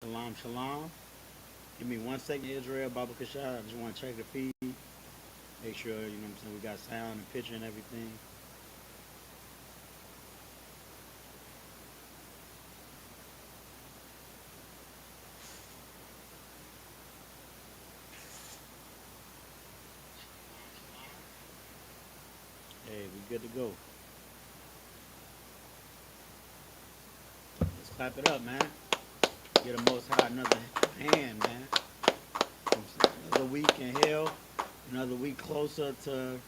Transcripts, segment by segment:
Shalom, shalom. Give me 1 second, Israel, Baba Kashad. I just want to check the feed. Make sure, you know what I'm saying, we got sound and picture and everything. Hey, we good to go. Let's clap it up, man. Get a most high another hand, man. Another week in hell. Another week closer to, you know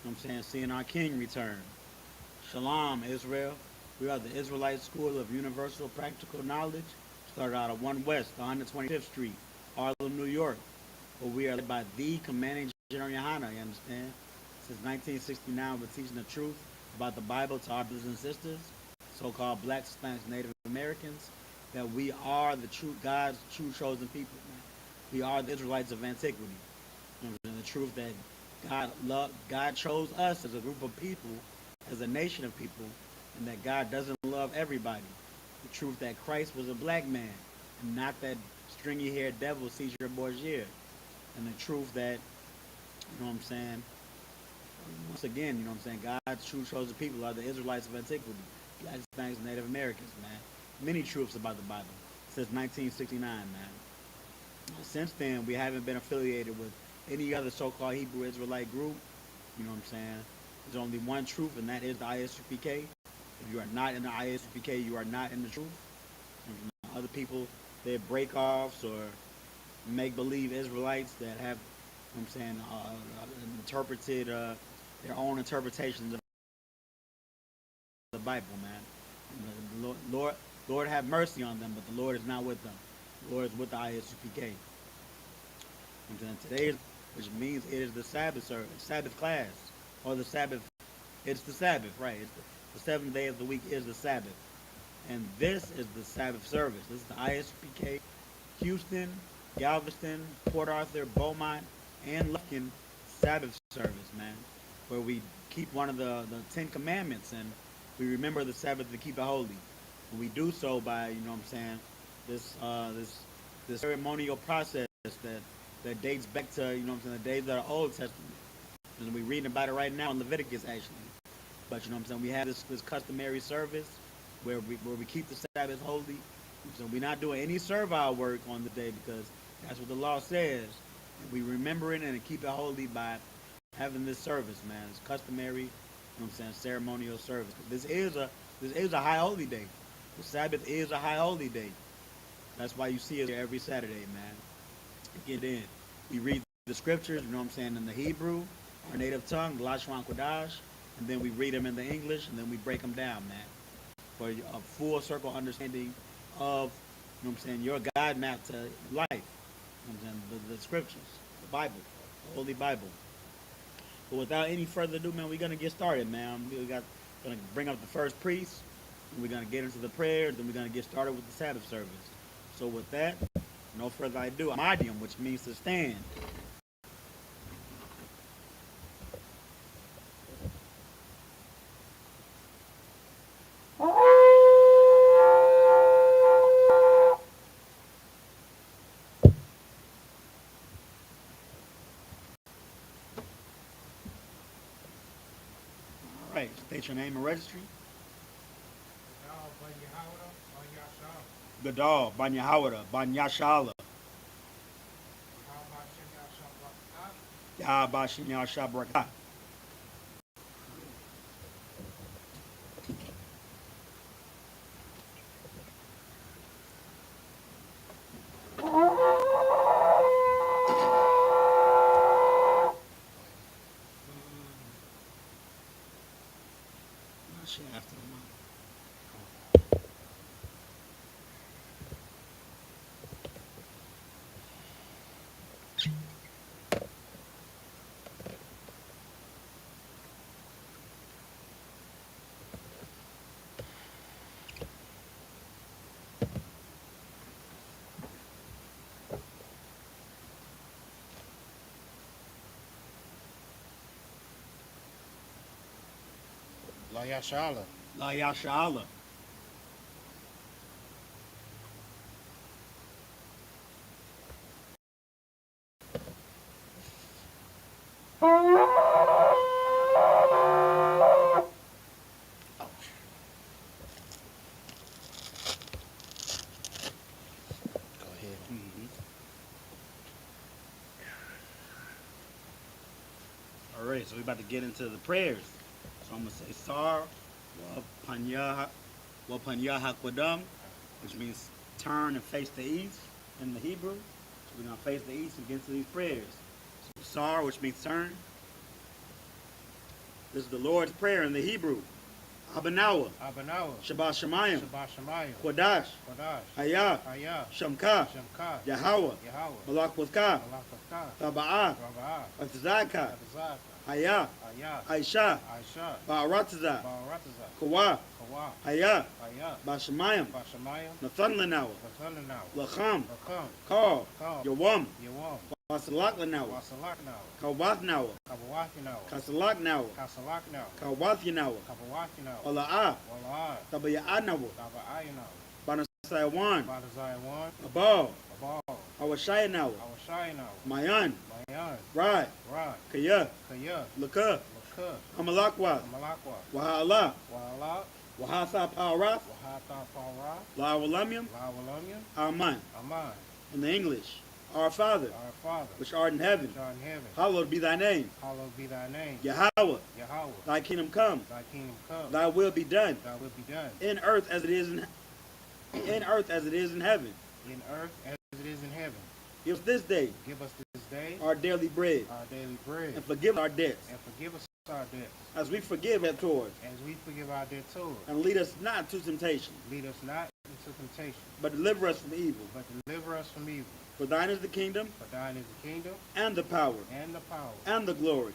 what I'm saying, seeing our King return. Shalom, Israel. We are the Israelite School of Universal Practical Knowledge. Started out of 1 West, 125th Street, Harlem, New York. Where we are led by the commanding General YAHANNA, you understand? Since 1969, we're teaching the truth about the Bible to our brothers and sisters, so-called blacks, Hispanics, Native Americans, that we are the true God's true chosen people, man. We are the Israelites of antiquity. And the truth that God chose us as a group of people, as a nation of people, and that God doesn't love everybody. The truth that Christ was a black man, and not that stringy-haired devil Caesar Borgia. And the truth that, you know what I'm saying, once again, you know what I'm saying, God's true chosen people are the Israelites of antiquity, blacks, Hispanics, Native Americans, man. Many truths about the Bible since 1969, man. Since then, we haven't been affiliated with any other so-called Hebrew Israelite group. You know what I'm saying? There's only one truth, and that is the I.S.U.P.K. If you are not in the I.S.U.P.K, you are not in the truth. Other people, they're break-offs or make-believe Israelites that have, you know what I'm saying, interpreted their own interpretations of the Bible, man. Lord have mercy on them, but the Lord is not with them. The Lord is with the I.S.U.P.K. And today, which means it is the Sabbath service, Sabbath class, or the Sabbath. It's the Sabbath, right? The seventh day of the week is the Sabbath, and this is the Sabbath service. This is the I.S.U.P.K. Houston, Galveston, Port Arthur, Beaumont, and Lufkin Sabbath service, man, where we keep one of the Ten Commandments and we remember the Sabbath to keep it holy. And we do so by, you know what I'm saying, this ceremonial process that dates back to, you know what I'm saying, the days of the Old Testament. And we're reading about it right now in Leviticus, actually. But, you know what I'm saying, we have this customary service where we keep the Sabbath holy. So we're not doing any servile work on the day because that's what the law says. And we remember it and keep it holy by having this service, man. It's customary, you know what I'm saying, ceremonial service. This is a high holy day. The Sabbath is a high holy day. That's why you see it every Saturday, man. Get in. We read the scriptures, you know what I'm saying, in the Hebrew, our native tongue, Lashwan Kodash, and then we read them in the English, and then we break them down, man, for a full circle understanding of, you know what I'm saying, your God map to life. You know what I'm saying, the scriptures, the Bible, the Holy Bible. But without any further ado, man, we're gonna get started, man. Gonna bring up the first priest, and we're gonna get into the prayers, then we're gonna get started with the Sabbath service. So with that, no further ado, Amadium, which means to stand. All right, state your name and registry. Gadal, Banyahawada, Banyashala. Yahabashin Yashabraka. After the month. La Yashala. La Yashala. Go ahead. All right, so we're about to get into the prayers. So I'm going to say Sar wa Panya Hakwadam, which means turn and face the east in the Hebrew. So we're going to face the east and get into these prayers. So Sar, which means turn. This is the Lord's Prayer in the Hebrew. Abanawa, Shabbat Shemayim, Kodash, Shamka, Yahweh, Malak Wazka, Taba'ah, Atazaka, Haya, Aisha, Ba'arataza, Kawa, Haya, Bashamayim, Nathan Lanawa, Lacham, Kal, Yawam, Wasalak Lanawa, Kawath Nawa, Kasalak Nawa, Kawath Yanawa, Ola'ah, Tabaya'anawa, Banasayawan, Abal, Awashayanawa, Mayan, Rad, Kaya, Laka, Amalakwa, Waha'Allah, Wahasa Pa'arath, La'awalamium, Aman. In the English, Our Father, which art in heaven, hallowed be thy name. Yahweh, thy kingdom come, thy will be done, in earth as it is in heaven. Give us this day our daily bread, and forgive our debts, as we forgive our debtors, and lead us not into temptation, but deliver us from evil. For thine is the kingdom, and the power, and the glory,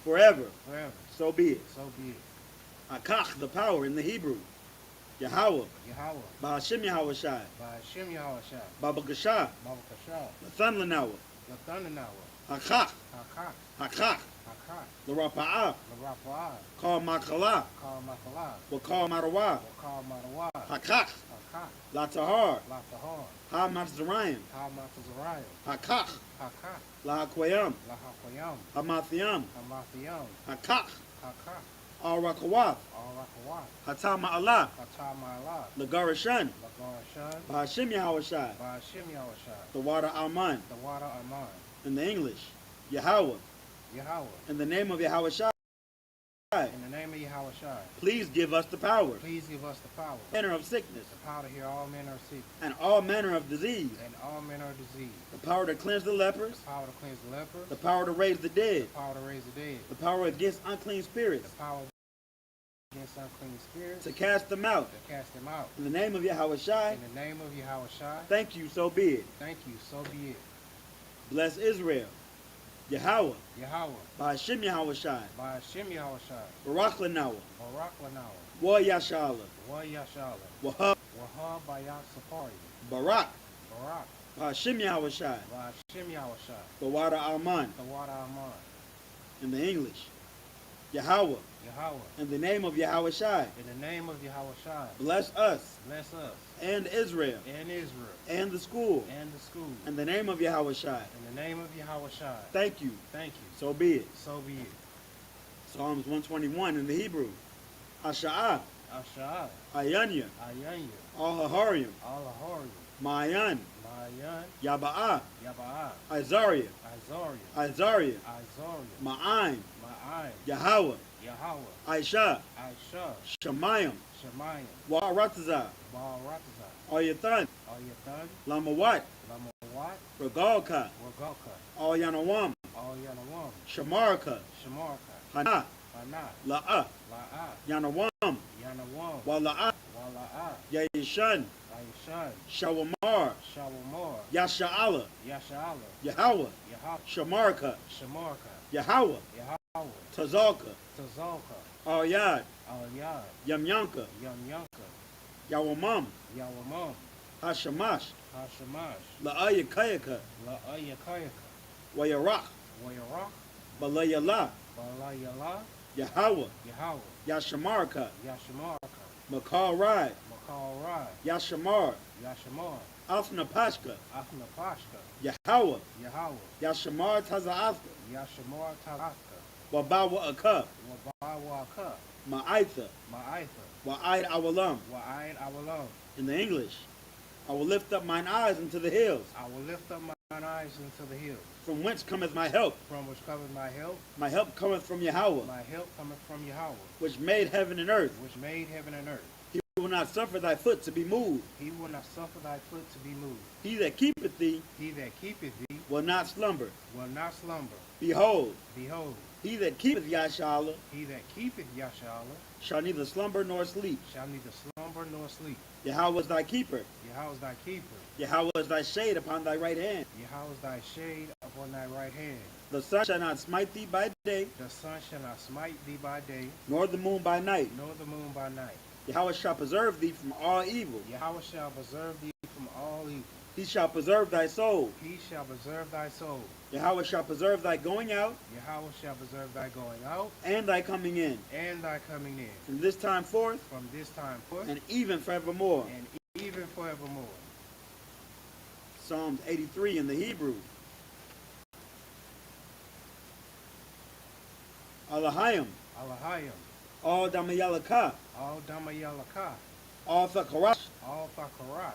forever. So be it. Akach, the power in the Hebrew. Yahweh, Ba'ashem Yahweh Shai, Babakashah, Lathan Lanawa, Hakach, Larapa'ah, Kal Makala, Wakal Marawa, Hakach, Latahar, Ha Matzarayim, Hakach, Lahakwayam, Hamathiam, Hakach, Al Rakawath, Hatama Allah, Lagarashan, Ba'ashem Yahweh Shai, the water Aman. In the English, Yahweh. In the name of Yahweh Shai. Please give us the power. Manner of sickness. And all manner of disease. The power to cleanse the lepers. The power to raise the dead. The power against unclean spirits. To cast them out. In the name of Yahweh Shai. Thank you, so be it. Bless Israel. Yahweh. Ba'ashem Yahweh Shai. Barak Lanawa. Wa Yashala. Wahab. Barak. Ba'ashem Yahweh Shai. The water Aman. In the English, Yahweh. In the name of Yahweh Shai. Bless us. And Israel. And the school. In the name of Yahweh Shai. Thank you. So be it. Psalms 121 in the Hebrew. Asha'ah. Ayanya. Al-Haharim. Ma'ayan. Yaba'ah. Isaiah. Ma'aim. Yahweh. Aisha. Shemayim. Wa'arataza. Ayathan. Lamawat. Regalka. Al-Yanawam. Shamarka. Hana. La'ah. Yanawam. Wala'ah. Yayishan. Shawamar. Yasha'ala. Yahweh. Shamarka. Yahweh. Tazalka. Al-Yad. Yamyanka. Yawamam. Hashamash. La'ayakayaka. Wayarach. Balayala. Yahweh. Yashamarka. Makal Rai. Yashamar. Afna Pashka, Afna Pashka, Yahweh, Yahweh, Yashamar Taza'afka, Yashamar Talaka, Wabawa Aka, Wabawaka, Ma'aitha, Ma'aitha, Wa'aid Awalam. Wa'ain Awalom. In the English, I will lift up mine eyes into the hills. I will lift up mine eyes into the hills. From whence cometh my help? From which cometh my help? My help cometh from Yahweh, My help cometh from Yahweh, which made heaven and earth. which made heaven and earth. He will not suffer thy foot to be moved. He will not suffer thy foot to be moved. He that keepeth thee He that keepeth thee will not slumber. will not slumber. Behold, Behold, he that keepeth Yashala he that keepeth Yashala shall neither slumber nor sleep. shall neither slumber nor sleep. Yahweh is thy keeper. Yahweh is thy keeper. Yahweh is thy shade upon thy right hand. Yahweh is thy shade upon thy right hand. The sun shall not smite thee by day, The sun shall not smite thee by day, nor the moon by night. nor the moon by night. Yahweh shall preserve thee from all evil. Yahweh shall preserve thee from all evil. He shall preserve thy soul. He shall preserve thy soul. Yahweh shall preserve thy going out Yahweh shall preserve thy going out and thy coming in, and thy coming in, from this time forth from this time forth and even forevermore. and even forevermore. Psalms 83 in the Hebrew. Alahayim, Alahayim, all Damayalaka, all Damayalaka, all Thakarash, all Thakarash,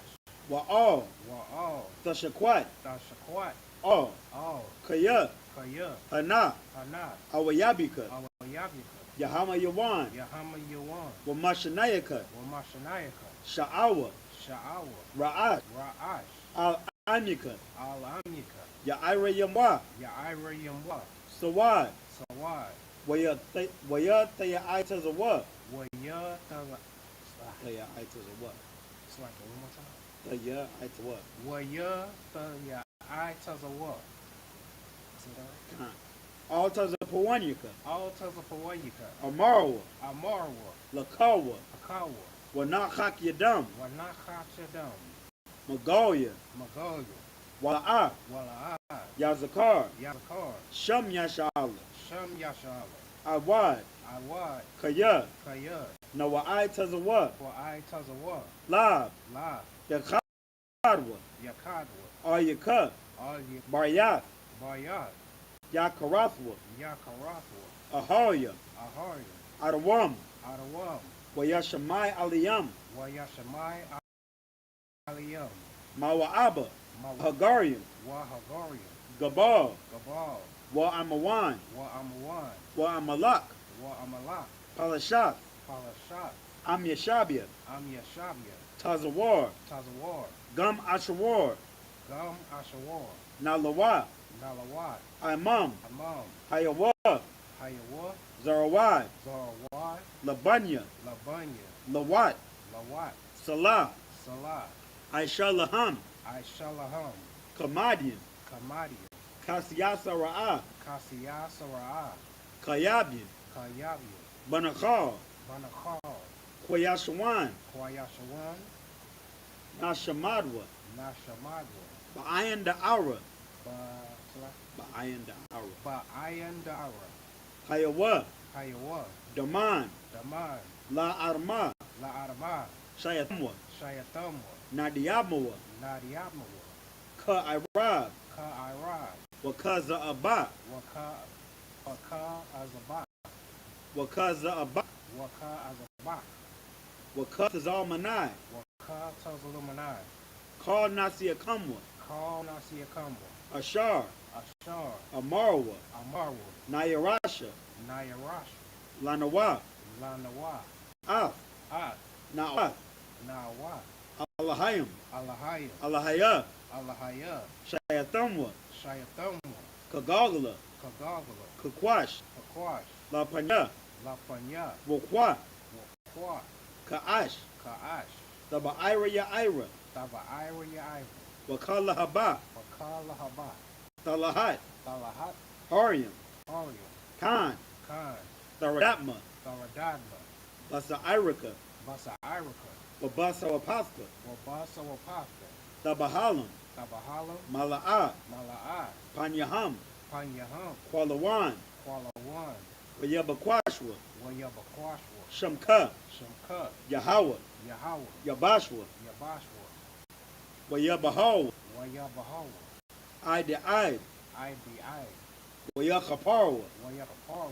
Wa'al, Wa'al, Thashakwat, Tashakwat, all all Kaya, Kaya, Hana, Hana, Awayabika, Awayabika, Yahama Yawan, Yahama Yawan, Wamashanayaka, Wamashanayaka, Sha'awa, Sha'awa, Ra'at, Ra'ash, Al-Amyaka, Al-Amyika, Ya'ira Yamwa, Ya'ira Yamwa, Sawad, Sawad, Wayatayaitazawa, Wayataza. Tayaitazawa, It's like one more time. Tayaitazawa. Wayatayaitazawa. See that right? All Tazapawanyaka, All Tazapawayika, Amarawa, Amarwa, Lakawa, Akawa, Wanakak Yadam, Wanakachadam, Magoya, Magoya, Wala'a, Wala'a, Yazakar, Yakar, Sham Yashala, Sham Yashala, Awad, Awad, Kaya, Kaya, Nawa'ai Tazawa, Wa'ai Tazawa, Lab, La, Yakadwa, Yakadwa, Ayaka, Al Baryat, Bayat, Yakarathwa, Yakarathwa, Ahoya, Ahari, Adawam, Adawam, Wayashamai Aliyam, Wayashamai Aliyam, Mawa'aba, Hagarian, Wahagarian, Gabal, Gabal, Wa'amawan, Wa'amawan, Wa'amalak, Wa'amalak, Palashat, Palashat, Amyashabia, Amyashabia, Tazawar, Tazawar, Gum Ashawar, Gum Ashawar, Nalawa, Nalawat, Imam, Amam, Hayawa, Hayawa, Zarawai, Zarawai, Labanya, Labanya, Lawat, Lawat, Salah, Salah, Aisha Laham, Aishalaham, Kamadian, Kamadia, Kasiyasa Ra'ah, Kasiyasa Ra'ah, Kayabian, Kayabia, Banakal, Banakal, Kwayashawan, Kwayashawan, Nashamadwa, Nashamadwa, Ba'ayan Da'ara, Ba Ba'ayan Da'ara, Ba'ayan Da'ara, Hayawa, Hayawa, Daman, Daman, La Arma, La Arma, Shayatamwa, Shayatamwa, Nadiamawa, Nadiamawa, Ka Irab, Ka Irab, Wakaza Abba, Waka Azabak, Wakaza Abba, Waka Azabak, Wakaza Almanai, Waka Tazalumanai, Call Nasi Akamwa, Call Nasiakamwa, Ashar, Ashar, Amarwa, Amarwa, Nayarasha, Nayarash, Lanawa, Lanawa, Af, At, Na'ath, Nawa, Allahayim, Alahaya, Allahaya, Alahaya, Shayatamwa, Shayatamwa, Kagagala, Kagagala, Kakwash, Kakwash, La Panya, Lapanya, Wokwa, Wakwa, Ka'ash, Ka'ash, the Ba'ira Ya'ira, Taba Ira Yaira, Wakala Haba, Wakala Haba, Talahat, Talahat, Hariam, Orium, Khan, Khan, Tharadatma, Tharadadma, Basa Irika, Basa Irika, Babasa Wapasta, Wabasa Wapaka, Tabahalam, Tabahalam, Mala'at, Mala'at, Panyaham, Panyaham, Kualawan, Kualawan, Wayabakwashwa, Wayabakwashwa, Shamka, Shamka, Yahweh, Yahweh, Yabashwa, Yabashwa, Wayabahawa, Wayabahawa, I the I, I.B.I., Wayakaparwa, Wayakaparwa,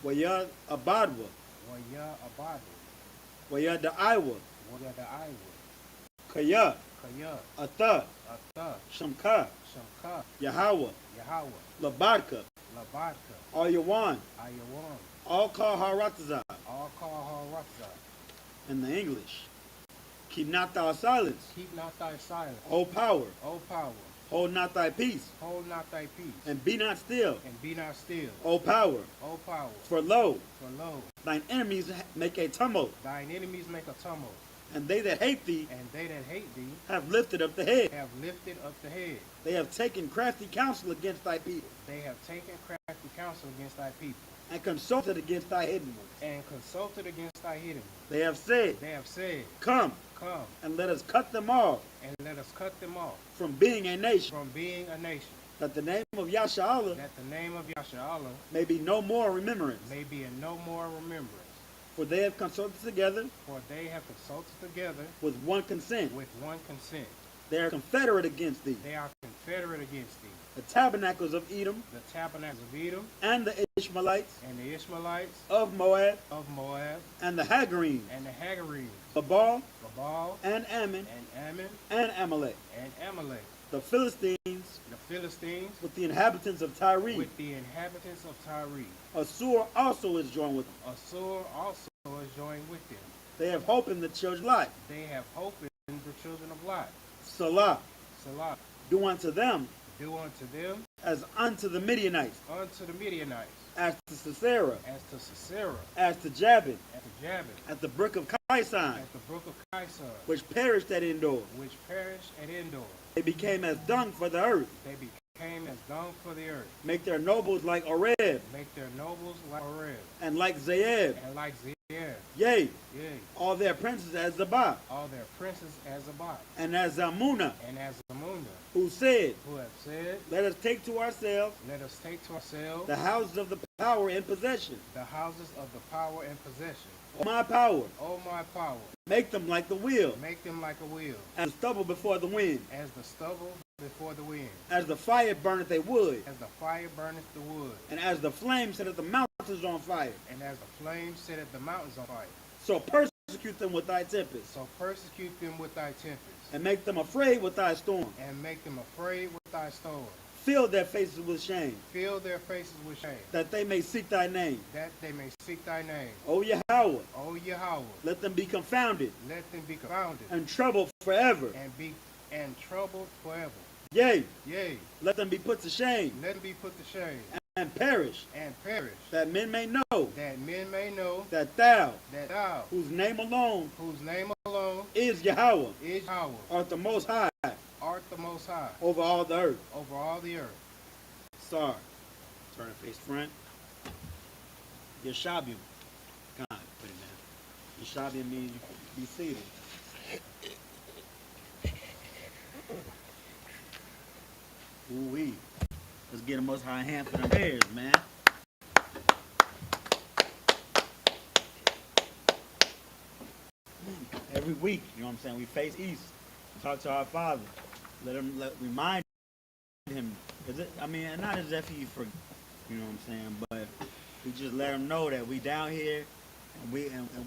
Waya Abadwa, Waya-Abadu, Waya the Iwa, Waya-the-Iwa, Kaya, Kaya, Atha, Atha, Shamka, Shamka, Yahweh, Yahweh, Labadka, Labadka, Ayawan, Ayawan, all call Haratazah all call her Rapha. in the English. Keep not thy silence, Keep not thy silence, O power, O power, hold not thy peace, hold not thy peace, and be not still, and be not still, O power, O power, for lo, for lo, thine enemies make a tumult, thine enemies make a tumult, and they that hate thee and they that hate thee have lifted up the head. have lifted up the head. They have taken crafty counsel against thy people, They have taken crafty counsel against thy people, and consulted against thy hidden ones. and consulted against thy hidden ones. They have said, They have said, come, come, and let us cut them off and let us cut them off from being a nation, from being a nation, that the name of Yasharallah that the name of Yasharallah may be no more remembrance. may be in no more remembrance. For they have consulted together For they have consulted together with one consent. with one consent. They are confederate against thee. They are confederate against thee. The tabernacles of Edom The tabernacles of Edom and the Ishmaelites and the Ishmaelites of Moab of Moab and the Hagarenes, and the Hagarenes, Babal Babal and Ammon and Ammon and Amalek, and Amalek, the Philistines the Philistines with the inhabitants of Tyre. with the inhabitants of Tyre. Assur also is joined with them. Assur also is joined with them. They have hope in the children of Lot. They have hope in the children of Lot. Salah, Salah, do unto them do unto them as unto the Midianites, unto the Midianites, as to Sisera, as to Sisera, as to Jabin, at the Jabin, at the brook of Kaisan, at the brook of Kaisar, which perished at Endor. which perished at Endor. They became as dung for the earth. They became as dung for the earth. Make their nobles like Oreb, Make their nobles like Oreb, and like Zeeb. and like Zeir. Yea, Yea, all their princes as Zabah, all their princes as Abad, and as Zamunah, and as Zamunda, who said, who have said, let us take to ourselves let us take to ourselves the houses of the power in possession. the houses of the power and possession. O my power, O my power, make them like the wheel, make them like a wheel, and stubble before the wind, as the stubble before the wind, as the fire burneth a wood, as the fire burneth the wood, and as the flame setteth the mountains on fire. and as the flame setteth the mountains on fire. So persecute them with thy tempest, So persecute them with thy tempest, and make them afraid with thy storm. and make them afraid with thy storm. Fill their faces with shame, Fill their faces with shame, that they may seek thy name. that they may seek thy name. O Yahweh, O Yahweh, let them be confounded let them be confounded, and troubled forever. and troubled forever. Yea, Yea, let them be put to shame let them be put to shame, and perish, and perish, that men may know that men may know that thou, that thou, whose name alone whose name alone is Yahweh, is Yahweh, art the most high art the most high over all the earth. over all the earth. Sorry. Turn it face front. Yeshabim. God, put it down. Yeshabim means you be seated. Ooh-wee. Let's get the most high hand for them hairs, man. Every week, you know what I'm saying, we face east. Talk to our Father. Remind him. And not as if he for, you know what I'm saying, but we just let him know that we down here and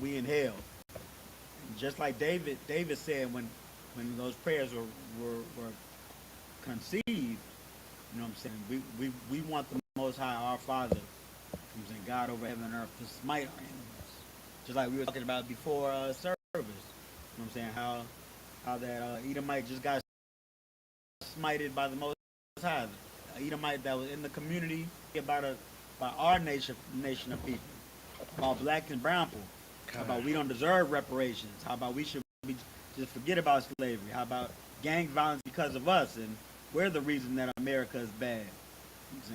we in hell. And just like David said when those prayers were conceived, you know what I'm saying, we want the Most High, our Father, you know what I'm saying, God over heaven and earth, to smite our enemies. Just like we were talking about before service. You know what I'm saying, how that Edomite just got smited by the Most High. Edomite that was in the community by our nation of people, about black and brown people. How about we don't deserve reparations? How about we should just forget about slavery? How about gang violence because of us, and we're the reason that America is bad? So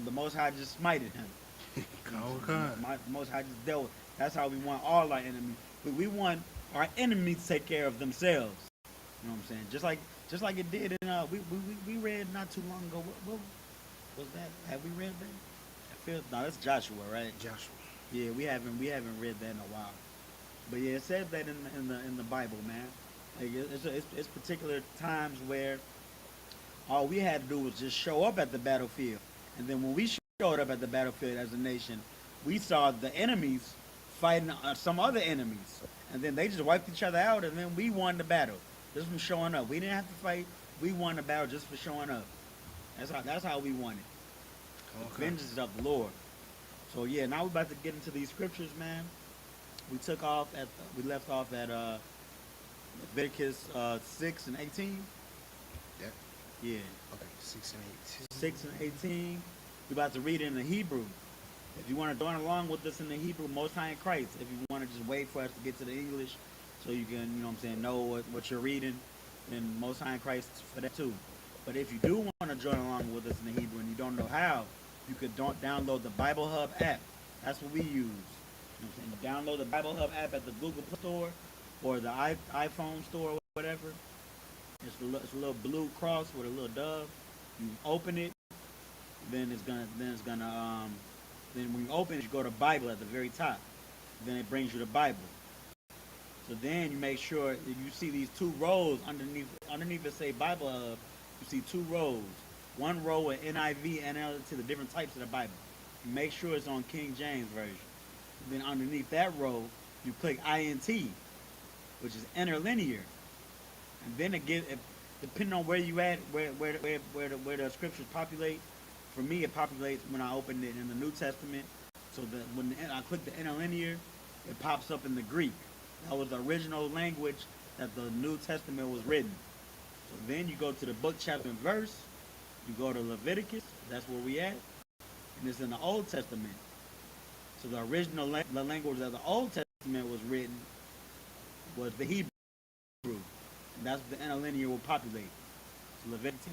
the Most High just smited him. The Most High just dealt with. That's how we want all our enemies. But we want our enemies to take care of themselves. You know what I'm saying? Just like it did in we read not too long ago. What was that? Have we read that? That's Joshua, right? Joshua. Yeah, we haven't read that in a while. But yeah, it says that in the Bible, man. Like it's particular times where all we had to do was just show up at the battlefield, and then when we showed up at the battlefield as a nation, we saw the enemies fighting some other enemies, and then they just wiped each other out, and then we won the battle just from showing up. We didn't have to fight; we won the battle just for showing up. That's how we won it. The Okay. vengeance is of the Lord. So yeah, now we're about to get into these scriptures, man. We left off at Leviticus 6 and 18. That. Yeah, Okay. 6 and 8. 6 and 18. We're about to read it in the Hebrew. If you want to join along with us in the Hebrew, Most High in Christ. If you want to just wait for us to get to the English, so you can, you know what I'm saying, know what you're reading, then Most High in Christ for that too. But if you do want to join along with us in the Hebrew and you don't know how, you could download the Bible Hub app. That's what we use. You know what I'm saying? You download the Bible Hub app at the Google Play Store or the iPhone store or whatever. It's a little blue cross with a little dove. You open it, then when you open it, you go to Bible at the very top. Then it brings you the Bible. So then you make sure if you see these two rows underneath it say Bible Hub, you see two rows. One row with NIV and NLT, the different types of the Bible. You make sure it's on King James version. Then underneath that row, you click INT, which is interlinear, and then it gives, depending on where you at, where the scriptures populate. For me, it populates when I open it in the New Testament. So that when I click the interlinear, it pops up in the Greek. That was the original language that the New Testament was written. So then you go to the book, chapter, and verse. You go to Leviticus. That's where we at, and it's in the Old Testament. So the original the language that the Old Testament was written was the Hebrew, and that's what the interlinear will populate. So Leviticus.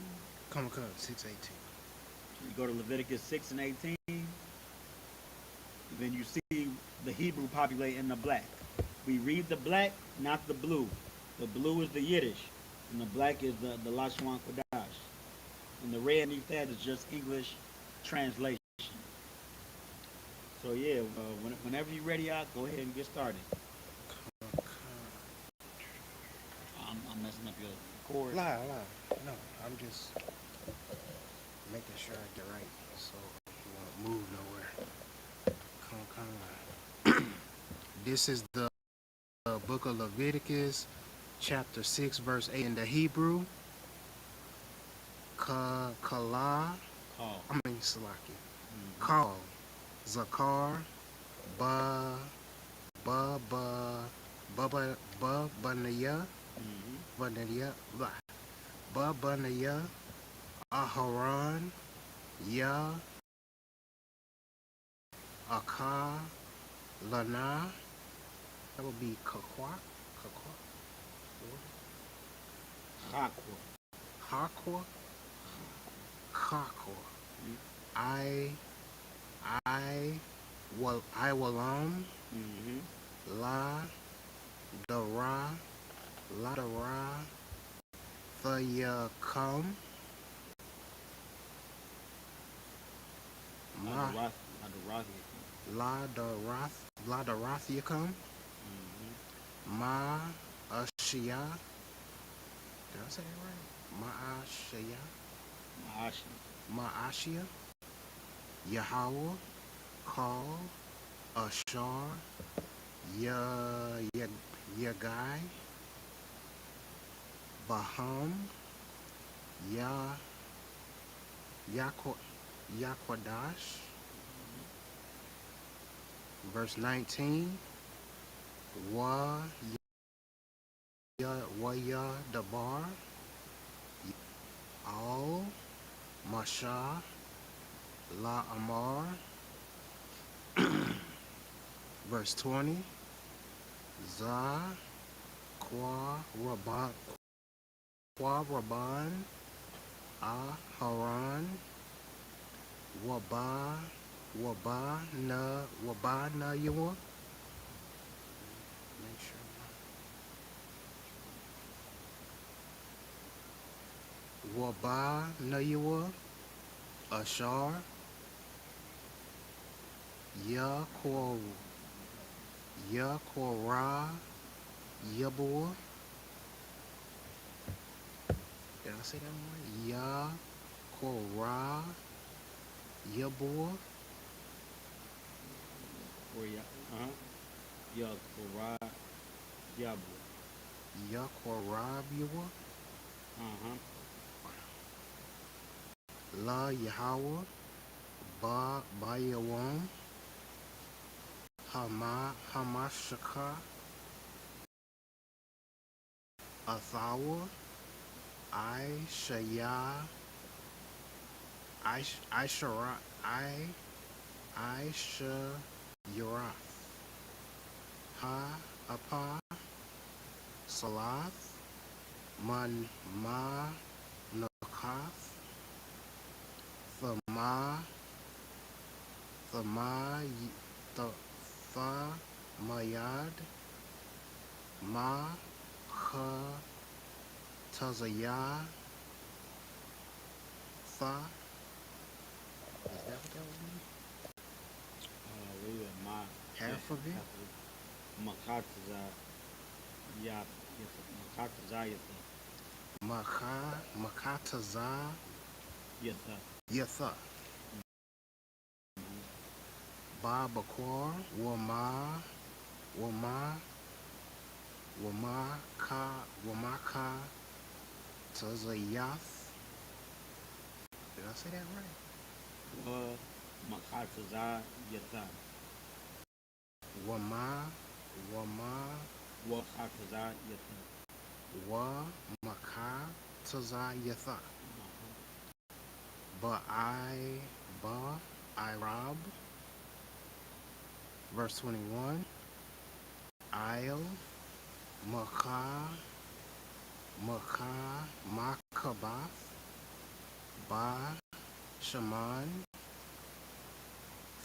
Come. 6:18. You go to Leviticus 6 and 18. Then you see the Hebrew populate in the black. We read the black, not the blue. The blue is the Yiddish, and the black is the Lashon Kodash. And the red underneath that is just English translation. So yeah, whenever you're ready, out, go ahead and get started. I'm messing up your chord. Lie. No, I'm just making sure I get right. So you won't move nowhere. Come. This is the book of Leviticus, chapter 6, verse 8 in the Hebrew. Kala. Call. Salaki. Call. Zakar. Ba. Ba. Ba. Ba. Banaya. Banaya. Ba. Banaya. Aharon. Ya. Aka. Lana. That would be Kakwa. Hakwa. Hakwa. Kakwa. I Walam. La. Dara. La Dara. Thayakam. La Darathiacum. Ma Ashia. Did I say that right? Ma'ashia. Yahweh. Call. Ashar. Yagai. Baham. Yakwadash. Verse 19. Wa ya dabar. Al. Masha. La Amar. Verse 20. Za. Kwa Raban. Haran. Wabana Yawa. Make sure. Wabana Yawa. Ashar. Yakora. Yabua. I say that right? Ya Korah Yabor. Or ya, ya Korah Yabu. Ya Korah Yabor. La Yahweh Ba Bayawam Hamashaka Athawa I Shaya I Shara I Shayurath Ha Apa Salath Man Ma Nakath Thama Thama Thamayad Ma Kha Tazaya Tha. Is that what that would mean? Read it, Ma. Half of it? Makataza Ya, Makataza Makataza Yatha. Yatha. Ba Bakwar Wamaka Tazayath. Did I say that right? Makataza Yatha. Wama Wakataza Yatha. Maka Tazayatha. Ba I Rob. Verse 21. I'll Makabath Ba Shaman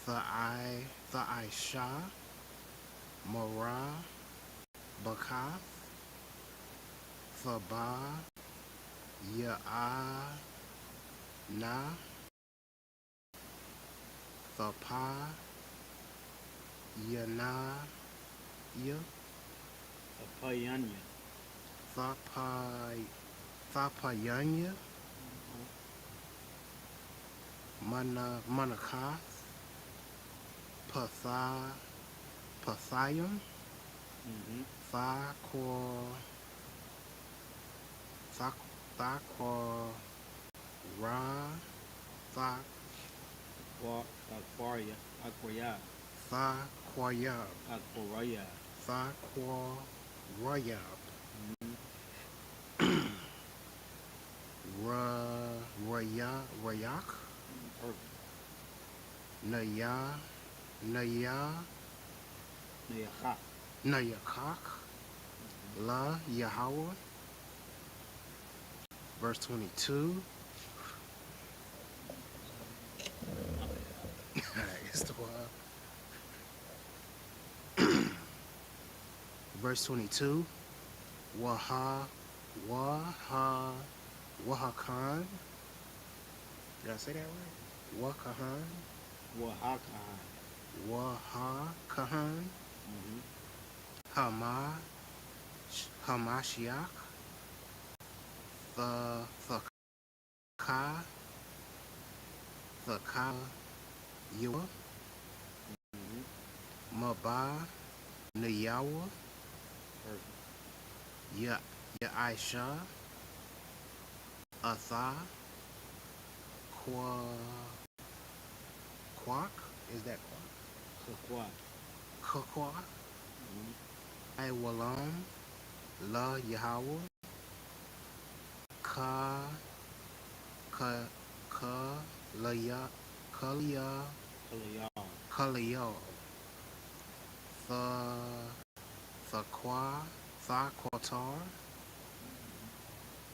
Tha'isha Mara Bakath Thaba Ya'ana Thapa Yana Ya Apayanya. Thapayanya Manakath Pathayim Thakwa Ra Aquaria. Thakwayab Aquaria. Thakwayab Rayak Nayakak La Yahweh. Verse 22. It's the Verse 22. Wahakan. Did I say that right? Wakahan. Wahakahan. Hamashiach. The Yua. Maba Nayawa. Aisha. Atha. Quack. Is that quack? Kakwa. I Walam. La Yahweh. Kaliyah. Thakwatar.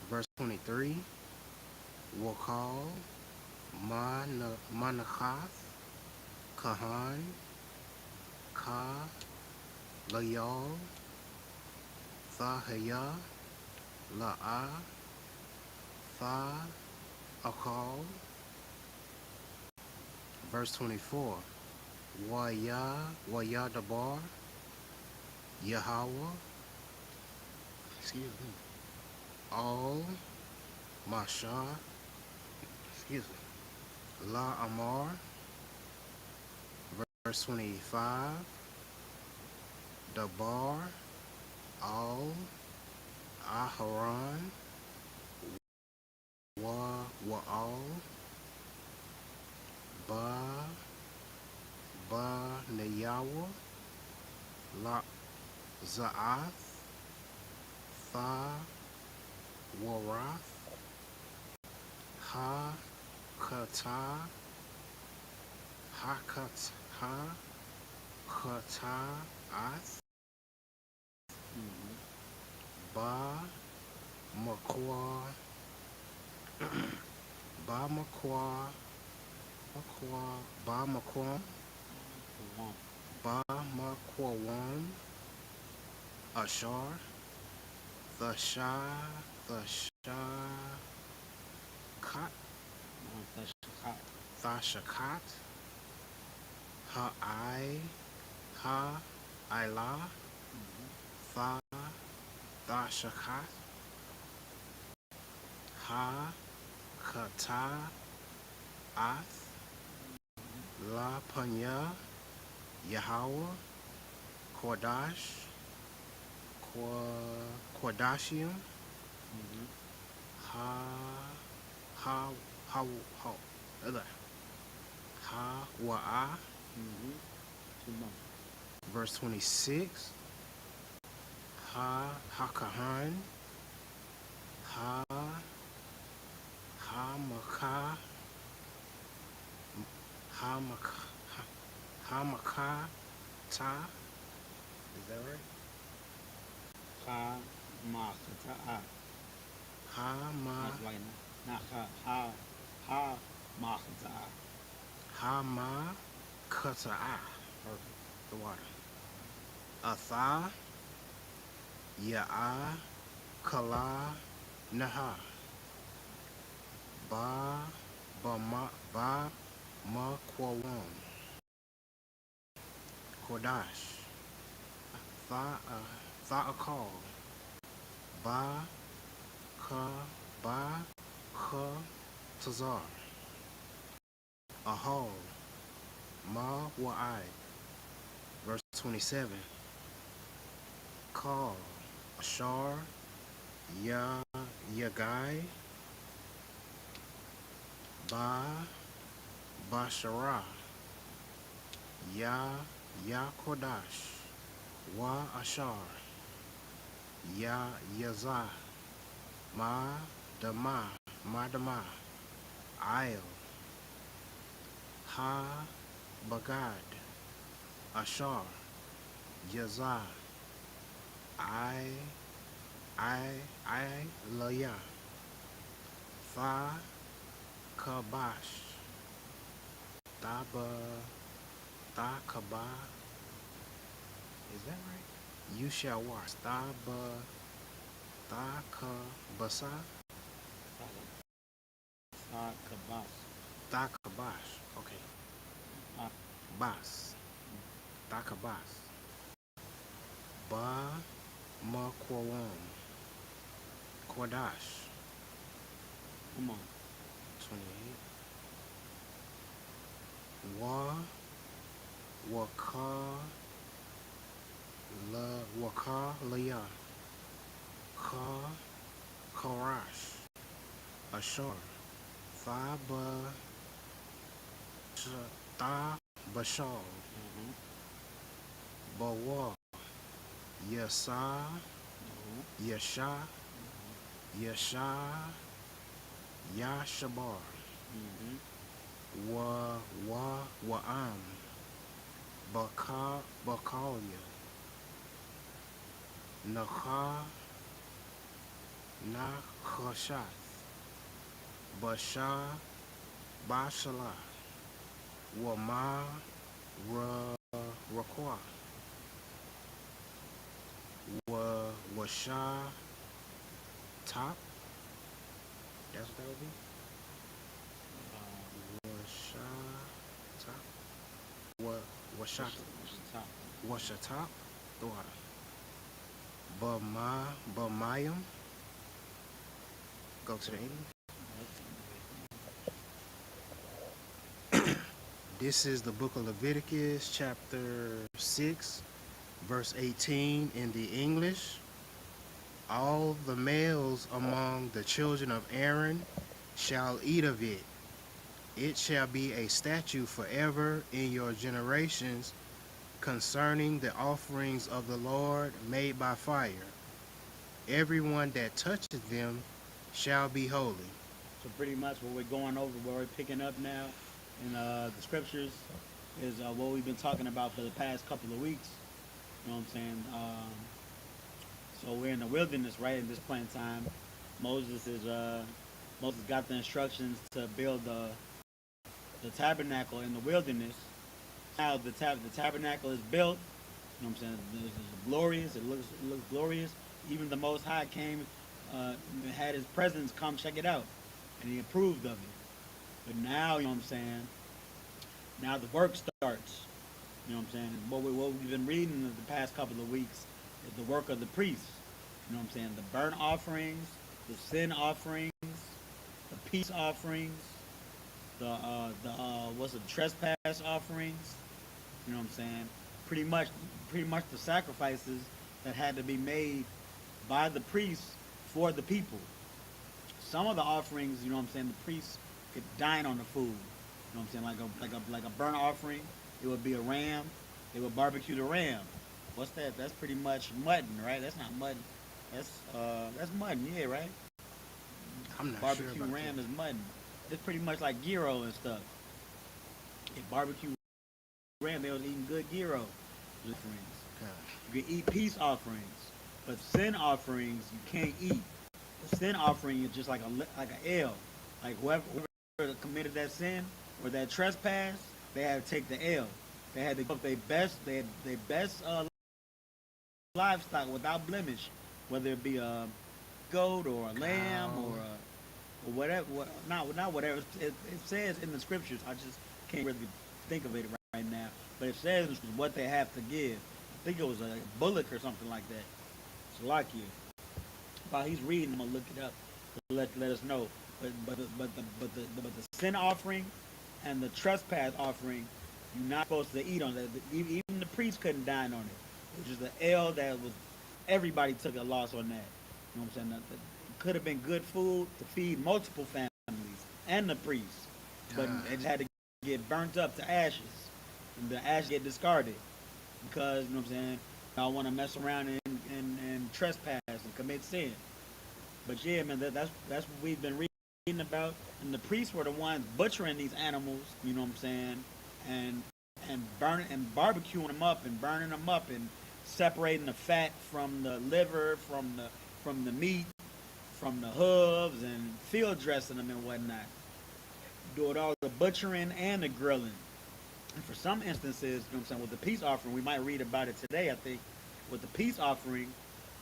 Verse 23. Wakal. Manachath. Kahan. Layal. Thahaya. La'a. Akal. Verse 24. Wayadabar. Yahweh. Excuse me. All Mashah, excuse me, La Amar, verse 25, Dabar, Al, Aharon, Wa'al, Ba Nayawa, La Za'ath, Tha Warath, Ha Kata, Ha Kata'ath, Mm-hmm. Ba Makwa, Ba Makwa, Ba Makwa, One. Ba Makwawan, Ashar, the Kat, Thashakat, Ha Ila, Tha Thashakat, Ha Kata Ath, La Panya, Yahweh, Kodash, Kodashium, Mm-hmm. Ha Ha Ha Ha Ha Wa'ah, Mm-hmm. Two more. verse 26, Ha Hakahan, Ha Hamaka, Hamaka, Hamaka Ta. Is that right? Ha Machata'a. Hama That's like not ha ha Machata'a. Hama Kata'a. Perfect. The water. Atha Ya'a Kala Naha. Ba Ma Kwawon. Kodash. Tha'akal. Ba Ka Ba Ka Tazar. Ahal. Ma Wa'ai. Verse 27. Call. Ashar. Yagai. Bashara. Kodash. Wa Ashar. Yazah. Dama. Il. Ha Bagad. Ashar. Yazah. I Laya. Tha Kabash. Tha Kaba. Is that right? You shall watch. Tha Kabasa. Sa Kabas. Tha Kabash. Okay. Ah. Bas. Tha Kabas. Ba Makwawon. Kodash. Come on. 28. Waka Laya. Karash. Ashar. Tha Bashal. Mm-hmm. Bawa. Yasa. Mm-hmm. Yasha. Yashabar. Mm-hmm. Wa'am. Bakalia. Nachashath. Bashala. Wama Rakwa. Washa Top. That's what that would be. Washa Top. Washa Top. The water. Bamayim. Go to the English. This is the book of Leviticus, chapter 6, verse 18 in the English. All the males among the children of Aaron shall eat of it. It shall be a statute forever in your generations concerning the offerings of the Lord made by fire. Everyone that touches them shall be holy. So pretty much what we're going over, what we're picking up now in the scriptures is what we've been talking about for the past couple of weeks. You know what I'm saying? So we're in the wilderness, right? At this point in time, Moses got the instructions to build the tabernacle in the wilderness. Now the tabernacle is built. You know what I'm saying? It's glorious. It looks glorious. Even the Most High came, had His presence come check it out, and He approved of it. But now, you know what I'm saying? Now the work starts. You know what I'm saying? What we've been reading in the past couple of weeks is the work of the priests. You know what I'm saying? The burnt offerings, the sin offerings, the peace offerings, the trespass offerings. You know what I'm saying? Pretty much the sacrifices that had to be made by the priests for the people. Some of the offerings, you know what I'm saying, the priests could dine on the food. You know what I'm saying? Like a burnt offering, it would be a ram. They would barbecue the ram. What's that? That's pretty much mutton, right? That's not mutton. That's mutton, yeah, right? I'm not Barbecue sure about ram that. is mutton. It's pretty much like gyro and stuff. If barbecue ram, they was eating good gyro offerings. God. You can eat peace offerings, but sin offerings you can't eat. The sin offering is just like a L. Like whoever committed that sin or that trespass, they had to take the L. They had to give up their best livestock without blemish, whether it be a goat or a lamb or whatever. Not whatever. It says in the scriptures. I just can't really think of it right now. But it says what they have to give. I think it was a bullock or something like that. Salakia. While he's reading, I'm gonna look it up to let us know. But the sin offering and the trespass offering, you're not supposed to eat on that. Even the priest couldn't dine on it. Which is the L that was everybody took a loss on that. You know what I'm saying? It could have been good food to feed multiple families and the priests, but it just had to get burnt up to ashes, and the ashes get discarded because you know what I'm saying. Y'all want to mess around and trespass and commit sin. But yeah, man, that's what we've been reading about, and the priests were the ones butchering these animals. You know what I'm saying? And burning and barbecuing them up and burning them up and separating the fat from the liver, from the meat, from the hooves, and field dressing them and whatnot. Doing all the butchering and the grilling. And for some instances, you know what I'm saying, with the peace offering, we might read about it today, I think. With the peace offering, you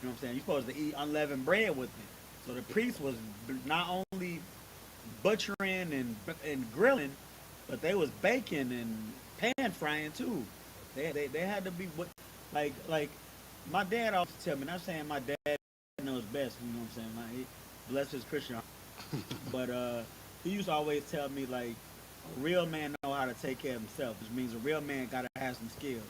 know what I'm saying, you're supposed to eat unleavened bread with it. So the priest was not only butchering and grilling, but they was baking and pan frying too. They had to be like my dad always tell me. Not saying my dad knows best, you know what I'm saying. He bless his Christian heart. But he used to always tell me like a real man know how to take care of himself, which means a real man gotta have some skills.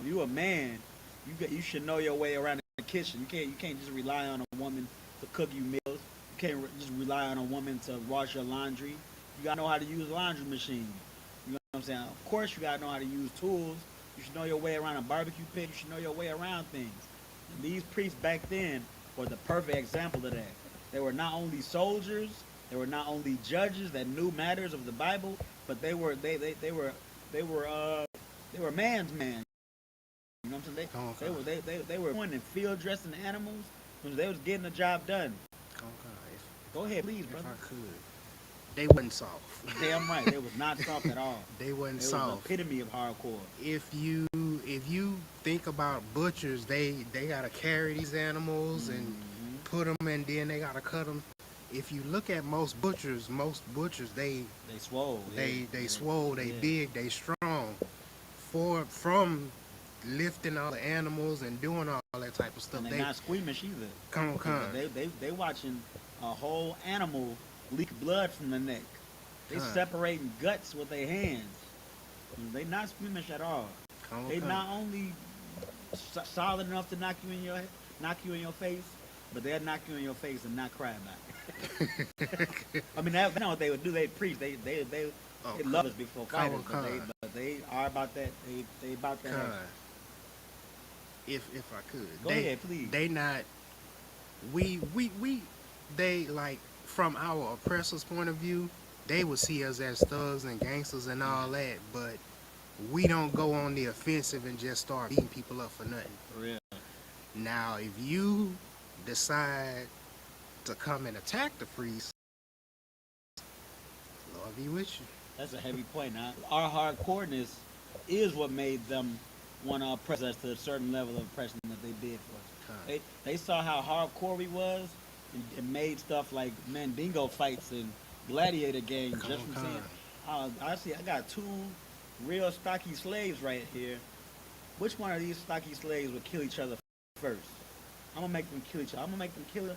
If you a man, you should know your way around the kitchen. You can't just rely on a woman to cook you meals. You can't just rely on a woman to wash your laundry. You gotta know how to use a laundry machine. You know what I'm saying? Of course, you gotta know how to use tools. You should know your way around a barbecue pit. You should know your way around things. And these priests back then were the perfect example of that. They were not only soldiers, they were not only judges that knew matters of the Bible, but they were man's man. You know what I'm saying? They were going and field dressing animals because they was getting the job done. Go ahead, please, brother. If I could. They wasn't soft. Damn right, they was not soft at all. They wasn't They soft. was the epitome of hardcore. If you think about butchers, they gotta carry these animals and put them, and then they gotta cut them. If you look at most butchers, they swole. They swole. They big. They strong. From lifting all the animals and doing all that type of stuff. And they're not squeamish either. Come on. They watching a whole animal leak blood from the neck. They separating guts with their hands. They not squeamish at all. Come They come. not only solid enough to knock you in your face, but they'll knock you in your face and not cry about it. I mean, that's not what they would do. They preach. Oh, They love us before fighters, come. but they are about that. They about that. Come. action. If I could. Go ahead, please. They not we they like from our oppressors' point of view, they would see us as thugs and gangsters and all that, but we don't go on the offensive and just start beating people up for nothing. For real. Now, if you decide to come and attack the priests, Lord be with you. That's a heavy point. Now, our hardcoreness is what made them want to oppress us to a certain level of oppression that they did for us. They saw how hardcore we was and made stuff like Mandingo fights and gladiator games just from seeing. I got two real stocky slaves right here. Which one of these stocky slaves would kill each other first? I'm gonna make them kill each other. I'm gonna make them kill it,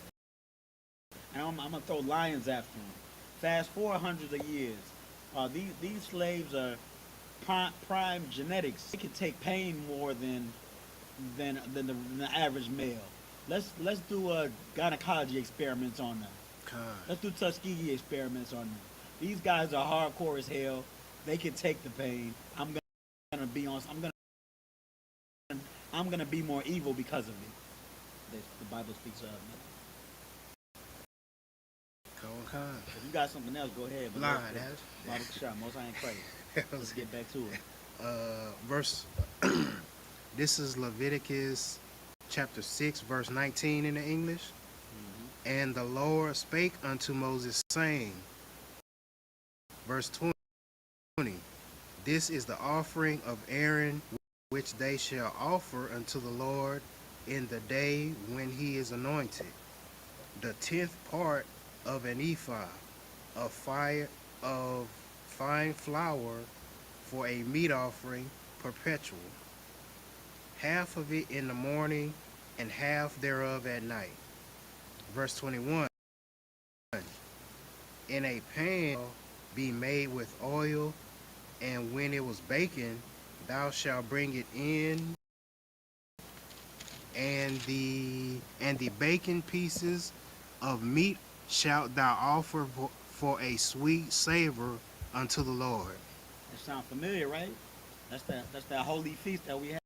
and I'm gonna throw lions after them. Fast forward hundreds of years. These slaves are prime genetics. They can take pain more than the average male. Let's do gynecology experiments on them. Let's do Tuskegee experiments on them. These guys are hardcore as hell. They can take the pain. I'm gonna be more evil because of it. The Bible speaks of. Come. If you got something else, go ahead. Nah, Bible shot. Most I ain't crazy. Let's get back to it. Verse. This is Leviticus chapter 6, verse 19 in the English. Mm-hmm. And the Lord spake unto Moses, saying, verse 20, this is the offering of Aaron, which they shall offer unto the Lord in the day when he is anointed. The 10th part of an ephah of fine flour for a meat offering perpetual, half of it in the morning and half thereof at night. Verse 21, in a pan be made with oil, and when it was baking, thou shalt bring it in, and the baking pieces of meat shalt thou offer for a sweet savor unto the Lord. It sounds familiar, right? That's that holy feast that we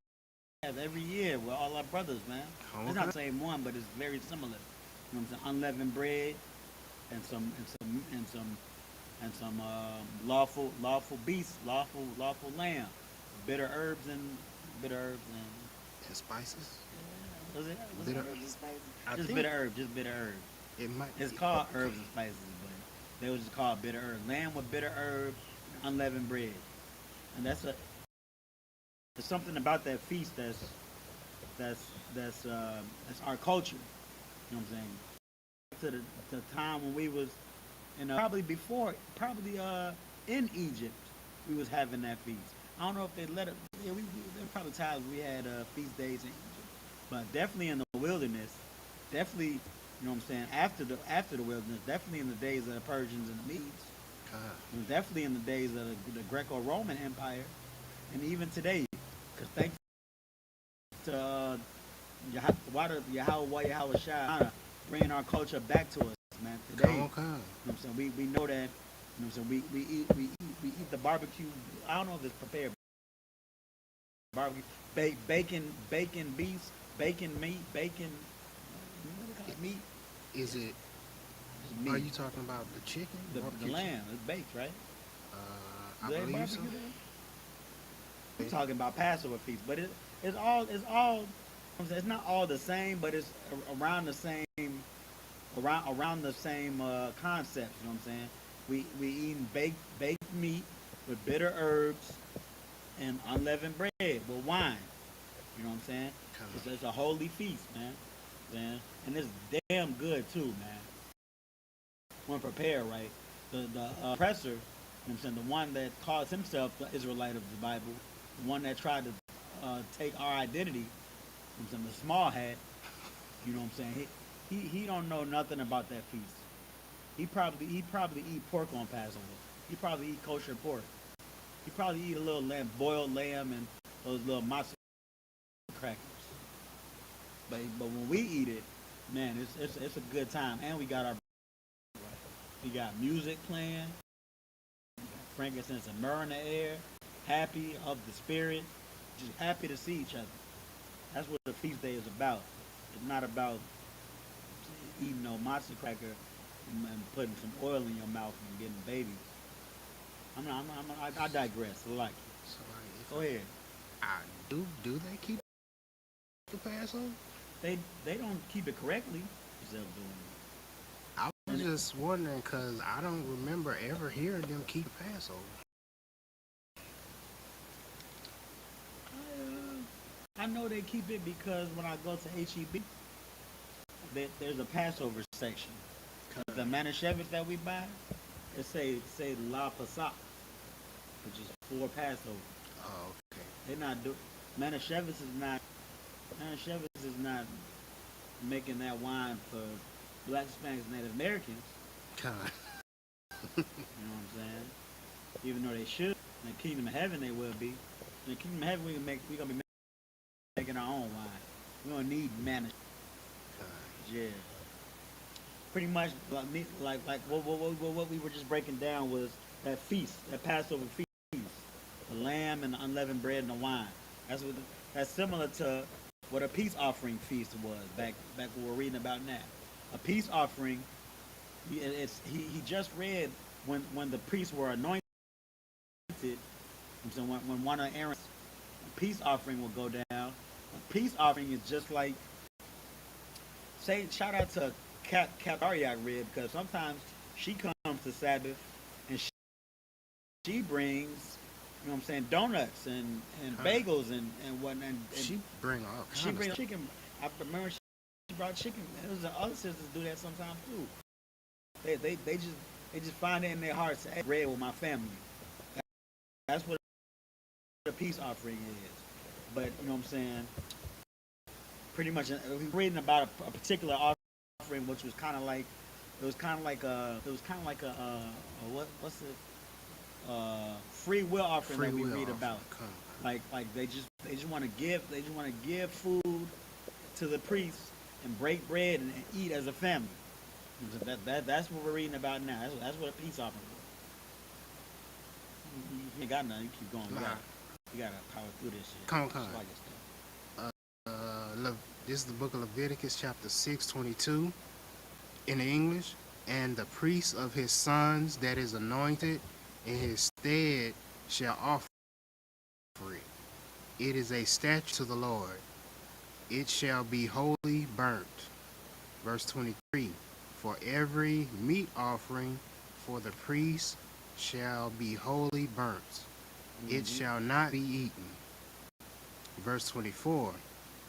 have every year with all our brothers, man. Okay. It's not the same one, but it's very similar. You know what I'm saying? Unleavened bread and some lawful beasts, lawful lamb, bitter herbs and spices. Was it Bitter herbs and spices? Just bitter herb. It might. It's called herbs and spices, but they was just called bitter herb. Lamb with bitter herb, unleavened bread, and there's something about that feast that's our culture. You know what I'm saying? To the time when we was, probably in Egypt, we was having that feast. I don't know if they let it. Yeah, there were probably times we had feast days in Egypt, but definitely in the wilderness, definitely. You know what I'm saying? After the wilderness, definitely in the days of the Persians and the Medes, and definitely in the days of the Greco-Roman Empire, and even today, because thanks to YAHANNA bringing our culture back to us, man. Today, you know what I'm saying? We know that. You know what I'm saying? We eat the barbecue. I don't know if it's prepared. Barbecue, bacon beef, bacon meat, bacon. Meat. Is it? Meat. Are you talking about the chicken? The lamb is baked, right? I believe so. We're talking about Passover feast, but it's all. It's not all the same, but it's around the same concepts. You know what I'm saying? We eating baked meat with bitter herbs and unleavened bread with wine. You know what I'm saying? It's a holy feast, man. And it's damn good too, man. When prepared right, the oppressor, you know what I'm saying, the one that calls himself the Israelite of the Bible, the one that tried to take our identity, you know what I'm saying, the small hat, you know what I'm saying, he don't know nothing about that feast. He probably eat pork on Passover. He probably eat kosher pork. You probably eat a little lamb, boiled lamb, and those little matzo crackers. But when we eat it, man, it's a good time, and we got our we got music playing, frankincense and myrrh in the air, happy of the spirit, just happy to see each other. That's what the feast day is about. It's not about eating no matzo cracker and putting some oil in your mouth and getting babies. I digress. I like it. So like, Go ahead. do they keep the Passover? They don't keep it correctly. Themselves doing it. I was just wondering because I don't remember ever hearing them keep Passover. I know they keep it because when I go to H-E-B, there's a Passover section. The Manischewitz that we buy, it say La Pasach, which is for Passover. Oh, okay. They're not do Manischewitz is not making that wine for Black, Hispanics, and Native Americans. Kind You know what I'm saying? Even though they should. In the Kingdom of Heaven, they will be. In the Kingdom of Heaven, we're gonna be making our own wine. We don't need Manischewitz. Yeah. Pretty much like what we were just breaking down was that feast, that Passover feast, the lamb and the unleavened bread and the wine. That's similar to what a peace offering feast was back what we're reading about now. A peace offering, he just read when the priests were anointed. So when one of Aaron's peace offering will go down, a peace offering is just like shout out to Kat Ariak read because sometimes she comes to Sabbath and she brings, you know what I'm saying, donuts and bagels and whatnot. And she bring all kinds she brings of stuff. chicken. I remember she brought chicken. There's other sisters do that sometimes too. They just find it in their hearts to eat bread with my family. That's what a peace offering is. But you know what I'm saying. Pretty much, we're reading about a particular offering, which was kind of like what's it? Free will offering that we read about. Like they just want to give food to the priests and break bread and eat as a family. That's what we're reading about now. That's what a peace offering was. You ain't got nothing. You keep going. You gotta power through this shit. Come on. This is the book of Leviticus, chapter 6:22 in the English. And the priest of his sons that is anointed in his stead shall offer it. It is a statute to the Lord. It shall be wholly burnt. Verse 23. For every meat offering for the priest shall be wholly burnt. It shall not be eaten. Verse 24.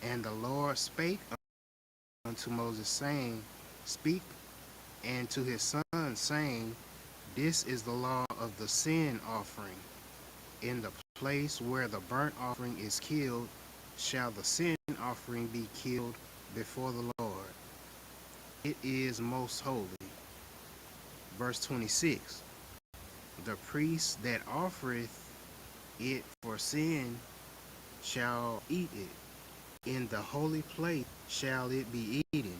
And the Lord spake unto Moses, saying, Speak and to his son, saying, This is the law of the sin offering. In the place where the burnt offering is killed, shall the sin offering be killed before the Lord. It is most holy. Verse 26. The priest that offereth it for sin shall eat it. In the holy place shall it be eaten,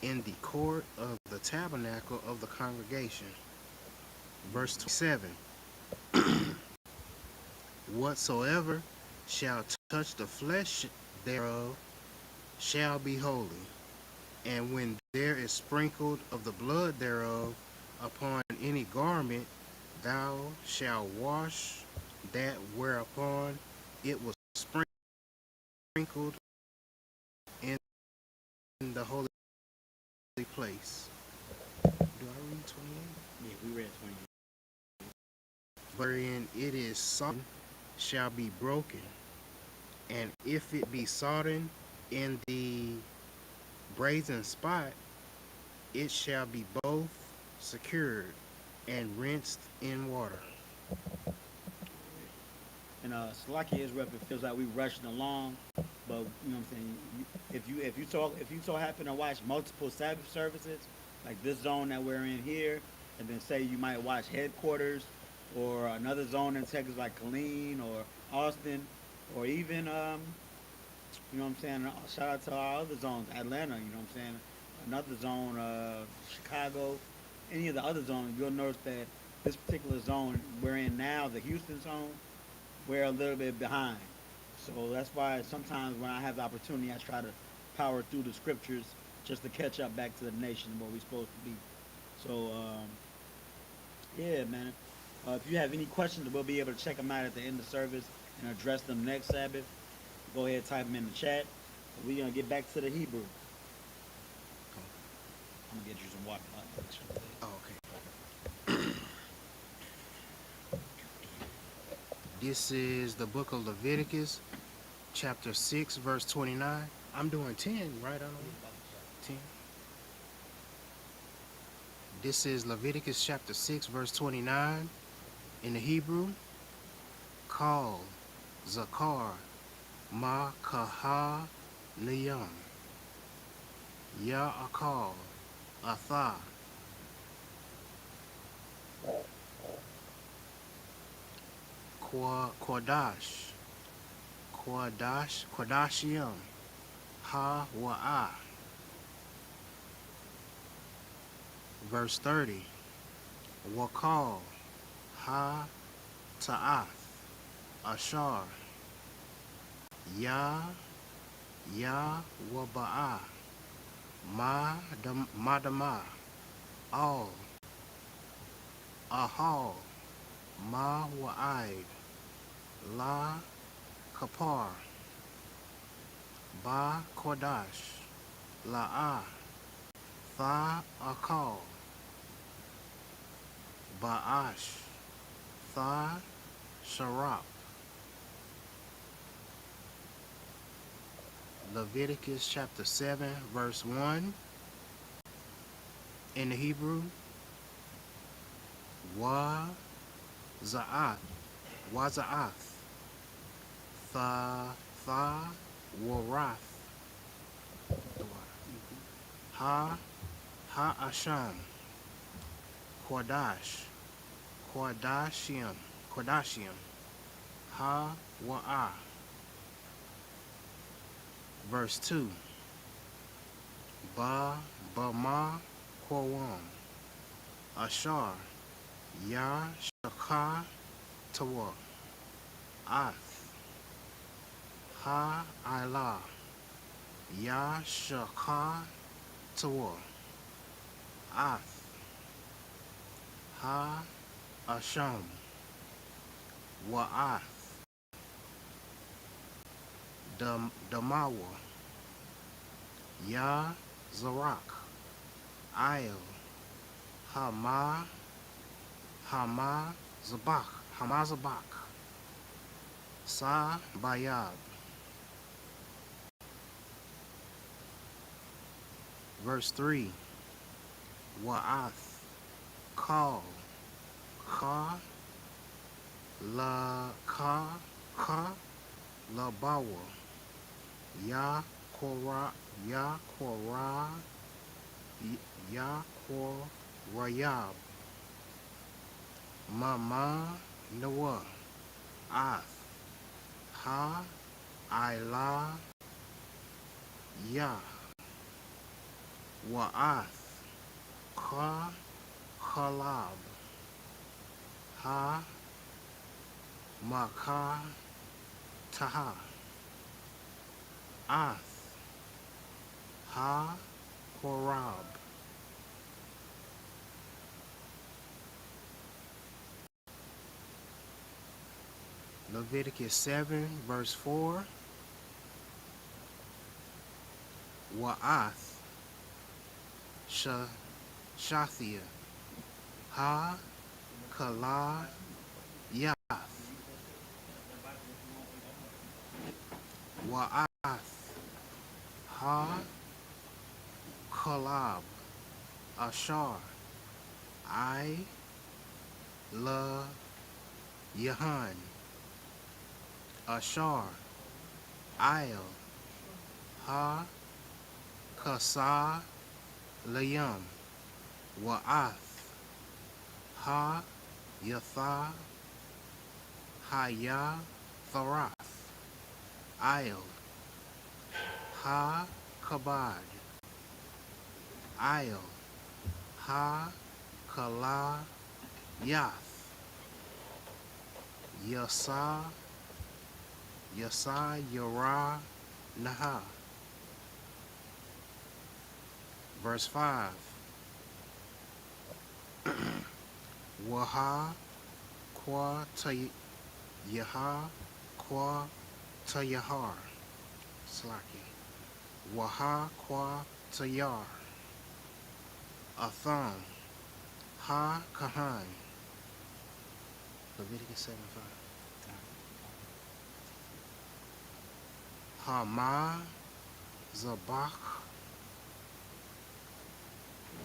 in the court of the tabernacle of the congregation. Verse 27. Whatsoever shall touch the flesh thereof shall be holy. And when there is sprinkled of the blood thereof upon any garment, thou shalt wash that whereupon it was sprinkled in the holy place. Do I read 28? Yeah, we read 28. Wherein it is sodden shall be broken, and if it be sodden in the brazen spot, it shall be both secured and rinsed in water. And Salakia Israel, it feels like we rushing along, but you know what I'm saying. If you so happen to watch multiple Sabbath services, like this zone that we're in here, and then say you might watch headquarters, or another zone in Texas like Killeen or Austin, or even you know what I'm saying. Shout out to our other zones, Atlanta. You know what I'm saying. Another zone, Chicago, any of the other zones. You'll notice that this particular zone we're in now, the Houston zone, we're a little bit behind. So that's why sometimes when I have the opportunity, I try to power through the scriptures just to catch up back to the nation where we're supposed to be. So yeah, man. If you have any questions, we'll be able to check them out at the end of the service and address them next Sabbath. Go ahead, type them in the chat. We're gonna get back to the Hebrew. I'm gonna get you some water. Oh, okay. This is the book of Leviticus, chapter 6, verse 29. I'm doing 10, right? I don't know. 10. This is Leviticus chapter 6, verse 29. In the Hebrew, Kal, Zakar, Ma Kaha Niyam, Ya Akal, Atha, Quadash, Quadashim, Ha Wa'ah. Verse 30. Wakal, Ha Ta'ath, Ashar, Ya, Ya Waba'ah, Madama, Al, Ahal, Ma Wa'id, La Kapar, Ba Kodash, La'ah, Tha Akal, Ba'ash, Tha Sharap. Leviticus chapter 7, verse 1. In the Hebrew, Wa Za'ath, Waza'ath, Tha Warath, Ha Asham, Quadash, Quadashim, Ha Wa'ah. Verse 2. Bama Quawam, Ashar, Ya Shaka Tawa, Ath, Ha Ilah, Ya Shaka Tawa, Ath, Ha Asham, Wa'ath, Damawa, Ya Zarak, Il, Hamazabak, Sa Bayab. Verse 3. Wa'ath, Kal, Ka, Labawa, Ya Korayab, Mama Noah, Ath, Ha Ilah, Ya, Wa'ath, Ka Kalab, Ha Maka Taha, Ath, Ha Korab. Leviticus 7, verse 4. Wa'ath, Shathia, Ha Kala Yath, Wa'ath, Ha Kalab, Ashar, I La Yahan, Ashar, Il, Ha Kasa Layam, Wa'ath, Ha Yatha, Haya, Tharath, Il, Ha, Kabad, Il, Ha, Kala, Yath, Yasa, Yara, Naha. Verse 5. Waha, Kwa, Yaha, Kwa, Yahar. Slaki. Waha, Kwa, Yar. Atham, Ha, Kahan. Leviticus 7:5. Hama, Zabach.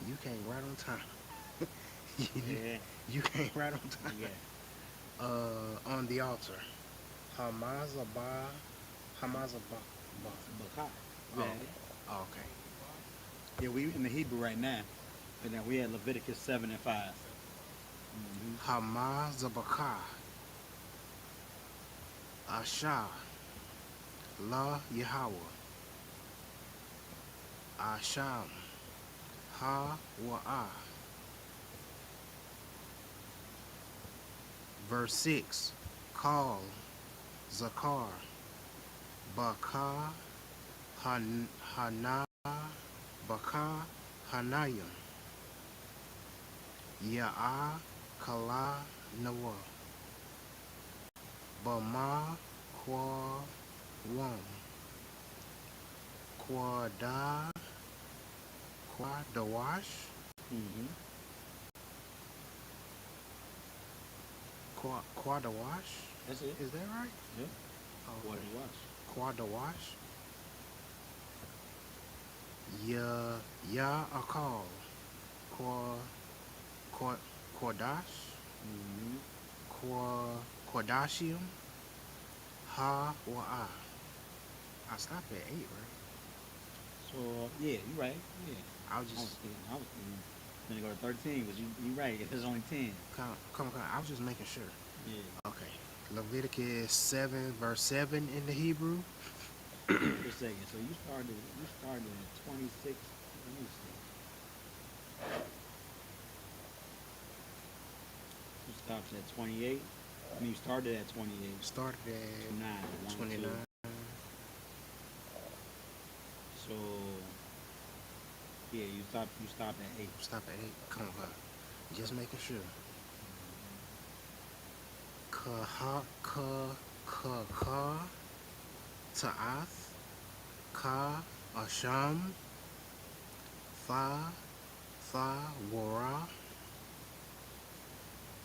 You came right on time. Yeah. You came right on time. Yeah. On the altar. Hamazabah. Hamazabah. Baka. Oh, Yeah. oh, okay. Yeah, we in the Hebrew right now. And then we had Leviticus 7 and 5. Hamazabakah. Asha. La Yahweh. Asham. Ha Wa'ah. Verse 6. Call. Zakar. Baka. Hana. Baka. Hanayim. Ya'ah. Kala. Nawa. Bama. Kwa. Wam. Quada. Quadawash. Mm-hmm. Quadawash? That's it. Is that right? Yeah. Oh, What it was. Quadawash? Ya Akal. Quadash? Mm-hmm. Quadashium? Ha Wa'ah. I stopped at 8, right? So yeah, you're right. Yeah. I was I was just thinking, gonna go to 13, but you're right. If it's only 10. come. I was just making sure. Yeah. Okay. Leviticus 7, verse 7 in the Hebrew. Wait a second. So you started at 26. Let me see. You stopped at 28. I mean, you started at 28. Started at 9. 1, 29. 2. So yeah, you stopped at 8. Stop at 8. Come on. Just making sure. Ka, Ta'ath, Ka, Asham, Tha, Wara,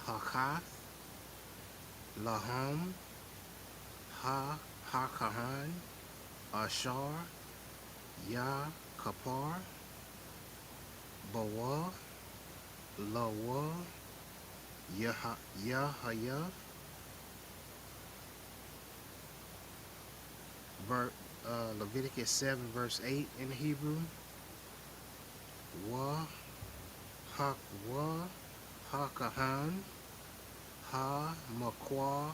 Hakath, Laham, Hakahan, Ashar, Ya, Kapar, Bawa, Lawa, Yahaya. Leviticus 7, verse 8 in the Hebrew. Wa, Hakahan, Ha, Makwa,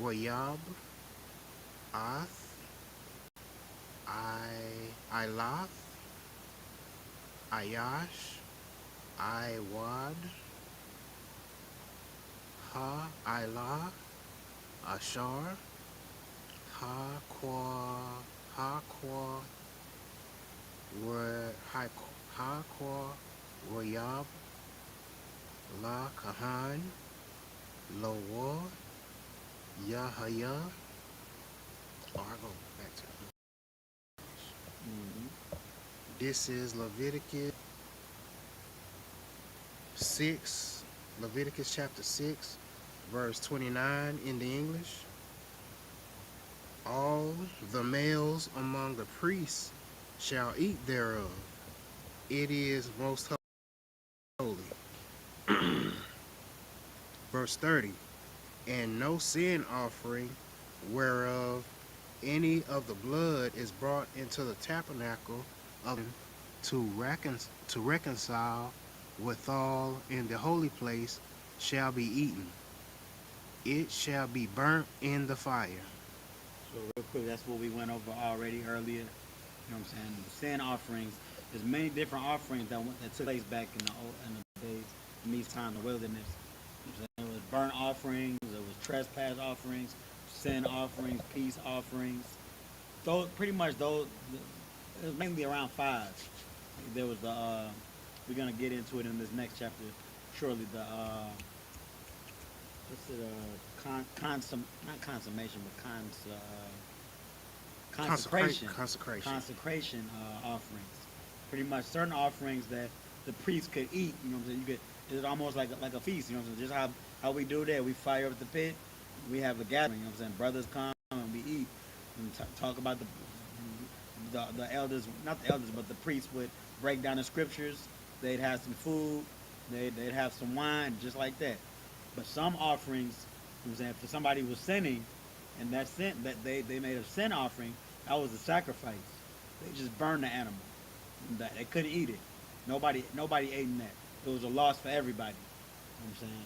Wayab, Ath, Ilath, Ayash, Iwad, Ha, Ilah, Ashar, Ha Kwa Rayab, La Kahan, Lawa, Yahaya. Oh, I go back to Mm-hmm. this is Leviticus 6, Leviticus chapter 6, verse 29 in the English. All the males among the priests shall eat thereof. It is most holy. Verse 30. And no sin offering whereof any of the blood is brought into the tabernacle of to reconcile withal in the holy place shall be eaten. It shall be burnt in the fire. So real quick, that's what we went over already earlier. You know what I'm saying? The sin offerings. There's many different offerings that took place back in the days, in these times, in the wilderness. You know what I'm saying? It was burnt offerings, it was trespass offerings, sin offerings, peace offerings. Those pretty much those. It was mainly around five. There was the. We're gonna get into it in this next chapter. Surely the. What's it? Not consummation, but consecration. Consecration offerings. Pretty much certain offerings that the priest could eat. You know what I'm saying? You could. It's almost like a feast. You know what I'm saying? Just how we do that. We fire up the pit. We have a gathering. You know what I'm saying? Brothers come and we eat and talk about the elders, not the elders, but the priests would break down the scriptures. They'd have some food. They'd have some wine, just like that. But some offerings, you know what I'm saying, if somebody was sinning, and that sin that they made a sin offering, that was a sacrifice. They just burned the animal. That they couldn't eat it. Nobody ate that. It was a loss for everybody. You know what I'm saying?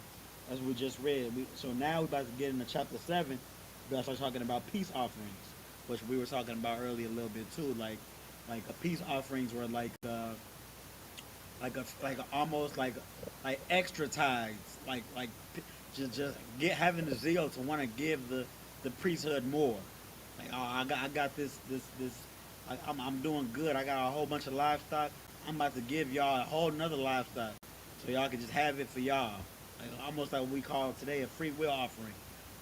That's what we just read. So now we're about to get into chapter 7. We're going to start talking about peace offerings, which we were talking about earlier a little bit too. Like a peace offerings were almost like extra tithes, like just having the zeal to want to give the priesthood more. Like, oh, I got this. I'm doing good. I got a whole bunch of livestock. I'm about to give y'all a whole nother livestock, so y'all can just have it for y'all. Like, almost like what we call today a free will offering.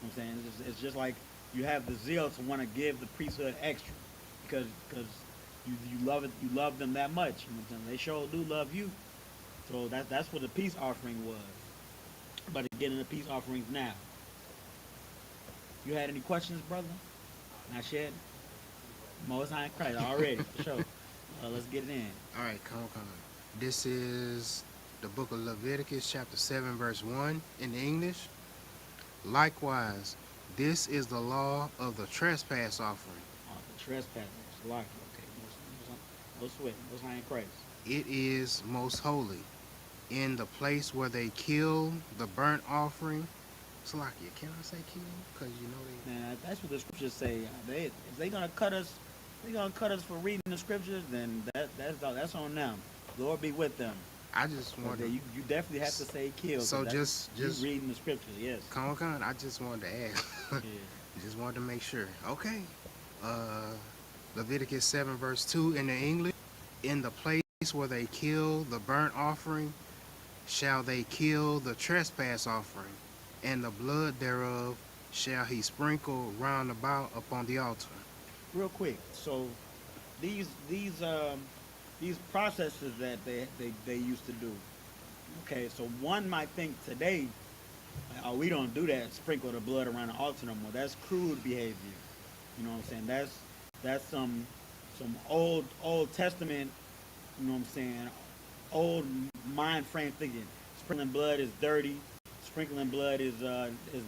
You know what I'm saying? It's just like you have the zeal to want to give the priesthood extra because you love it. You love them that much. You know what I'm saying? They sure do love you. So that's what the peace offering was. But getting the peace offerings now. You had any questions, brother? Not yet. Most High in Christ already for sure. Let's get it in. All right, come on. This is the book of Leviticus, chapter 7, verse 1 in English. Likewise, this is the law of the trespass offering. Oh, the trespass. Okay. No sweat. Most High in Christ. It is most holy. In the place where they kill the burnt offering. Salakia, can I say kill? Because you know they. Man, that's what the scriptures say. If they gonna cut us, for reading the scriptures. Then that's on them. Lord be with them. I just want you definitely have to say kill. So just reading the scriptures, yes. Con, I just wanted to ask. Yeah. Just wanted to make sure. Okay. Leviticus 7 verse 2 in the English. In the place where they kill the burnt offering, shall they kill the trespass offering, and the blood thereof shall he sprinkle round about upon the altar. Real quick, so these processes that they used to do. Okay, so one might think today, oh, we don't do that, sprinkle the blood around the altar no more. That's crude behavior. You know what I'm saying? That's some old Testament, you know what I'm saying, old mind frame thinking. Sprinkling blood is dirty. Sprinkling blood is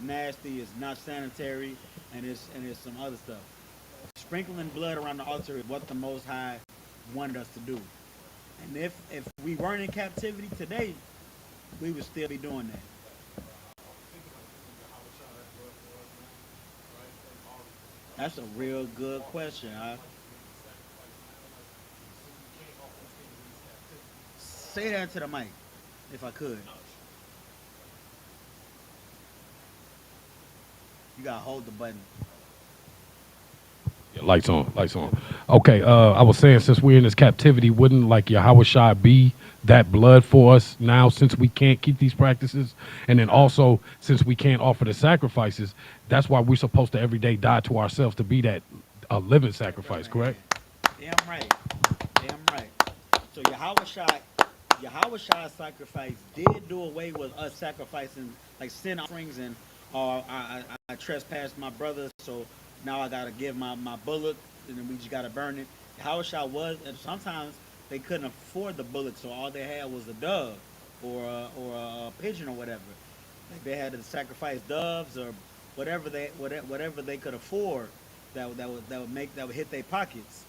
nasty. It's not sanitary, and it's some other stuff. Sprinkling blood around the altar is what the Most High wanted us to do. And if we weren't in captivity today, we would still be doing that. That's a real good question. Say that to the mic, if I could. You gotta hold the button. Yeah, lights on. Okay, I was saying, since we're in this captivity, wouldn't like YAHANNA be that blood for us now, since we can't keep these practices? And then also, since we can't offer the sacrifices, that's why we're supposed to every day die to ourselves to be that living sacrifice, correct? Damn right. So YAHANNA's sacrifice did do away with us sacrificing like sin offerings and I trespassed my brother, so now I gotta give my bullock, and then we just gotta burn it. YAHANNA was, and sometimes they couldn't afford the bullock, so all they had was a dove or a pigeon or whatever. Like they had to sacrifice doves or whatever they could afford that would hit their pockets.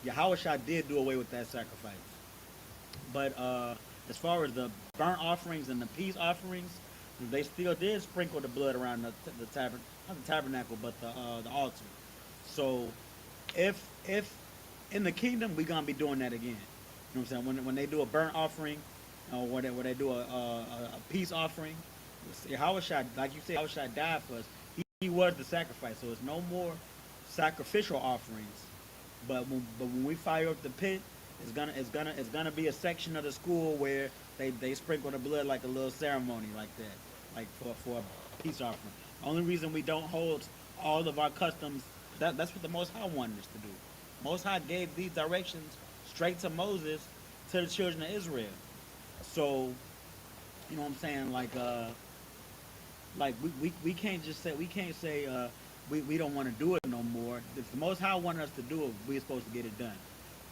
YAHANNA did do away with that sacrifice. But as far as the burnt offerings and the peace offerings, They still did sprinkle the blood around the tabernacle, not the tabernacle, but the altar. So if in the kingdom we gonna be doing that again. You know what I'm saying? When they do a burnt offering, or when they do a peace offering, Yahushua, like you said, Yahushua died for us. He was the sacrifice. So it's no more sacrificial offerings. But when we fire up the pit, it's gonna be a section of the school where they sprinkle the blood like a little ceremony like that, like for a peace offering. Only reason we don't hold all of our customs, that's what the Most High wanted us to do. Most High gave these directions straight to Moses, to the children of Israel. So, you know what I'm saying? Like we can't just say, we don't want to do it no more. If the Most High wanted us to do it, we're supposed to get it done.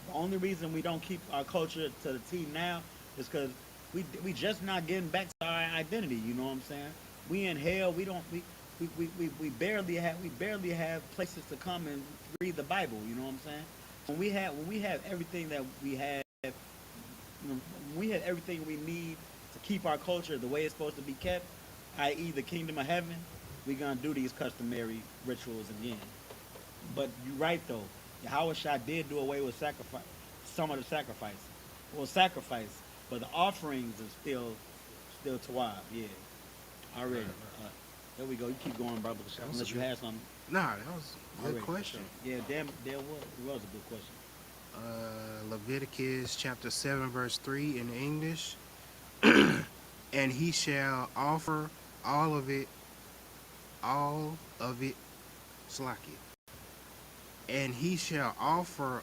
The only reason we don't keep our culture to the T now is because we just not getting back to our identity. You know what I'm saying? We in hell. We don't we barely have places to come and read the Bible. You know what I'm saying? When we have everything that we have, when we have everything we need to keep our culture the way it's supposed to be kept, i.e., the kingdom of heaven, we're gonna do these customary rituals again. But you're right though. Yahushua did do away with sacrifice, some of the sacrifice. Well, sacrifice, but the offerings are still Tawab. Yeah, already. There we go. You keep going, brother. Unless you had something. Nah, that was a good Already, question. Yeah, damn, it was a good question. Leviticus chapter 7, verse 3 in English. And he shall offer all of it, slack it. And he shall offer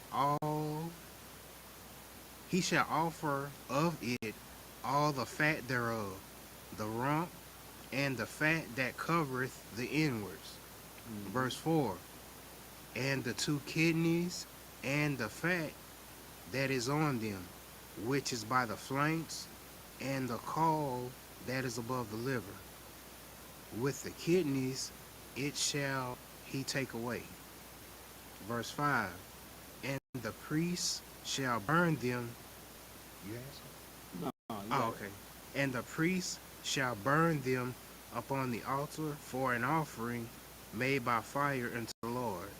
of it all the fat thereof, the rump, and the fat that covereth the inwards. Verse 4, and the two kidneys, and the fat that is on them, which is by the flanks, and the caul that is above the liver. With the kidneys it shall he take away. Verse 5, and the priest shall burn them. You have something? No, okay. And the priest shall burn them upon the altar for an offering made by fire unto the Lord.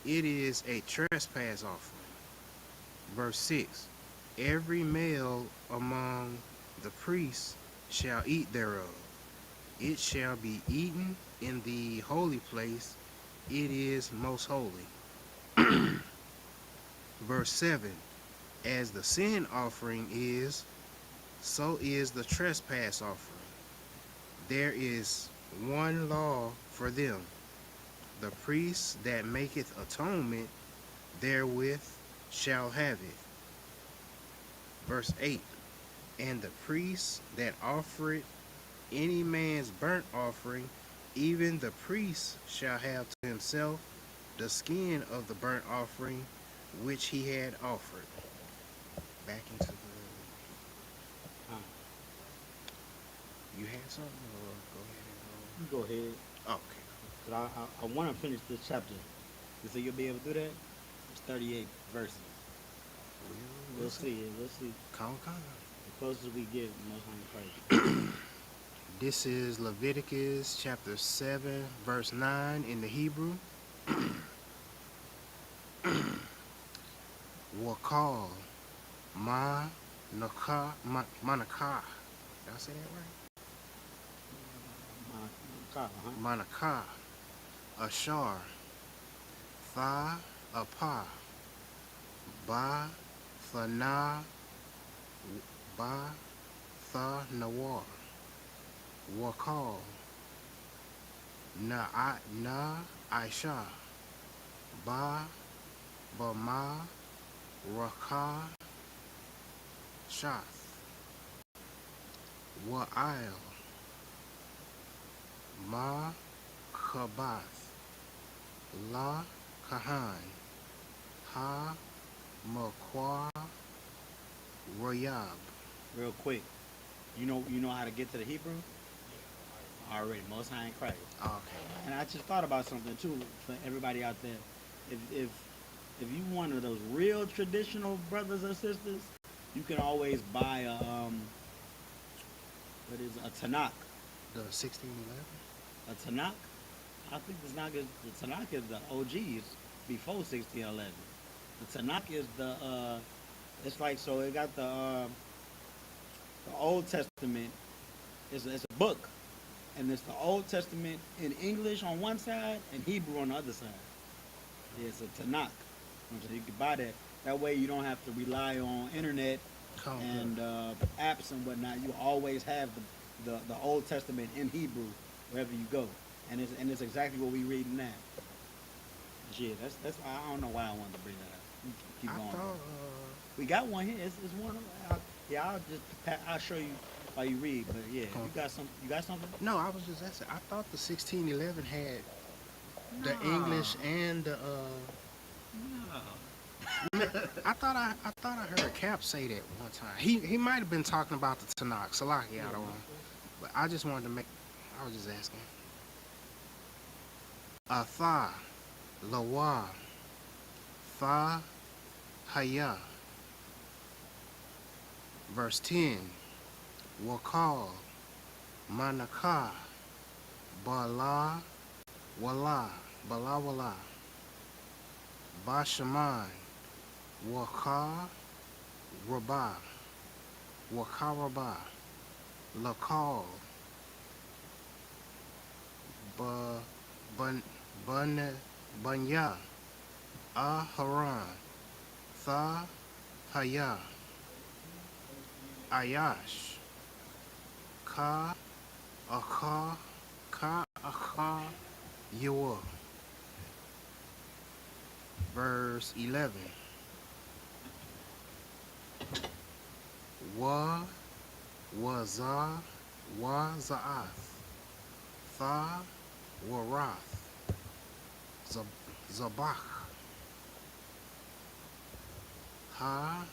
It is a trespass offering. Verse 6, every male among the priests shall eat thereof. It shall be eaten in the holy place. It is most holy. Verse 7, as the sin offering is, so is the trespass offering. There is one law for them. The priest that maketh atonement therewith shall have it. Verse 8, and the priest that offereth any man's burnt offering, even the priest shall have to himself the skin of the burnt offering which he had offered. Back into the... You had something, or you go ahead. go ahead? Okay. Cause I want to finish this chapter. You think you'll be able to do that? It's 38 verses. We'll see. We'll see. Come. The closer we get, the most I'm praising. This is Leviticus chapter 7, verse 9 in the Hebrew. Wakal manakah. Did I say that right? Manakah. Ashar. Tha apa. Ba thana. Ba tha nawar. Wakal. Na Aisha. Ba Bama Raka Shath Wa'il Ma Kabath La Kahan Ha Makwa Royab. Real quick, you know how to get to the Hebrew? Already, Most High in Christ. Okay. And I just thought about something too for everybody out there. If you one of those real traditional brothers or sisters, you can always buy a Tanakh. The 1611. A Tanakh. I think the Tanakh is the OG. It's before 1611. The Tanakh is the. It's like so. It got the Old Testament. It's a book, and it's the Old Testament in English on one side and Hebrew on the other side. Yeah, it's a Tanakh. So you can buy that. That way you don't have to rely on internet Come and good. apps and whatnot. You always have the Old Testament in Hebrew wherever you go, and it's exactly what we reading now. Yeah, that's I don't know why I wanted to bring that up. You keep I going. thought. We got one here. It's one. Yeah, I'll show you while you read. But yeah, Come. you got some. You got something? No, I was just asking. I thought the 1611 had the No, English and the. no. I thought I heard Cap say that one time. He might have been talking about the Tanakh. Salaki, I don't know. But I just wanted to make. I was just asking. Atha, Lawa, Tha, Haya. Verse 10. Wakal, Manaka, Bala, Wala, Bala Wala, Bashaman, Waka, Rabah, Wakarabah, Lakal, Ba, Bun, Bunya, Aharan, Tha, Haya, Ayash, Ka, Aka, Aka, Yua. Verse 11. Waza, Wazaath, Tha, Warath, Zabach, Ha,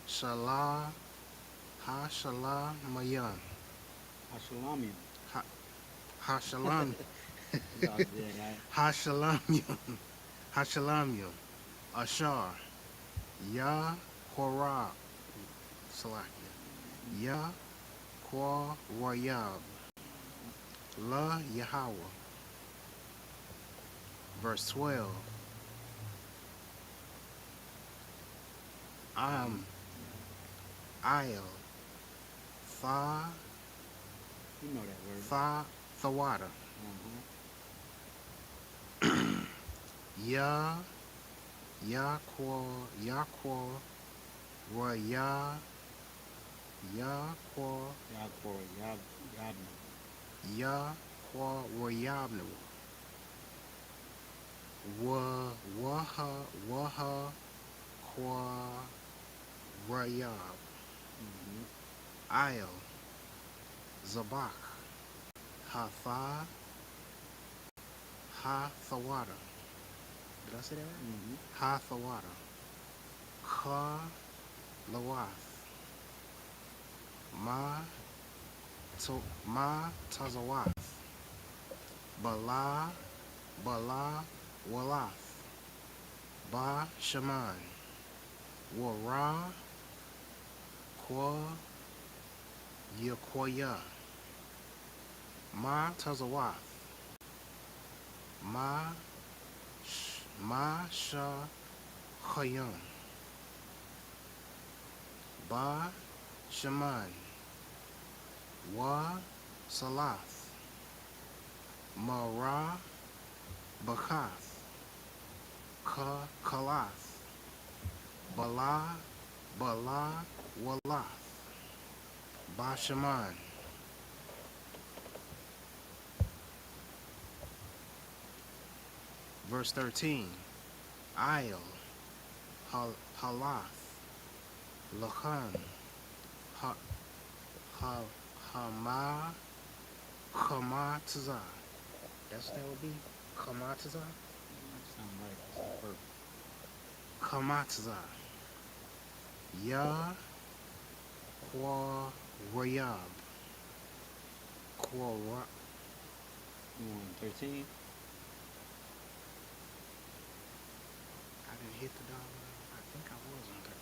Shala, Ha, Shala, Mayan, Hashalamian. Ha, Ha, Shalam, Yeah, right. Ha, Shalamium, Ha, Shalamium, Ashar, Ya, Korah, Salakia, Ya, Kwa, Rayab, La, Yahweh. Verse 12. Am, I'll, Tha, You know that word. Tha, Thawada, Uh-huh. Ya, Yakwa, Yakwa, Raya, Yakwa, Yahweh, Yahweh. Yakwa, Rayabnu, Waha, Kwa, Rayab, Mm-hmm. I'll, Zabak, Hatha, Ha, Thawada. Did I say that right? Mm-hmm. Ha, Thawada. Ka, Lawath. Ma Tazawath, Bala, Walath, Ba Shaman, Wara, Kwa, Yakwaya, Ma Tazawath, Ma Sha Khayam, Ba Shaman, Wa Salath, Mara Bakath, Kalath, Bala Walath, Bashaman. Verse 13. I'll, Halath, Lachan, Hama, Kamatza. That's what that would be? Kamatza? That sound right. That's the perfect. Kamatza. Ya, Kwa, Rayab. Kwa, You want 13? I didn't hit the dollar. I think I was on 13.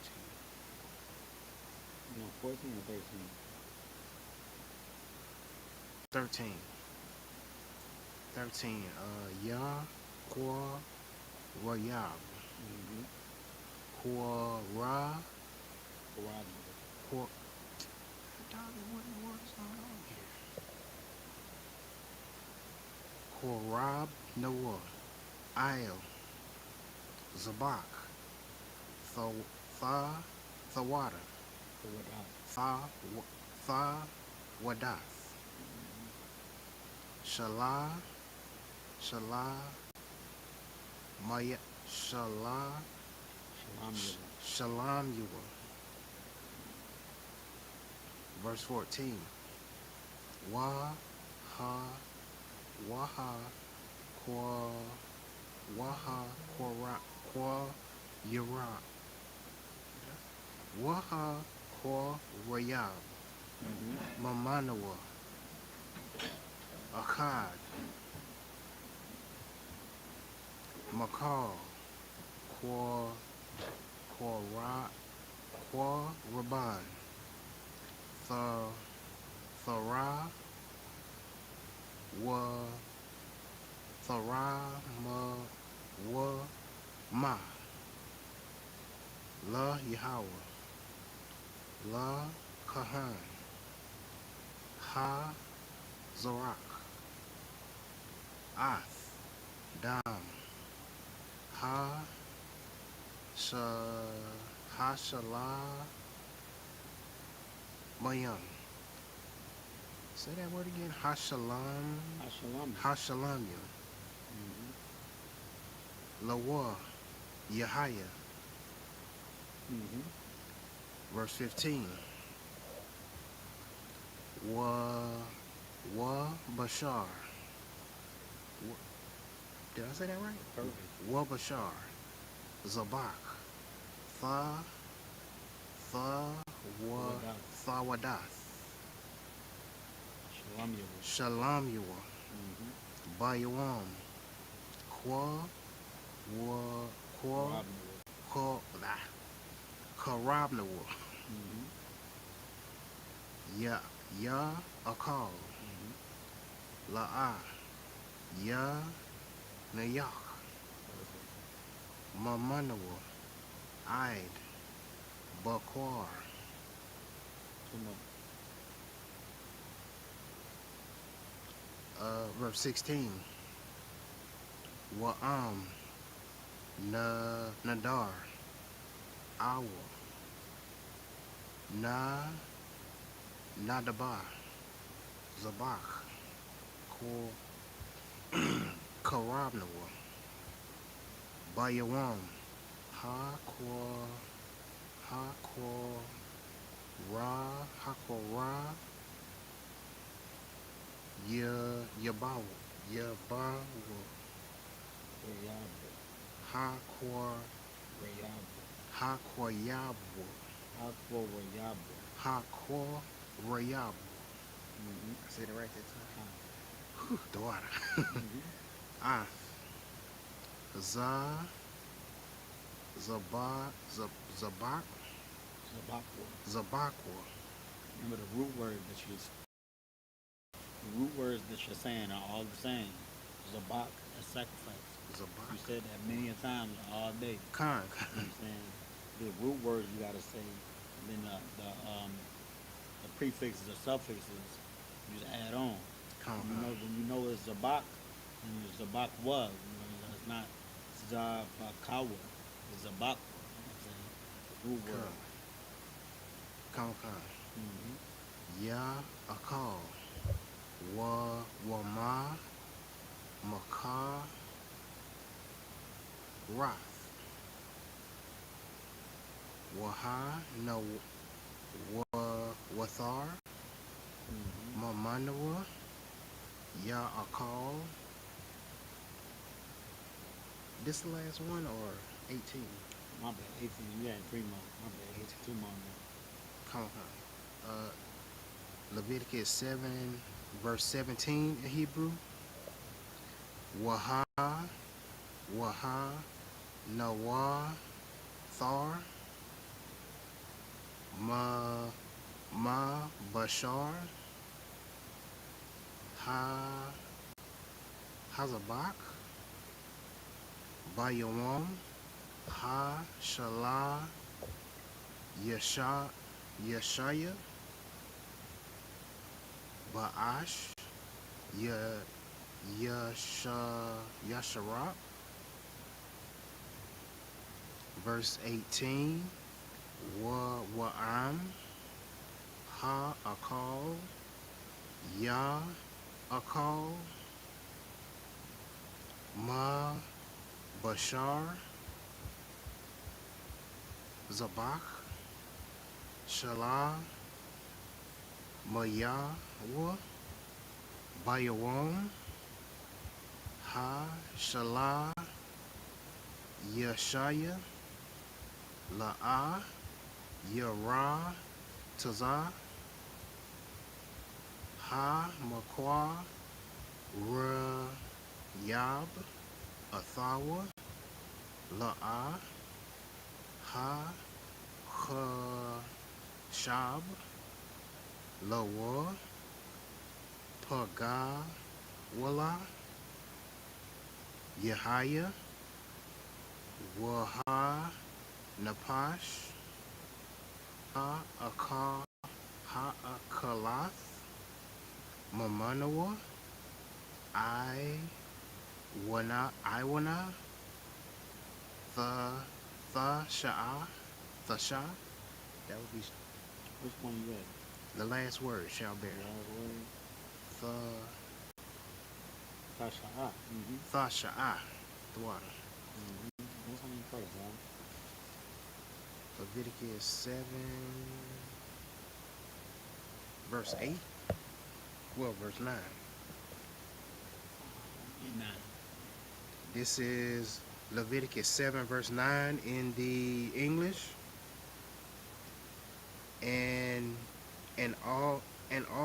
You want 14 or 13? 13. 13. Yah, Kwa, Rayab, Mm-hmm. Kwa, Ra, Corroborate. Kwa. Dog, what in the world is going on here? Korab, Noah, Il, Zabak, Tha, Thawada, Corroborate. Tha, Wadath, Shalah, Shalah, Maya, Shalah, Shalom Yahweh. Shalom Yua. Verse 14. Wa, ha, waha, kwa, waha, kwa, yara. Waha, kwa, rayab, Mm-hmm. mamanawa, akad, makal, kwa, kwa, raban, tha, thara, wa, thara, wa, ma, la, Yahweh, la, kahan, ha, zorak, ath, dam, ha, shala, mayam. Say that word again. Hashalam. Shalom. Hashalamya. Mm-hmm. Lawa. Yahaya. Mm-hmm. Verse 15. Wa Bashar. Did I say that right? Perfect. Wa Bashar. Zabak. Tha. Wa. Thawadath. Shalom Yahweh. Shalom Yua. Mm-hmm. Bayawam. Kwa. Wa. Kwa. Corroborate. Karabnawa. Mm-hmm. Ya Akal. Mm-hmm. La'a. Ya Nayak. Perfect. Mamanawa. Id. Bakwar. Two more. Verse 16. Wa'am. Nadar. Awa. Nadaba. Zabak. Karabnawa. Bayawam. Hakwa Ra. Yabawa. Rayabo. Hakwa Rayabo. Yabu. Aqua Rayabo. Hakwa Rayabu. Mm-hmm. I said it right that time. Ah. The water. Mm-hmm. Af. Zabak. Zabakwa. Zabakwa. Remember the root words that you're saying are all the same. Zabak, a sacrifice. Zabak. You said that many a times all day. Khan. You know what I'm saying? The root words you gotta say, and then the prefixes or suffixes you just add on. Khan. When you know it's Zabak, and it's Zabak was, it's not Zabakawa, it's Zabak. You know what I'm saying? The root word. Khan. Mm-hmm. Ya Akal. Wama. Maka. Rath. Waha. No. Wathar. Mm-hmm. Mamanawa. Ya Akal. This the last one or 18? My bad, 18. You had 3 more. My bad, 2 more now. Come on. Leviticus 7, verse 17 in Hebrew. Waha, Nawa, Thar, Ma, Bashar, Hazabak, Bayawam, Shala, Yeshaya, Baash, Yasharak. Verse 18, Wa'am, Akal, Akal, Ma, Bashar, Zabak, Shalah, Mayawa, Bayawam, Shalah, Yeshaya, La'ah, Yara, Tazah, Makwa, Yab, Athawa, La'ah, Khashab, Lawa, Pagawala, Yahaya, Napash, Ha'akalath, Mamanawa, Iwana, Thasha. That would be Which one you read? the last word, shall bear. Tasha. Thasha, the water. What's on your first, bro? Leviticus 7, verse 8. Well, verse 9. Nah. This is Leviticus 7, verse 9 in the English. And all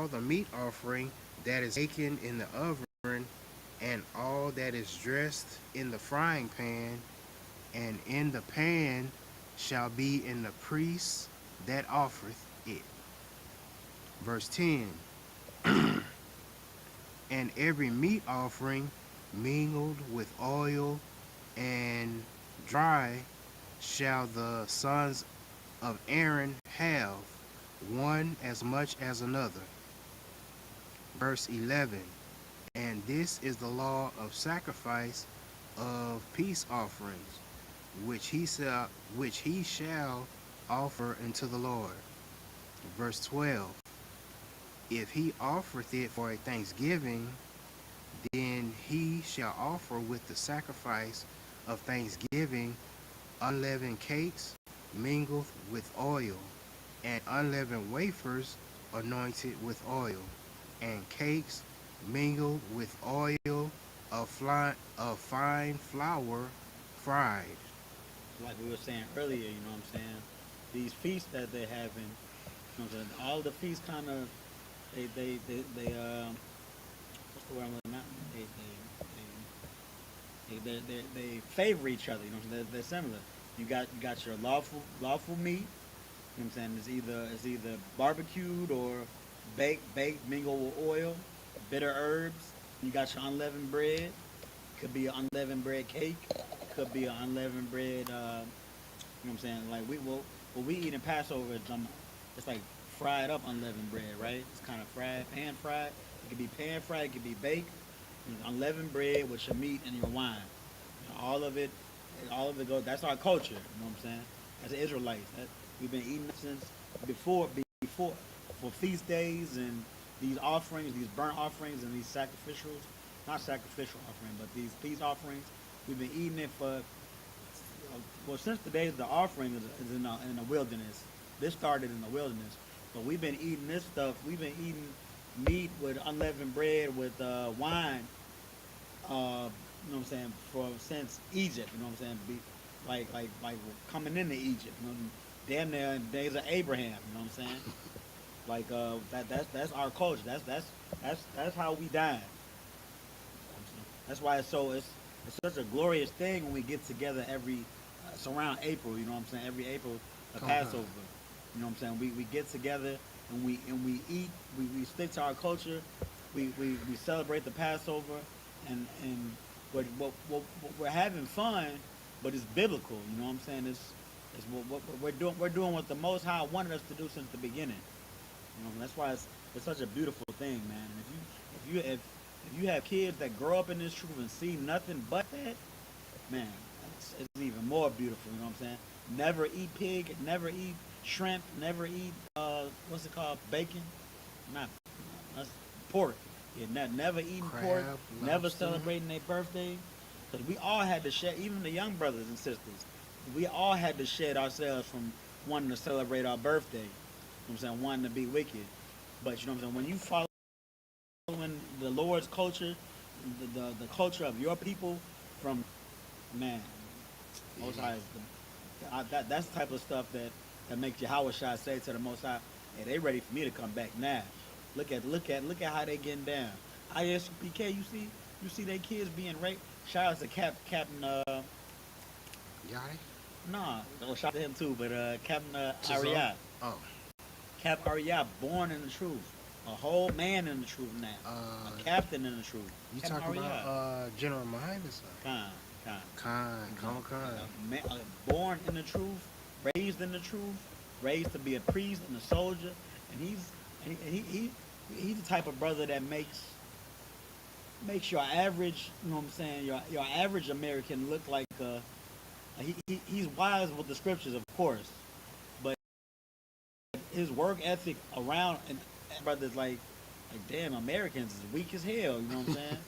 the meat offering that is taken in the oven, and all that is dressed in the frying pan, and in the pan shall be in the priest that offereth it. Verse 10. And every meat offering mingled with oil and dry shall the sons of Aaron have, one as much as another. Verse 11. And this is the law of sacrifice of peace offerings, which he shall offer unto the Lord. Verse 12. If he offereth it for a thanksgiving, then he shall offer with the sacrifice of thanksgiving unleavened cakes mingled with oil, and unleavened wafers anointed with oil, and cakes mingled with oil of fine flour fried. Like we were saying earlier, you know what I'm saying? These feasts that they're having, you know what I'm saying? All the feasts kind of, they what's the word I'm looking at? They favor each other, you know what I'm saying? They're similar. You got your lawful meat, you know what I'm saying? It's either barbecued or baked, mingled with oil, bitter herbs. You got your unleavened bread. Could be an unleavened bread cake. Could be an unleavened bread. You know what I'm saying? Like what we eat in Passover, it's like fried up unleavened bread, right? It's kind of pan fried. It could be pan fried. It could be baked. Unleavened bread with your meat and your wine. You know, all of it goes. That's our culture. You know what I'm saying? As Israelites, we've been eating since before for feast days and these offerings, these burnt offerings and these sacrificials, not sacrificial offering, but these peace offerings. We've been eating it for since the days of the offering is in the wilderness. This started in the wilderness, but we've been eating this stuff. We've been eating meat with unleavened bread with wine. You know what I'm saying? Since Egypt, you know what I'm saying? Like coming into Egypt, you know, damn near days of Abraham. You know what I'm saying? Like that's our culture. That's how we dine. That's why it's such a glorious thing when we get together it's around April. You know what I'm saying? Every April, Passover. You know what I'm saying? We get together and we eat. We stick to our culture. we celebrate the Passover, and we're having fun, but it's biblical. You know what I'm saying? It's what we're doing. We're doing what the Most High wanted us to do since the beginning. You know, that's why it's such a beautiful thing, man. And if you have kids that grow up in this truth and see nothing but that, man, it's even more beautiful. You know what I'm saying? Never eat pig, never eat shrimp, never eat what's it called, bacon, not that's pork. Yeah, never eating pork, Crab, never lobster. celebrating their birthday. Because we all had to shed, even the young brothers and sisters, we all had to shed ourselves from wanting to celebrate our birthday. You know what I'm saying? Wanting to be wicked. But you know what I'm saying? When you following the Lord's culture, the culture of your people, from man, Most High is that's the type of stuff that makes Yahawashi say to the Most High, "Hey, they ready for me to come back now. Look at how they getting down. I.S.U.P.K. You see they kids being raped. Shout out to Captain Yachty? nah, well, shout out to him too, but Captain Chisholm? Ariad. Oh, Cap Ariad, born in the truth, a whole man in the truth now, a captain in the truth. you Captain talking Ariad. about General Mahinus? Khan. Khan. Born in the truth, raised in the truth, raised to be a priest and a soldier, and he's the type of brother that makes your average, you know what I'm saying, your average American look like he's wise with the scriptures, of course, but his work ethic around and brothers like damn, Americans is weak as hell. You know what I'm saying?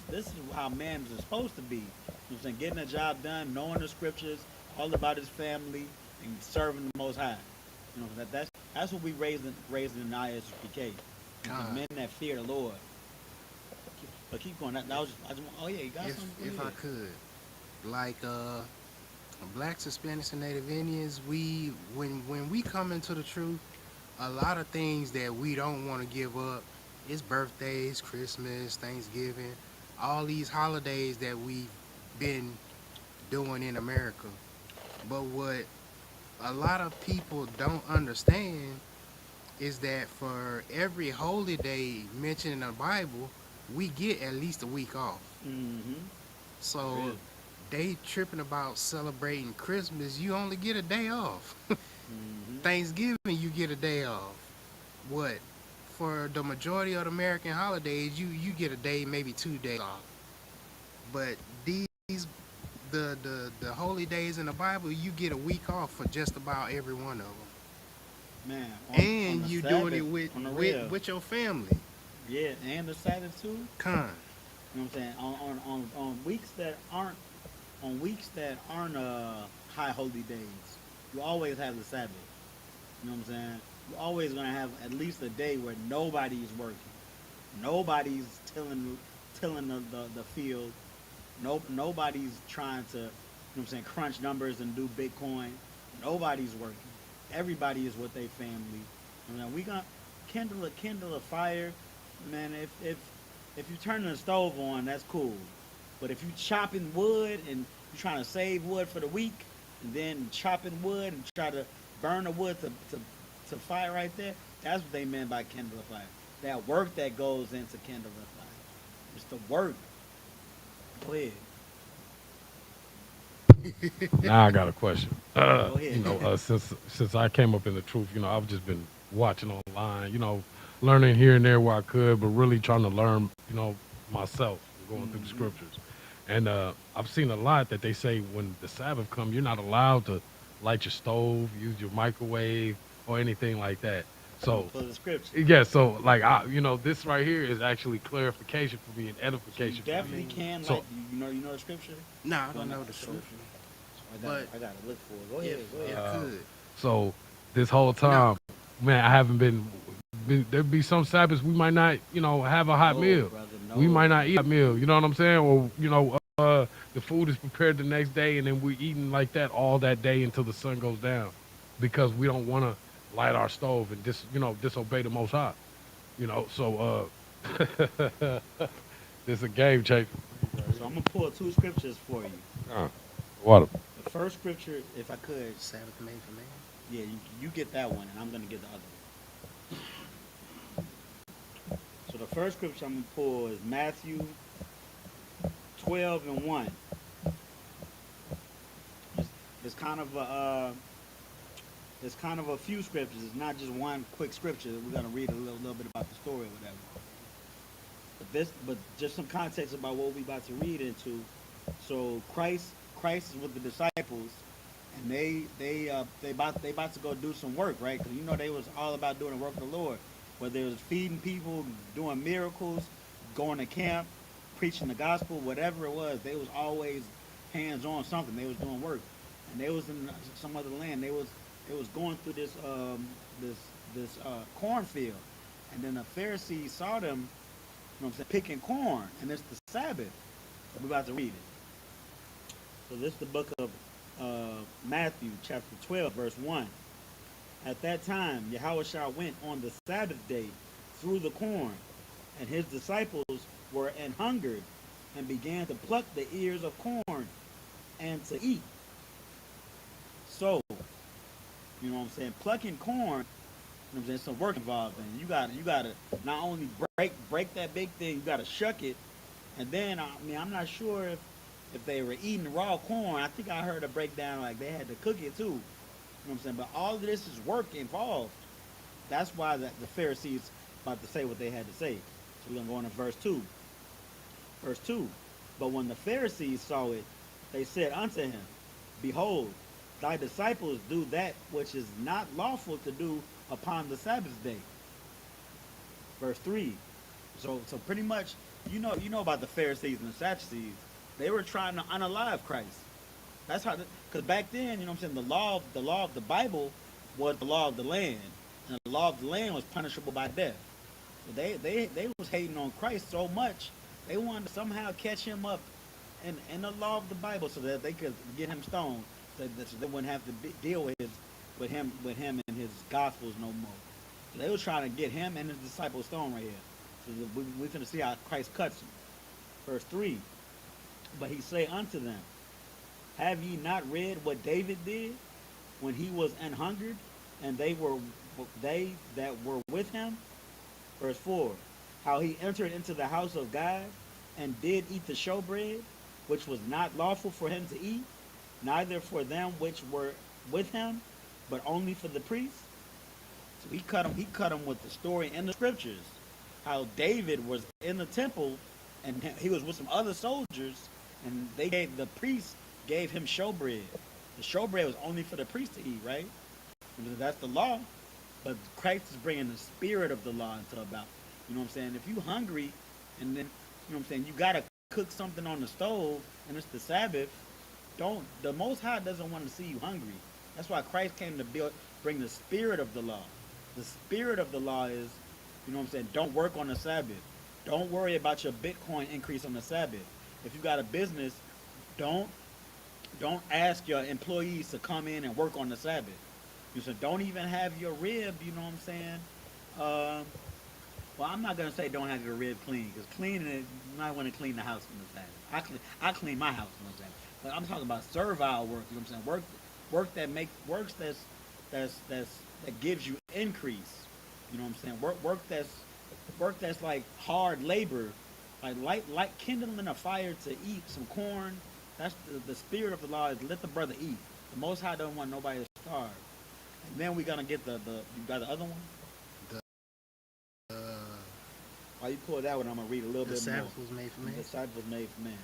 this is how man is supposed to be. You know what I'm saying? Getting a job done, knowing the scriptures, all about his family, and serving the Most High. You know that's what we raised in I.S.U.P.K. Men that fear the Lord. But keep going. That was oh yeah, you got something. If I could, like blacks, Hispanics, and Native Indians, when we come into the truth, a lot of things that we don't want to give up is birthdays, Christmas, Thanksgiving, all these holidays that we've been doing in America. But what a lot of people don't understand is that for every holy day mentioned in the Bible, we get at least a week off. Mm-hmm. So Really? they tripping about celebrating Christmas, you only get a day off. Mm-hmm. Thanksgiving, you get a day off. What? For the majority of the American holidays, you get a day, maybe 2 days off. But these the holy days in the Bible, you get a week off for just about every one of them. Man, And the you Sabbath, doing it with, on the real. with your family. Yeah, and the Sabbath too. Con. You know what I'm saying? On weeks that aren't high holy days, you always have the Sabbath. You know what I'm saying? You're always gonna have at least a day where nobody's working, nobody's tilling the field, nobody's trying to, you know what I'm saying, crunch numbers and do Bitcoin. Nobody's working. Everybody is with their family. You know, we gonna kindle a fire, man. If you turn the stove on, that's cool. But if you chopping wood and you trying to save wood for the week, and then chopping wood and try to burn the wood to fire right there, that's what they meant by kindle a fire. That work that goes into kindle a fire. It's the work. Go ahead. Now I got a question. Go ahead. You know, since I came up in the truth, you know, I've just been watching online, you know, learning here and there where I could, but really trying to learn, you know, myself, going through the scriptures. And I've seen a lot that they say when the Sabbath comes, you're not allowed to light your stove, use your microwave, or anything like that. So, For the scripture. yeah, so like you know, this right here is actually clarification for me and You edification for definitely me. can, So- like, you know the scripture? Nah, I don't No, know the scripture. I gotta look for it. Go ahead. Go ahead. If could. So this whole time, man, I haven't been. There'd be some Sabbaths we might not, you know, have a hot No, meal. brother, We no. might not eat a meal. You know what I'm saying? Or you know, the food is prepared the next day, and then we're eating like that all that day until the sun goes down, because we don't want to light our stove and disobey the Most High. You know, so this is a game changer. So I'm gonna pull two scriptures for you. What? The first scripture, if I could, Sabbath made for man. yeah, you get that one, and I'm gonna get the other one. first scripture I'm gonna pull is Matthew 12:1. It's, it's kind of a it's kind of a few scriptures. It's not just one quick scripture. We're gonna read a little bit about the story or whatever. But just some context about what we about to read into. So Christ is with the disciples, and they about to go do some work, right? Because you know they was all about doing the work of the Lord, whether it was feeding people, doing miracles, going to camp, preaching the gospel, whatever it was. They was always hands on something. They was doing work, and they was in some other land. They was going through this cornfield, and then the Pharisees saw them, you know what I'm saying, picking corn, and it's the Sabbath. We're about to read it. So this is the book of Matthew, chapter 12, verse 1. At that time, YAHANNA went on the Sabbath day through the corn, and his disciples were an hungered, and began to pluck the ears of corn and to eat. So, you know what I'm saying, plucking corn, you know what I'm saying, some work involved in it. You gotta not only break that big thing, you gotta shuck it, and then I'm not sure if they were eating raw corn. I think I heard a breakdown like they had to cook it too. You know what I'm saying? But all of this is work involved. That's why the Pharisees about to say what they had to say. So we're gonna go into verse 2. Verse 2. But when the Pharisees saw it, they said unto him, Behold, thy disciples do that which is not lawful to do upon the Sabbath day. Verse 3. So pretty much, you know about the Pharisees and the Sadducees. They were trying to unalive Christ. That's how, because back then, you know what I'm saying, the law of the Bible was the law of the land, and the law of the land was punishable by death. So they was hating on Christ so much, they wanted to somehow catch him up in the law of the Bible so that they could get him stoned, so they wouldn't have to deal with him and his gospels no more. So they was trying to get him and his disciples stoned right here. So we're going to see how Christ cuts him. Verse 3. But he say unto them, Have ye not read what David did when he was an hungered, and they that were with him? Verse 4. How he entered into the house of God, and did eat the showbread, which was not lawful for him to eat, neither for them which were with him, but only for the priests. So he cut him with the story in the scriptures, how David was in the temple, and he was with some other soldiers, and the priest gave him showbread. The showbread was only for the priest to eat, right? Because that's the law. But Christ is bringing the spirit of the law into about. You know what I'm saying? If you hungry, and then, you know what I'm saying, you gotta cook something on the stove, and it's the Sabbath. The Most High doesn't want to see you hungry. That's why Christ came to bring the spirit of the law. The spirit of the law is, you know what I'm saying, don't work on the Sabbath. Don't worry about your Bitcoin increase on the Sabbath. If you got a business, don't ask your employees to come in and work on the Sabbath. You said don't even have your rib, you know what I'm saying? Well, I'm not gonna say don't have your rib clean, because cleaning it, you might want to clean the house on the Sabbath. I clean my house on the Sabbath. But I'm talking about servile work, you know what I'm saying? Works that gives you increase. You know what I'm saying? Work that's like hard labor, like kindling a fire to eat some corn. That's the spirit of the law, is let the brother eat. The Most High don't want nobody to starve. And then we're gonna get you got the other one? The While you pull that one, I'm gonna read a little bit more. The Sabbath was made for man. The Sabbath was made for man.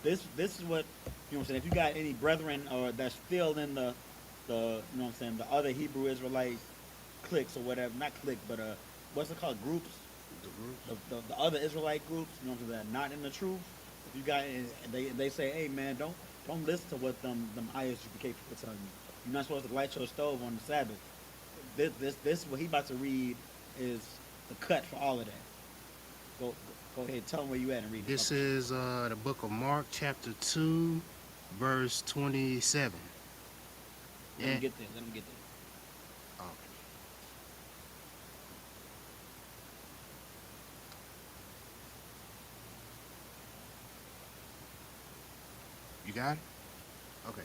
This is what, you know what I'm saying. If you got any brethren or that's still in the you know what I'm saying, the other Hebrew Israelite cliques or whatever, not clique, but what's it called, groups? The groups. The other Israelite groups, you know what I'm saying, that are not in the truth. If you got, they say, hey man, don't listen to what them I.S.U.P.K people telling you. You're not supposed to light your stove on the Sabbath. This what he about to read is the cut for all of that. Go ahead, tell them where you at and read it. This is the book of Mark, chapter 2, verse 27. Let them get there. Oh. You got it? Okay.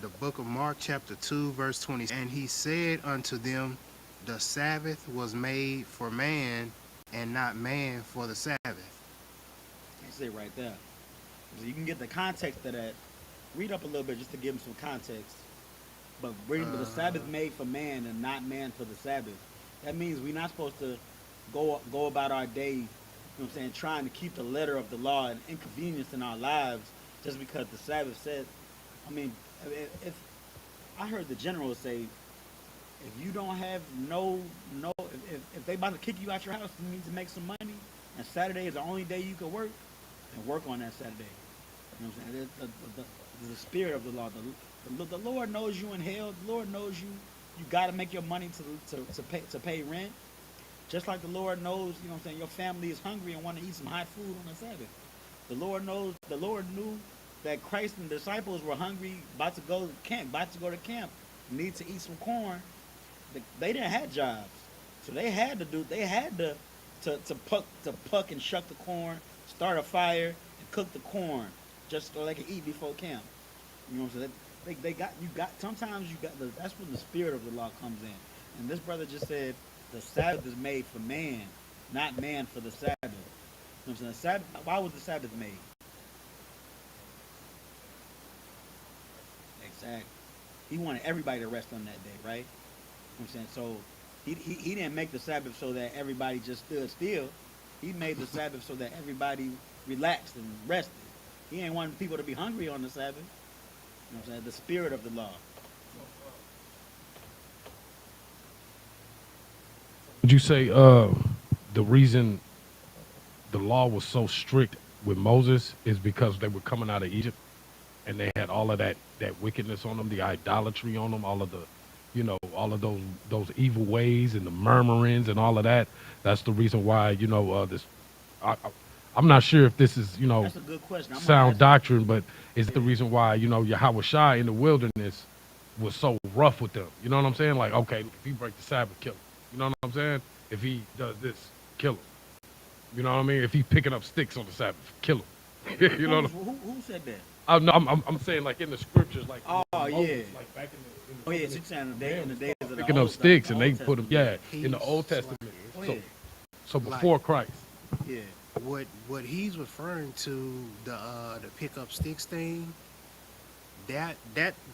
The book of Mark, chapter 2, verse 20. And he said unto them, The Sabbath was made for man, and not man for the Sabbath. That's it right there. So you can get the context of that. Read up a little bit just to give them some context. But the Sabbath made for man and not man for the Sabbath. That means we're not supposed to go about our day, you know what I'm saying, trying to keep the letter of the law and inconvenience in our lives just because the Sabbath said. I mean, if I heard the general say, if you don't have if they about to kick you out your house, you need to make some money, and Saturday is the only day you can work, and work on that Saturday. You know what I'm saying? The spirit of the law. The Lord knows you in hell. The Lord knows you. You got to make your money to pay rent. Just like the Lord knows, you know what I'm saying, your family is hungry and want to eat some hot food on the Sabbath. The Lord knows. The Lord knew that Christ and the disciples were hungry, about to go to camp, need to eat some corn. They didn't have jobs, so they had to pluck and shuck the corn, start a fire, and cook the corn just so they could eat before camp. You know what I'm saying? Sometimes you got that's when the spirit of the law comes in. And this brother just said the Sabbath is made for man, not man for the Sabbath. You know what I'm saying? The Sabbath, why was the Sabbath made? Exactly. He wanted everybody to rest on that day, right? You know what I'm saying? So he didn't make the Sabbath so that everybody just stood still. He made the Sabbath so that everybody relaxed and rested. He ain't wanting people to be hungry on the Sabbath. You know what I'm saying? The spirit of the law. Would you say the reason the law was so strict with Moses is because they were coming out of Egypt and they had all of that wickedness on them, the idolatry on them, all of the, all of those evil ways and the murmurings and all of that. That's the reason why, this. I'm not sure if this is, That's a good question. sound doctrine, but is the reason why, Yahweh in the wilderness was so rough with them. You know what I'm saying? Like, okay, if he break the Sabbath, kill him. You know what I'm saying? If he does this, kill him. You know what I mean? If he's picking up sticks on the Sabbath, kill him. You know. Who said that? I'm saying like in the scriptures, like oh Moses, yeah, like back in oh yeah. So you're saying in the days of the picking old, up sticks the and Old they put them, Testament. in the Old Testament. Oh, So, yeah. so before Christ. Yeah. What he's referring to, the pick up sticks thing, that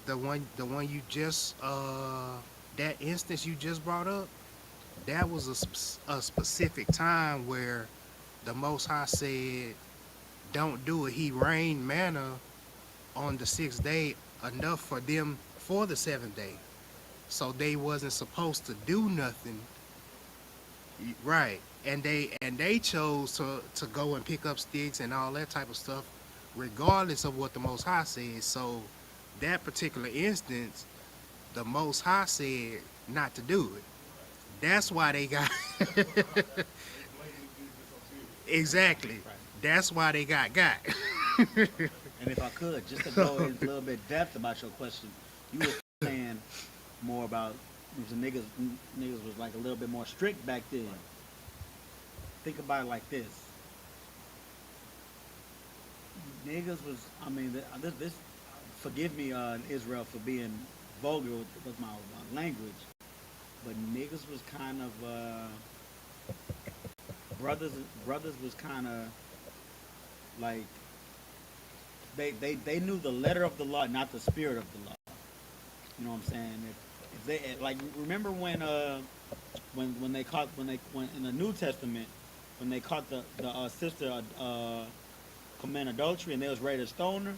the one you just that instance you just brought up, that was a specific time where the Most High said, "Don't do it." He rained manna on the sixth day, enough for them for the seventh day, so they wasn't supposed to do nothing. Right. And they chose to go and pick up sticks and all that type of stuff, regardless of what the Most High said. So that particular instance, the Most High said not to do it. That's why they got exactly. Right. That's why they got. And if I could, just to go in a little bit depth about your question, you were saying more about the niggas was like a little bit more strict back then. Think about it like this: niggas was, I mean, this forgive me, Israel, for being vulgar with my language, but niggas was kind of brothers was kind of like they knew the letter of the law, not the spirit of the law. You know what I'm saying? If they like, remember when they caught when in the New Testament when they caught the sister commit adultery and they was ready to stone her.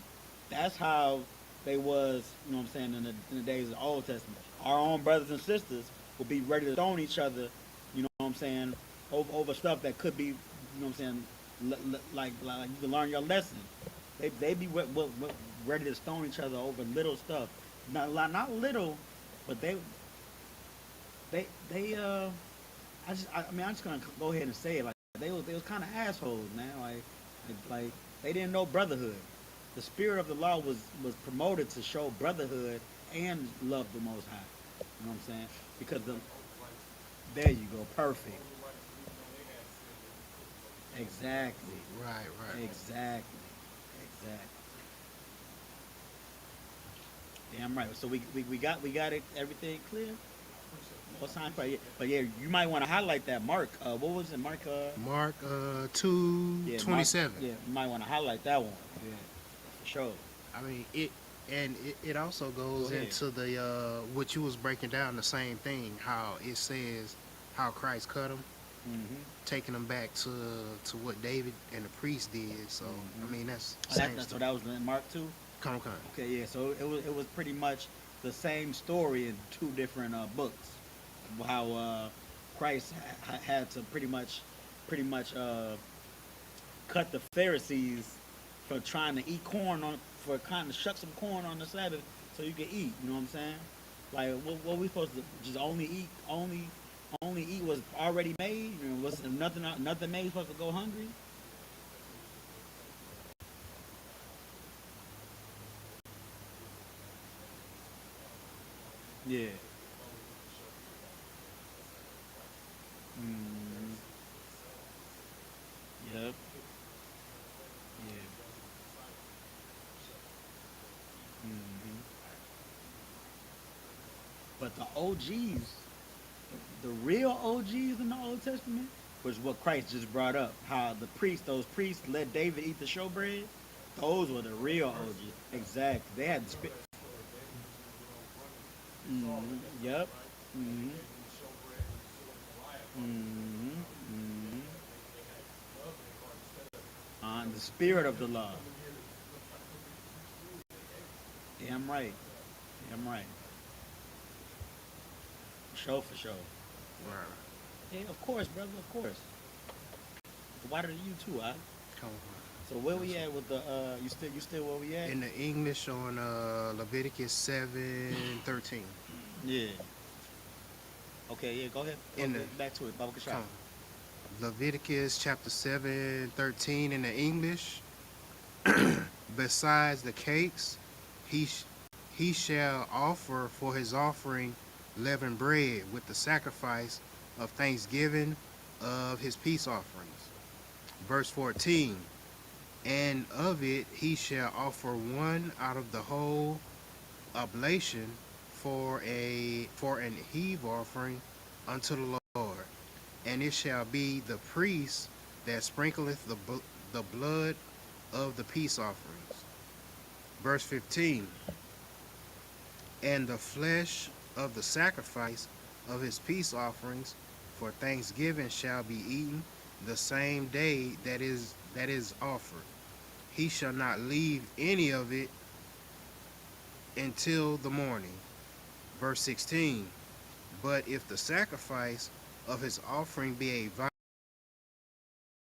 That's how they was. You know what I'm saying? In the days of the Old Testament, our own brothers and sisters would be ready to stone each other. You know what I'm saying? Over stuff that could be. You know what I'm saying? Like you can learn your lesson. They be ready to stone each other over little stuff. Not little, but they I mean I'm just gonna go ahead and say it, like they was kind of assholes, man. Like they didn't know brotherhood. The spirit of the law was promoted to show brotherhood and love the Most High. You know what I'm saying? Because there you go, perfect. Exactly. Right. Exactly. Damn right. So we got it, everything clear. What sign Christ? Yeah. But yeah, you might want to highlight that Mark. What was it, Mark? Mark Yeah, 2:27. Yeah, you might want to highlight that one. Yeah, for sure. I mean it also Go goes ahead. into the what you was breaking down, the same thing, how it says how Christ cut them, Mm-hmm. taking them back to what David and the priest did. So I mean that's Oh, same so stuff. that was in Mark too. Come. Okay, yeah. So it was pretty much the same story in two different books. How Christ had to pretty much cut the Pharisees for trying to eat corn on for kind of shuck some corn on the Sabbath so you can eat. You know what I'm saying? Like what we supposed to just only eat was already made? You know, was nothing made supposed to go hungry? Yeah. Mm, yep. Yeah. Hmm. But the OGs, the real OGs in the Old Testament, was what Christ just brought up. How those priests let David eat the showbread. Those were the real OGs. Exactly. They had the spirit. Mm-hmm. Yep. Mm-hmm. Mm-hmm. Mm-hmm. The spirit of the law. Yeah, I'm right. Yeah, I'm right. For sure, for sure. Right. Yeah, of course, brother, of course. Why did you too, huh? Come So where on. we at with the you still where we at? In the English on Leviticus 7:13. Yeah. Okay, yeah, go ahead. Go In the get back to it. Baba come Kashaf. on. Leviticus chapter 7:13 in the English. Besides the cakes, he sh- he shall offer for his offering leavened bread with the sacrifice of thanksgiving of his peace offerings. Verse 14. And of it he shall offer one out of the whole oblation for an heave offering unto the Lord. And it shall be the priest that sprinkleth the blood of the peace offerings. Verse 15. And the flesh of the sacrifice of his peace offerings for thanksgiving shall be eaten the same day that is offered. He shall not leave any of it until the morning. Verse 16. But if the sacrifice of his offering be a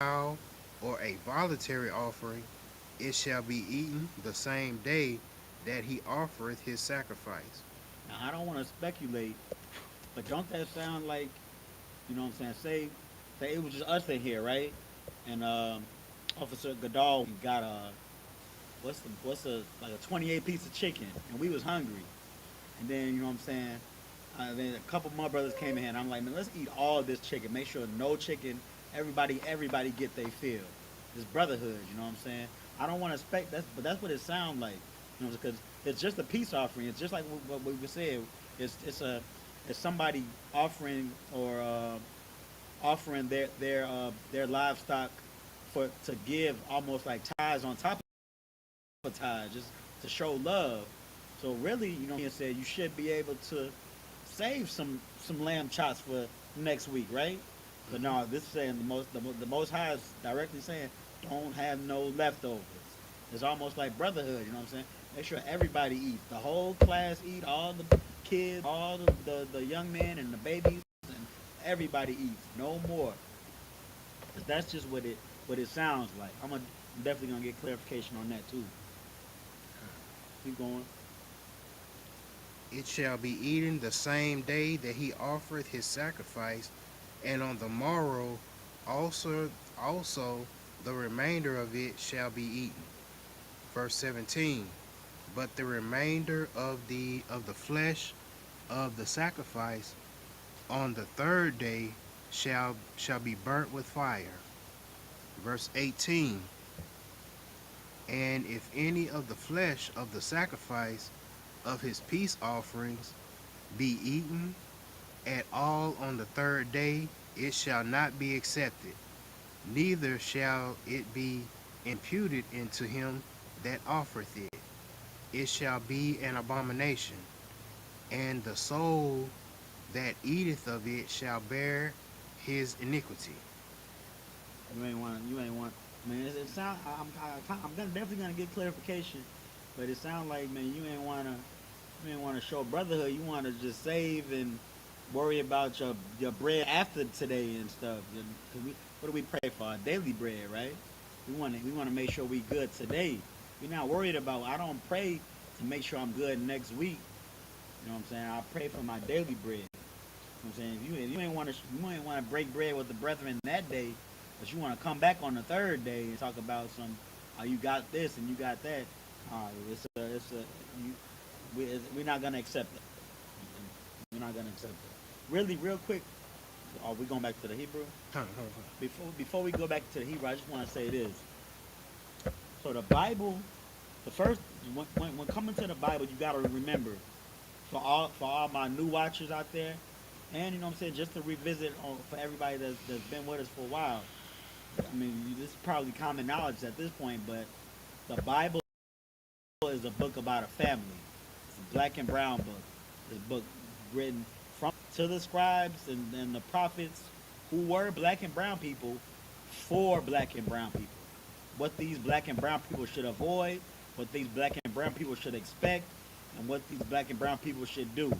vow or a voluntary offering, it shall be eaten the same day that he offereth his sacrifice. Now I don't want to speculate, but don't that sound like you know what I'm saying? Say it was just us in here, right? And Officer Gadal got a what's a like a 28 piece of chicken, and we was hungry. And then you know what I'm saying? Then a couple more brothers came in here, and I'm like, man, let's eat all this chicken. Make sure no chicken. Everybody get their fill. This brotherhood, you know what I'm saying? I don't want to expect that, but that's what it sounds like, you know, because it's just a peace offering. It's just like what we said. It's somebody offering or offering their livestock to give almost like tithes on top of tithes, just to show love. So really, you know, he said you should be able to save some lamb chops for next week, right? But Mm-hmm. no, this is saying the most high is directly saying don't have no leftovers. It's almost like brotherhood, you know what I'm saying? Make sure everybody eats. The whole class eat, all the kids, all the young men and the babies, and everybody eats. No more. 'Cause that's just what it sounds like. Definitely gonna get clarification on that too. Keep going. It shall be eaten the same day that he offereth his sacrifice, and on the morrow also the remainder of it shall be eaten. Verse 17. But the remainder of the flesh of the sacrifice on the third day shall be burnt with fire. Verse 18. And if any of the flesh of the sacrifice of his peace offerings be eaten at all on the third day, it shall not be accepted, neither shall it be imputed into him that offereth it. It shall be an abomination, and the soul that eateth of it shall bear his iniquity. You ain't want. You ain't want. Man, it sound. I'm definitely gonna get clarification, but it sounds like, man, you ain't wanna. You ain't wanna show brotherhood. You wanna just save and worry about your bread after today and stuff. Cause what do we pray for? Our daily bread, right? We wanna make sure we good today. We're not worried about. I don't pray to make sure I'm good next week. You know what I'm saying? I pray for my daily bread. You know what I'm saying? If you ain't want to break bread with the brethren that day, but you want to come back on the third day and talk about some, you got this and you got that. We're not gonna accept it. We're not gonna accept it. Really, real quick. Are we going back to the Hebrew? Before we go back to the Hebrew, I just want to say this. So the Bible, the first when coming to the Bible, you got to remember, for all my new watchers out there, and you know what I'm saying, just to revisit for everybody that's been with us for a while. I mean, this is probably common knowledge at this point, but the Bible is a book about a family. It's a black and brown book. It's a book written from to the scribes and the prophets who were black and brown people for black and brown people. What these black and brown people should avoid, what these black and brown people should expect, and what these black and brown people should do.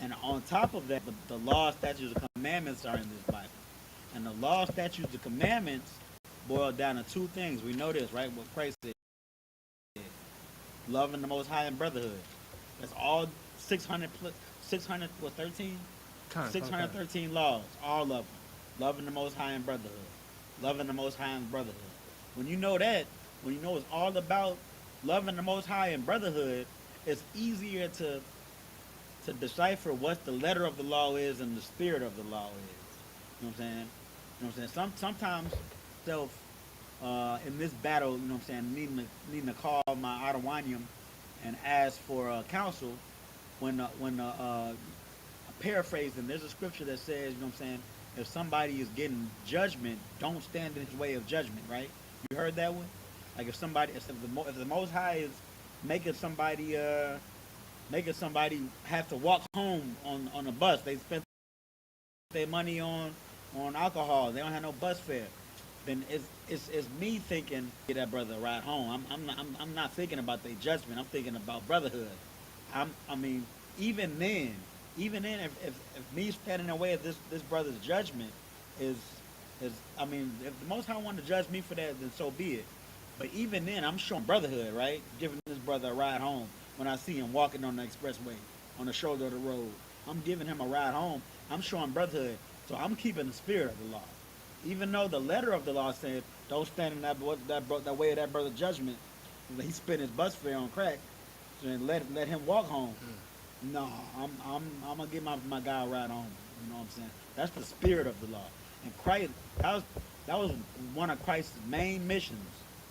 And on top of that, the law, statutes, and commandments are in this Bible. And the law, statutes, and commandments boil down to two things. We know this, right? What Christ said. Loving the Most High and brotherhood. That's all 613? 613 laws. All of them. Loving the Most High and brotherhood. Loving the Most High and brotherhood. When you know that, when you know it's all about loving the Most High and brotherhood, it's easier to decipher what the letter of the law is and the spirit of the law is. You know what I'm saying? You know what I'm saying? Sometimes self in this battle, you know what I'm saying, needing to call my Adawanium and ask for counsel when paraphrasing, there's a scripture that says, you know what I'm saying, if somebody is getting judgment, don't stand in his way of judgment, right? You heard that one? Like if the Most High is making somebody have to walk home on a bus, they spent their money on alcohol, they don't have no bus fare, then it's me thinking, get that brother a ride home. I'm not thinking about their judgment. I'm thinking about brotherhood. I mean, even then, if me standing in the way of this brother's judgment is I mean, if the Most High wanted to judge me for that, then so be it. But even then, I'm showing brotherhood, right? Giving this brother a ride home when I see him walking on the expressway, on the shoulder of the road. I'm giving him a ride home. I'm showing brotherhood. So I'm keeping the spirit of the law. Even though the letter of the law said, don't stand in that way of that brother's judgment. He spent his bus fare on crack, and let him walk home. No, I'm gonna give my guy a ride home. You know what I'm saying? That's the spirit of the law. And Christ, that was one of Christ's main missions,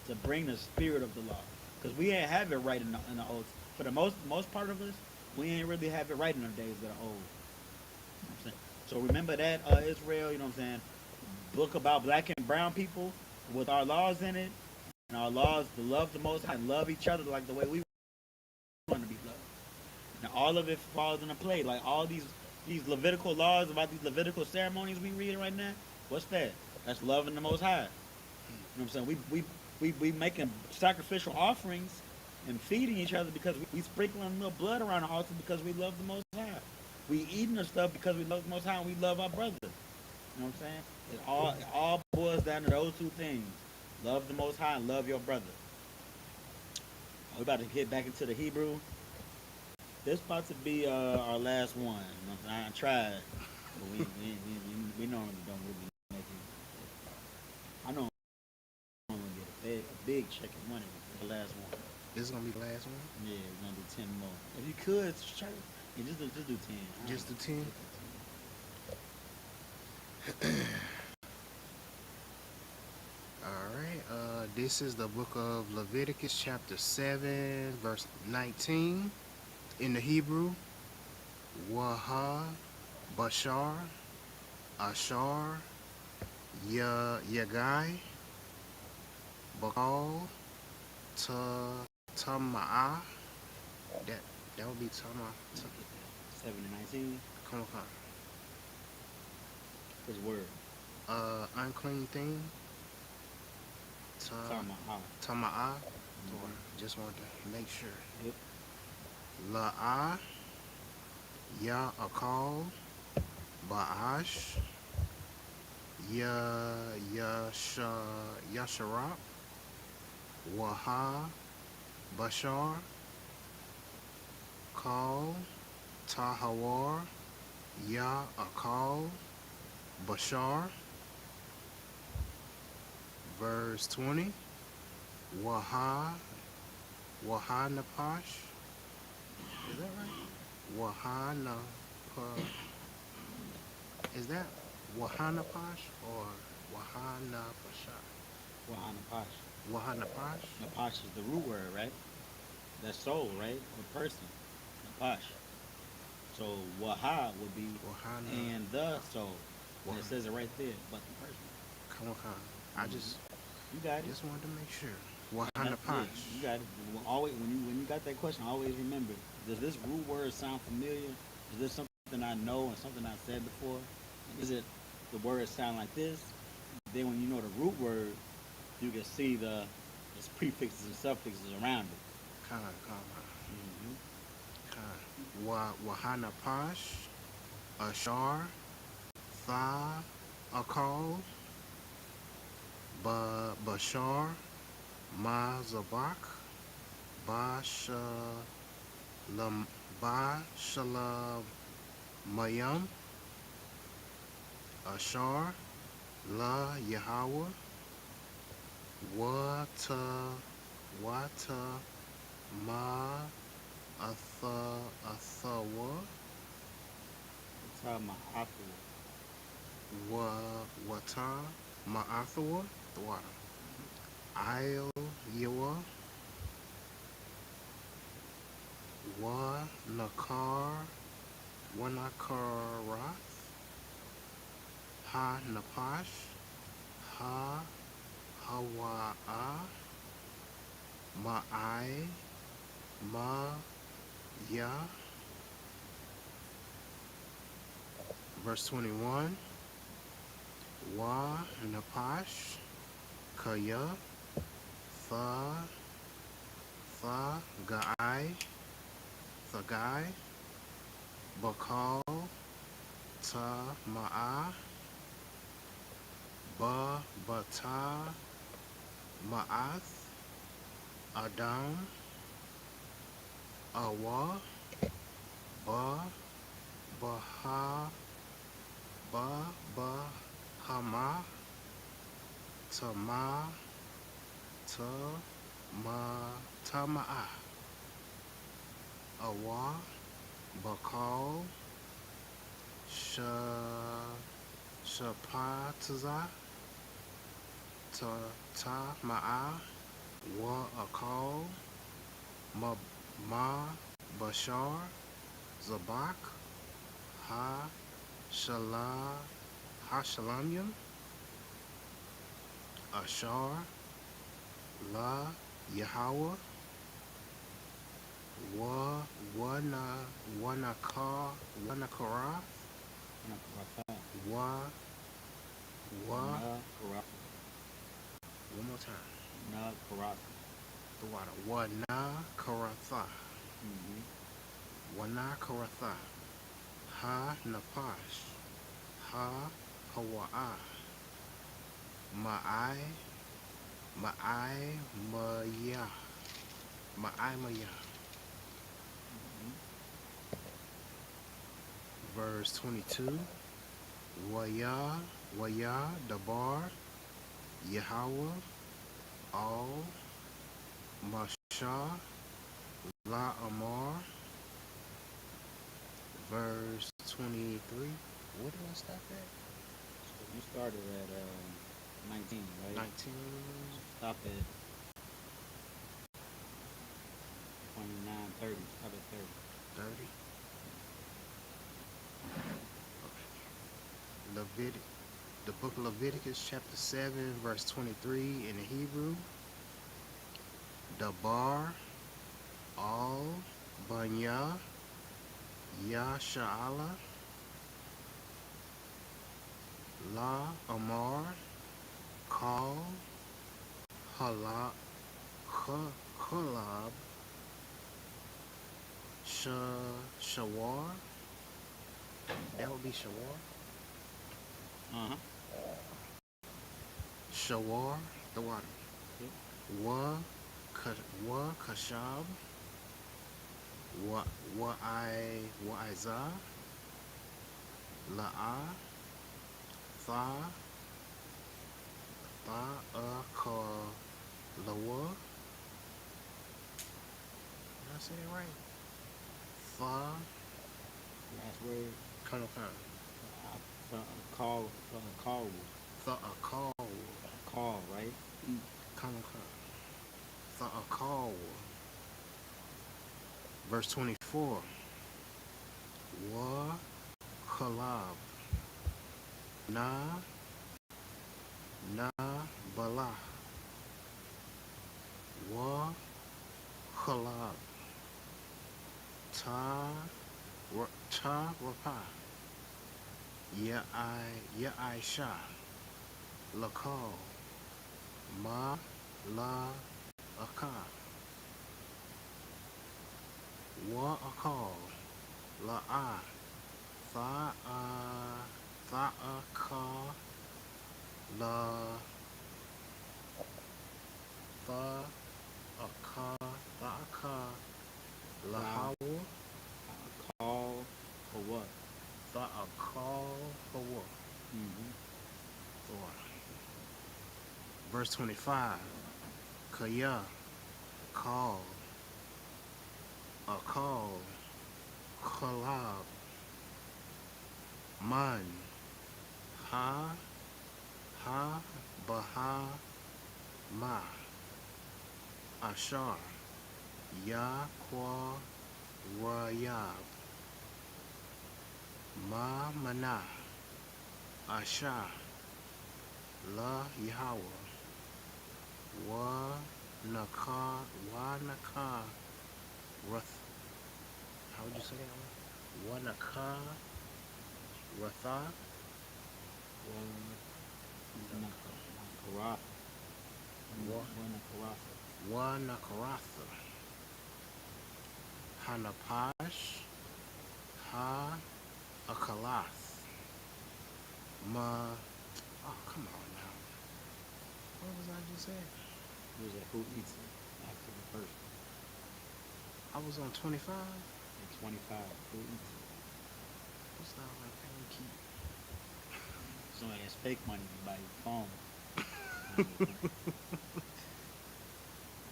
to bring the spirit of the law. Because we ain't have it right in the old. For the most part of us, we ain't really have it right in the days that are old. You know what I'm saying? So remember that, Israel. You know what I'm saying? Book about black and brown people with our laws in it, and our laws to love the Most High and love each other like the way we want to be loved. Now all of it falls into play. Like all these Levitical laws about these Levitical ceremonies we reading right now. What's that? That's loving the Most High. You know what I'm saying? We making sacrificial offerings and feeding each other because we sprinkling a little blood around the altar because we love the Most High. We eating the stuff because we love the Most High and we love our brother. You know what I'm saying? It all boils down to those two things. Love the Most High and love your brother. We're about to get back into the Hebrew. This about to be our last one. You know, I tried, but we normally don't really make it. I know I'm going to get a big check of money for the last one. This is gonna be the last one. Yeah, we're gonna do 10 more. If you could, just do 10. Just do 10. All right. This is the book of Leviticus, chapter 7, verse 19. In the Hebrew, YAHANNA. Bashar, Ashar, Yagai, Bakal, Tama'a. That would be Tama. 7 and 19. Come on. Which word? Unclean thing. Tama'a. Just wanted to make sure. Yep. La'a, Ya'akal, Ba'ash, Yasharap, Waha, Bashar, Kal, Tahawar, Ya'akal, Bashar. Verse 20. Wahannapash. Is that right? Is that Wahannapash or Wahannapasha? Wahannapash. Wahannapash? Napash is the root word, right? That's soul, right? Or person. Napash. So Waha would be Wahanna. and the soul. And it says it right there, but the person. Come on. I You got it. just wanted to make sure. Yeah, Wahannapash. you got it. Always when you got that question, always remember: does this root word sound familiar? Is this something I know and something I said before? Is it the words sound like this? Then when you know the root word, you can see its prefixes and suffixes around it. Come Mm-hmm. on. Wahannapash, Ashar, Tha, Akal, Bashar, Mazabak, Bashalamayam, Ashar, La Yahweh, Wata, Ma, Athawa, Wata, Ma'athawa, the water. I'll Yawa, Wanakarath, Ha Napash, Ha Hawa'a, Ma'ai, Ma Ya. Verse 21. Wa Napash, Kaya, Tha, Gai, Thagai, Bakal, Ta Ma'a, Bata, Ma'ath, Adam, Awa, Bahama, Tama'a, Awa, Bakal, Shapataza, Ma'a, Wa Akal, Ma Bashar, Zabak, Shalamyam, Ashar, La Yahweh, Wanakara, one more time. Nakaratha. The water. Wanakaratha. Mm-hmm. Wanakaratha. Ha Napash. Ha Hawa'a. Ma'ai Maya. Ma'ai Maya. Verse 22. Waya Dabar. Yahweh. All. Masha. La Amar. Verse 23. Where did I stop at? So you started at 19, right? 19. Stop at 29, 30. Stop at 30. 30. the book of Leviticus, chapter 7, verse 23 in the Hebrew. Dabar al Banya Yashala La Amar Kal Halab Halab Shawar. That would be Shawar. Uh-huh. Shawar, the water. Yep. Wa Kashab. Wa Iza. La'a. Tha. Ka. Lawa. Did I say that right? Tha. Last word. Come. Call. Tha a call. Call, right? Come. Tha a call. Verse 24. Wa Khalab. Na Bala. Wa Khalab. Ta Rapa. Ya Lakal. Ma La Aka. Wa Akal. La A. Tha Ka. La Tha Aka. La Hawa. Call for what? Tha a call for what? Mm-hmm. Verse 25. Kaya. Call. A call. Khalab. Man. Ha. Baha. Ma. Ashar. Ya. Kwa. Rayab. Ma. Mana. Asha. La. Yahweh. Wa. Naka. Rath. How would you say that one? Wanaka. Ratha. Wanakaratha. Hanapash. Ha. Akalath. Ma. Oh, come on now. What was I just saying? It was who eats it after the first. I was on 25. And 25. Who eats it? What's that like? Can we keep? Somebody has fake money to buy your phone.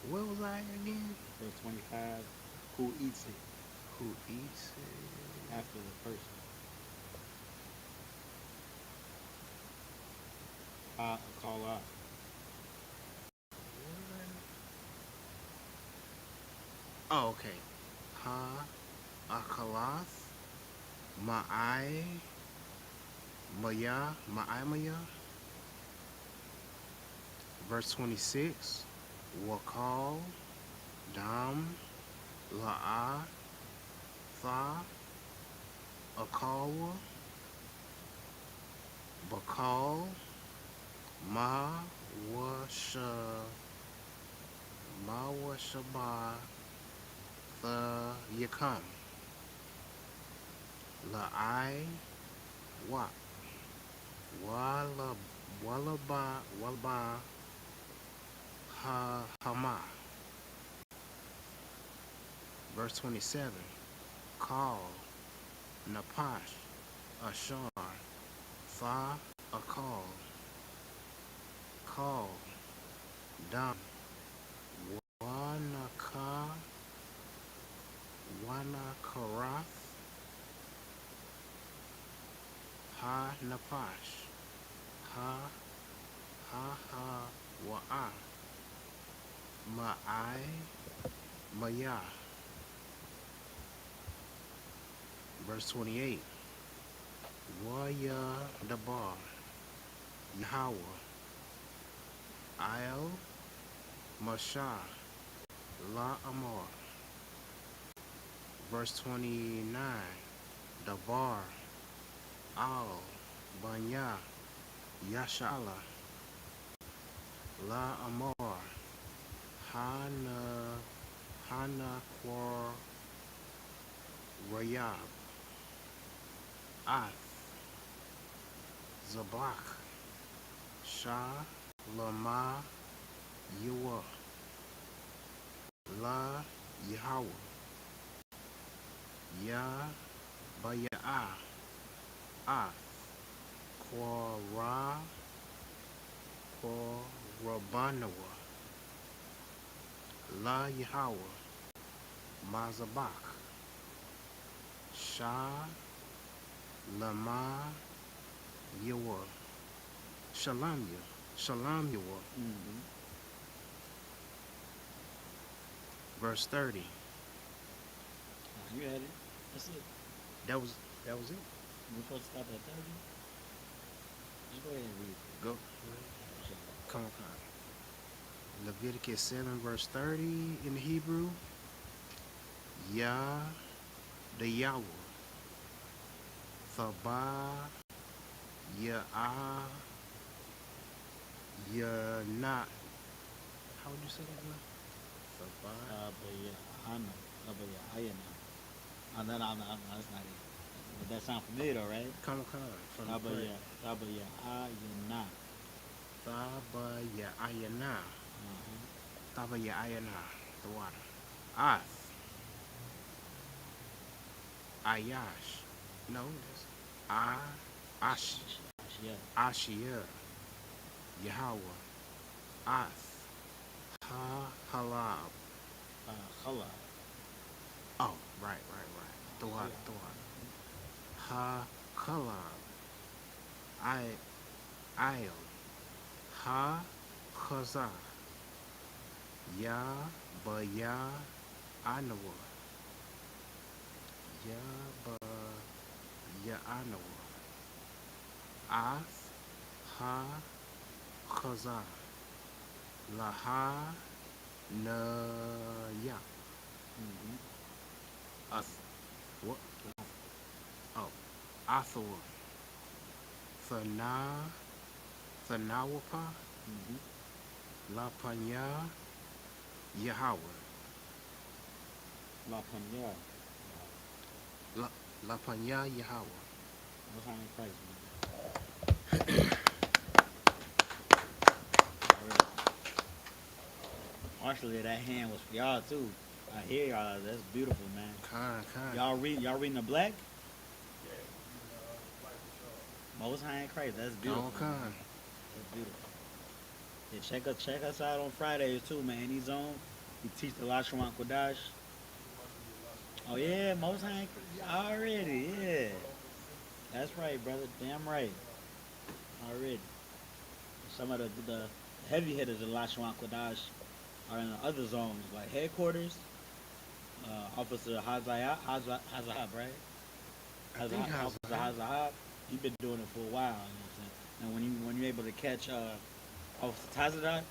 Where was I again? Verse 25. Who eats it Who eats it? after the first? Call out. Oh, okay. Ha Akalath. Ma'ai. Maya. Verse 26. Wakal. Dam. La'a. Tha. Akawa. Bakal. Ma. Washaba. The Yakam. La'ai. Wa. Walaba. Hama. Verse 27. Call. Napash. Ashar. Tha. A call. Call. Dam. Wanakarath. Ha Napash. Ha Wa'a. Ma'ai. Maya. Verse 28. Waya Dabar, Yahweh, Al, Mashah, La Amar. Verse 29, Dabar, Al, Banya, Yashala, La Amar, Hana, Hana Kwar, Rayab, Ath, Zabak, Shah, Lama, Yawa, La Yahweh, Ya Baya'a, Ath, Kwara, Kwarabanawah, La Yahweh, Mazabak, Shah, Lama, Yawa, Shalom Ya, Shalom Yawa. Mm-hmm. Verse 30. You had it. That's it. That was it. We're supposed to stop at 30. Just go ahead and read it. Go. Come on. Leviticus 7 verse 30 in the Hebrew. Yah, the Yahweh. Thaba, Ya'ah, Yana. How would you say that one? Thaba. But yeah, I know. But yeah, I know. No, that's not it. But that sound familiar, though, right? Come on. From the prayer. But yeah, I not. Thaba, Ya'ayana. Uh-huh. Thaba, Ya'ayana. The water. Ath. Ayash. No, that's Ash. Yeah. Ashia. Yahweh. Ath. Halab. Chala. Oh, right. The water. Kalab. I'll. Chazah. Ya ba ya anawa. Ya ba ya anawa. Ath chazah. Laha na ya. Mm-hmm. Ath. What? Oh. Athawa. Thanawapa. Mm-hmm. La Panya Yahweh. La Panya. La Panya Yahweh. What's on Christ, man? Actually, that hand was for y'all too. I hear y'all. That's beautiful, man. Kind. Y'all reading the black? Most High in Christ. That's beautiful. Kind. That's beautiful. Yeah, check us out on Fridays too, man. He's on. He teach the Lashawan Kodash. Oh yeah, Most High in Christ. Already, yeah. That's right, brother. Damn right. Already. Some of the heavy hitters of Lashawan Kodash are in the other zones, like headquarters. Officer Hazayab, right? I think Officer Hazayab, he's been doing it for a while. You know what I'm saying? And when you're able to catch Officer Tazadak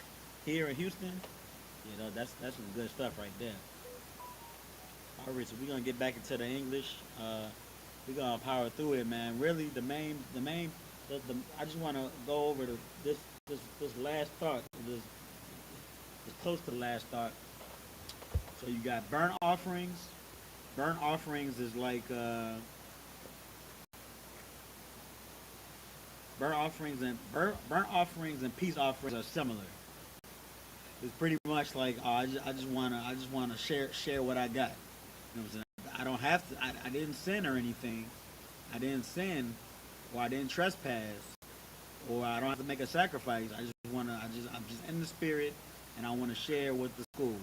here in Houston, you know that's some good stuff right there. All right, so we're gonna get back into the English. We're gonna power through it, man. Really, I just want to go over this last thought. This close to the last thought. So you got burnt offerings. Burnt offerings is like burnt offerings and peace offerings are similar. It's pretty much like I just wanna share what I got. You know what I'm saying? I don't have to. I didn't sin or anything. I didn't sin, or I didn't trespass, or I don't have to make a sacrifice. I'm just in the spirit, and I want to share with the school.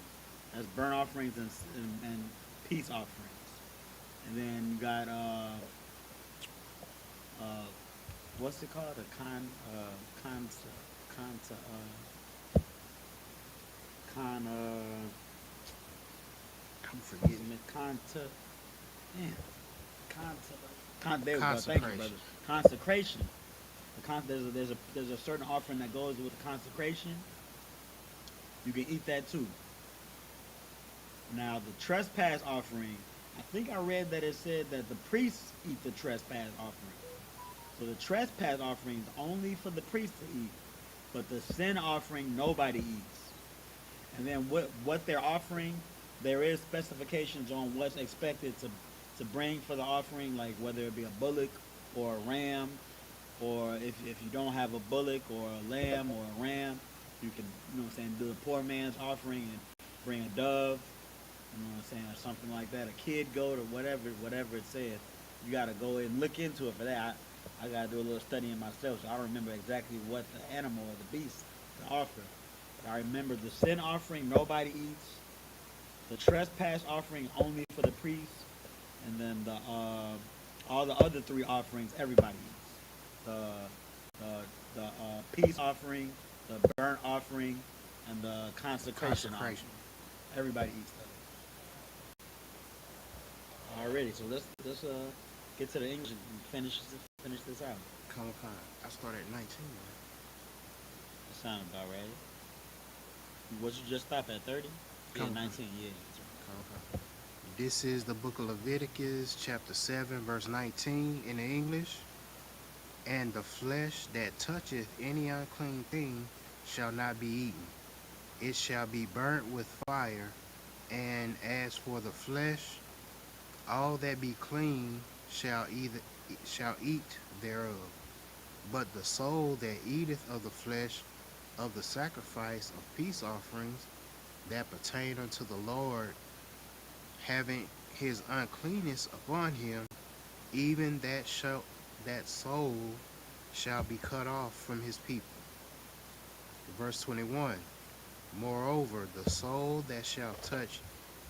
That's burnt offerings and peace offerings. And then you got what's it called? A con con I'm forgetting. conta, damn, conta, There we go. Thank you, brother. Consecration. Consecration. There's a certain offering that goes with the consecration. You can eat that too. Now the trespass offering, I think I read that it said that the priests eat the trespass offering. So the trespass offering is only for the priests to eat, but the sin offering nobody eats. And then what they're offering, there is specifications on what's expected to bring for the offering, like whether it be a bullock or a ram, or if you don't have a bullock or a lamb or a ram, you can, you know what I'm saying, do the poor man's offering and bring a dove, you know what I'm saying, or something like that, a kid goat or whatever it said. You gotta go and look into it for that. I gotta do a little studying myself, so I don't remember exactly what the animal or the beast to offer. But I remember the sin offering nobody eats, the trespass offering only for the priests, and then the all the other three offerings everybody eats. The peace offering, the burnt offering, and the consecration offering. Everybody eats those. Already, so let's get to the English and finish this out. Come. I started at 19. That sounds about right. What you just stop at 30? Yeah, 19. Yeah. Come. This is the book of Leviticus, chapter 7, verse 19 in the English. And the flesh that toucheth any unclean thing shall not be eaten. It shall be burnt with fire. And as for the flesh, all that be clean shall eat thereof. But the soul that eateth of the flesh of the sacrifice of peace offerings that pertain unto the Lord, having his uncleanness upon him, even that soul shall be cut off from his people. Verse 21. Moreover, the soul that shall touch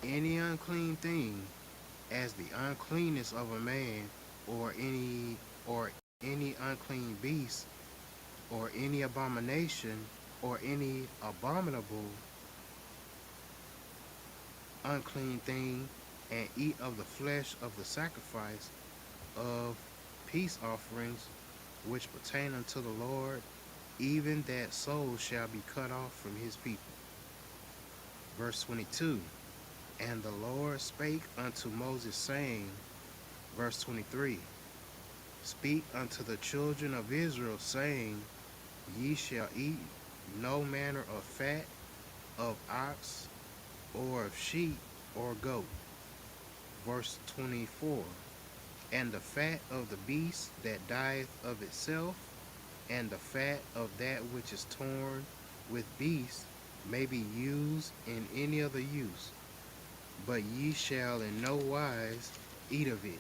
any unclean thing, as the uncleanness of a man, or any unclean beast, or any abomination, or any abominable unclean thing, and eat of the flesh of the sacrifice of peace offerings which pertain unto the Lord, even that soul shall be cut off from his people. Verse 22. And the Lord spake unto Moses, saying, verse 23, Speak unto the children of Israel, saying, Ye shall eat no manner of fat of ox, or of sheep, or goat. Verse 24. And the fat of the beast that dieth of itself, and the fat of that which is torn with beasts, may be used in any other use, but ye shall in no wise eat of it.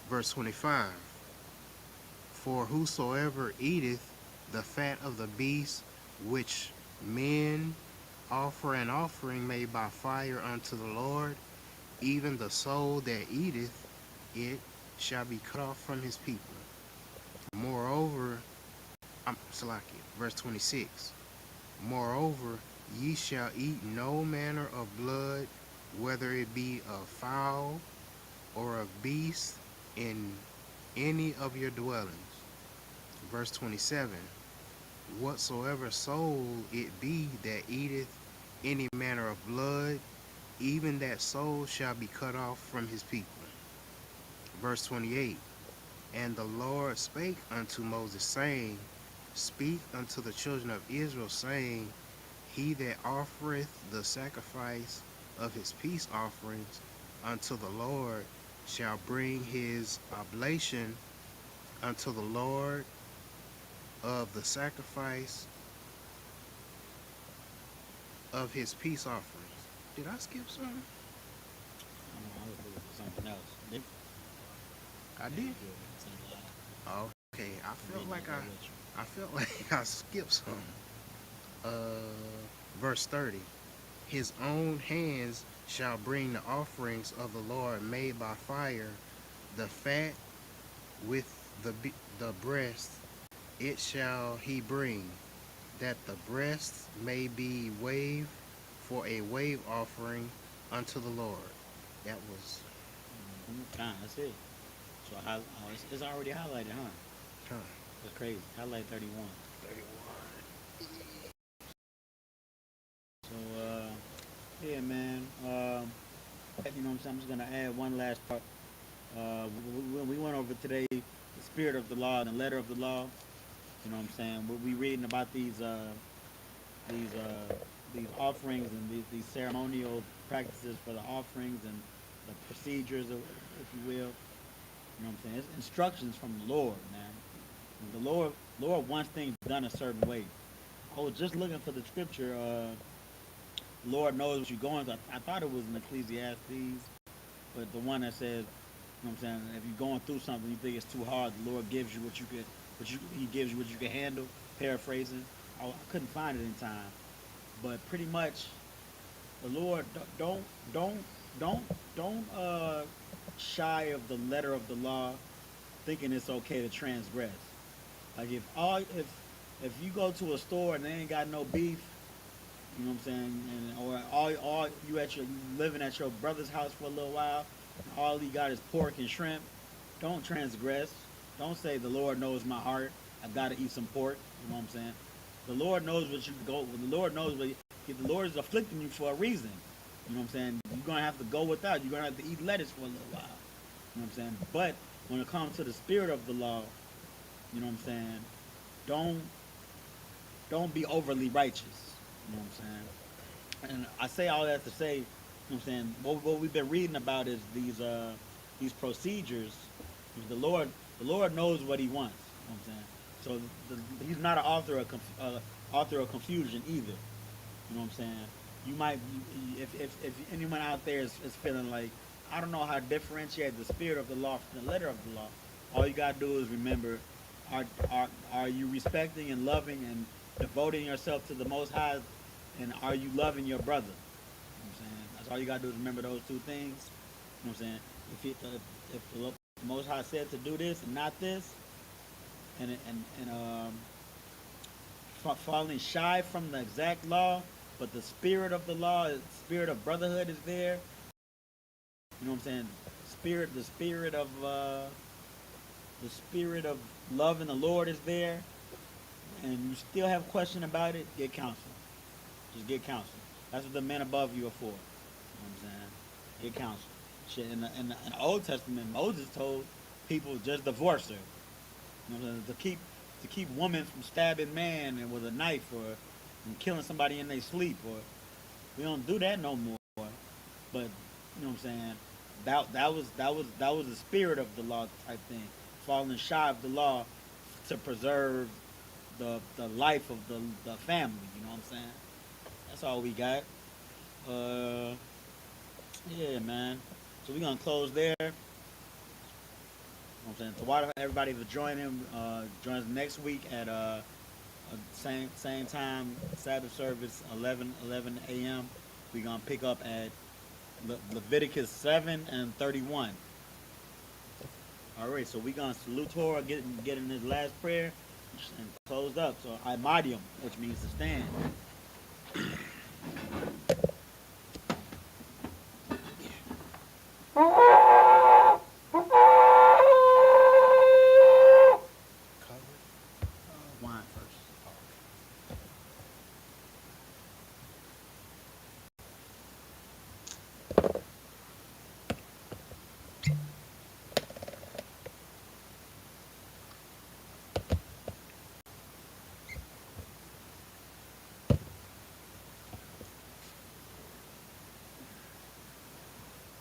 Verse 25. For whosoever eateth the fat of the beast which men offer an offering made by fire unto the Lord, even the soul that eateth it shall be cut off from his people. Moreover, verse 26. Moreover, ye shall eat no manner of blood, whether it be of fowl or of beast, in any of your dwellings. Verse 27. Whatsoever soul it be that eateth any manner of blood, even that soul shall be cut off from his people. Verse 28. And the Lord spake unto Moses, saying, Speak unto the children of Israel, saying, He that offereth the sacrifice of his peace offerings unto the Lord shall bring his oblation unto the Lord of the sacrifice of his peace offerings. Did I skip something? I was looking for something else. I did. Okay, I felt like I skipped something. Verse 30. His own hands shall bring the offerings of the Lord made by fire, the fat with the breast, it shall he bring, that the breast may be waved for a wave offering unto the Lord. That was That's it. So it's already highlighted, huh? Huh. That's crazy. Highlight 31. 31. So yeah, man. You know what I'm saying? I'm just gonna add one last part. We went over today the spirit of the law and the letter of the law. You know what I'm saying? We reading about these uh, these offerings and these ceremonial practices for the offerings and the procedures, if you will. You know what I'm saying? It's instructions from the Lord, man. And the Lord wants things done a certain way. I was just looking for the scripture. Lord knows what you're going through. I thought it was in Ecclesiastes, but the one that says, you know what I'm saying, if you're going through something you think it's too hard, the Lord gives you what you could, He gives you what you can handle. Paraphrasing, I couldn't find it in time, but pretty much the Lord don't don't don't shy of the letter of the law, thinking it's okay to transgress. Like if you go to a store and they ain't got no beef, you know what I'm saying, and or all you living at your brother's house for a little while, and all he got is pork and shrimp, don't transgress. Don't say the Lord knows my heart. I gotta eat some pork. You know what I'm saying? The Lord knows what you go. The Lord knows what the Lord is afflicting you for a reason. You know what I'm saying? You're gonna have to go without. You're gonna have to eat lettuce for a little while. You know what I'm saying? But when it comes to the spirit of the law, you know what I'm saying? Don't don't be overly righteous. You know what I'm saying? And I say all that to say, you know what I'm saying, what we've been reading about is these procedures. The Lord knows what He wants. You know what I'm saying? So He's not an author of confusion either. You know what I'm saying? You might, if anyone out there is feeling like, I don't know how to differentiate the spirit of the law from the letter of the law, all you gotta do is remember, are you respecting and loving and devoting yourself to the Most High, and are you loving your brother? You know what I'm saying? That's all you gotta do is remember those two things. You know what I'm saying? If the Most High said to do this and not this, and falling shy from the exact law, but the spirit of the law, the spirit of brotherhood is there. You know what I'm saying? The spirit of love in the Lord is there, and you still have a question about it. Get counsel. Just get counsel. That's what the men above you are for. You know what I'm saying? Get counsel. Shit, in the Old Testament, Moses told people just divorce her. You know what I'm saying? To keep women from stabbing man and with a knife or and killing somebody in their sleep, or we don't do that no more. But you know what I'm saying? That was the spirit of the law type thing. Falling shy of the law to preserve the life of the family, you know what I'm saying? That's all we got. Uh yeah, man. So we're gonna close there. You know what I'm saying? So why everybody for joining, join us next week at same time, Sabbath service, 11 a.m. We're going to pick up at Leviticus 7 and 31. All right, so we're going to salute Torah, get in his last prayer, and close up. So, I-Madium, which means to stand. Covered. Wine first.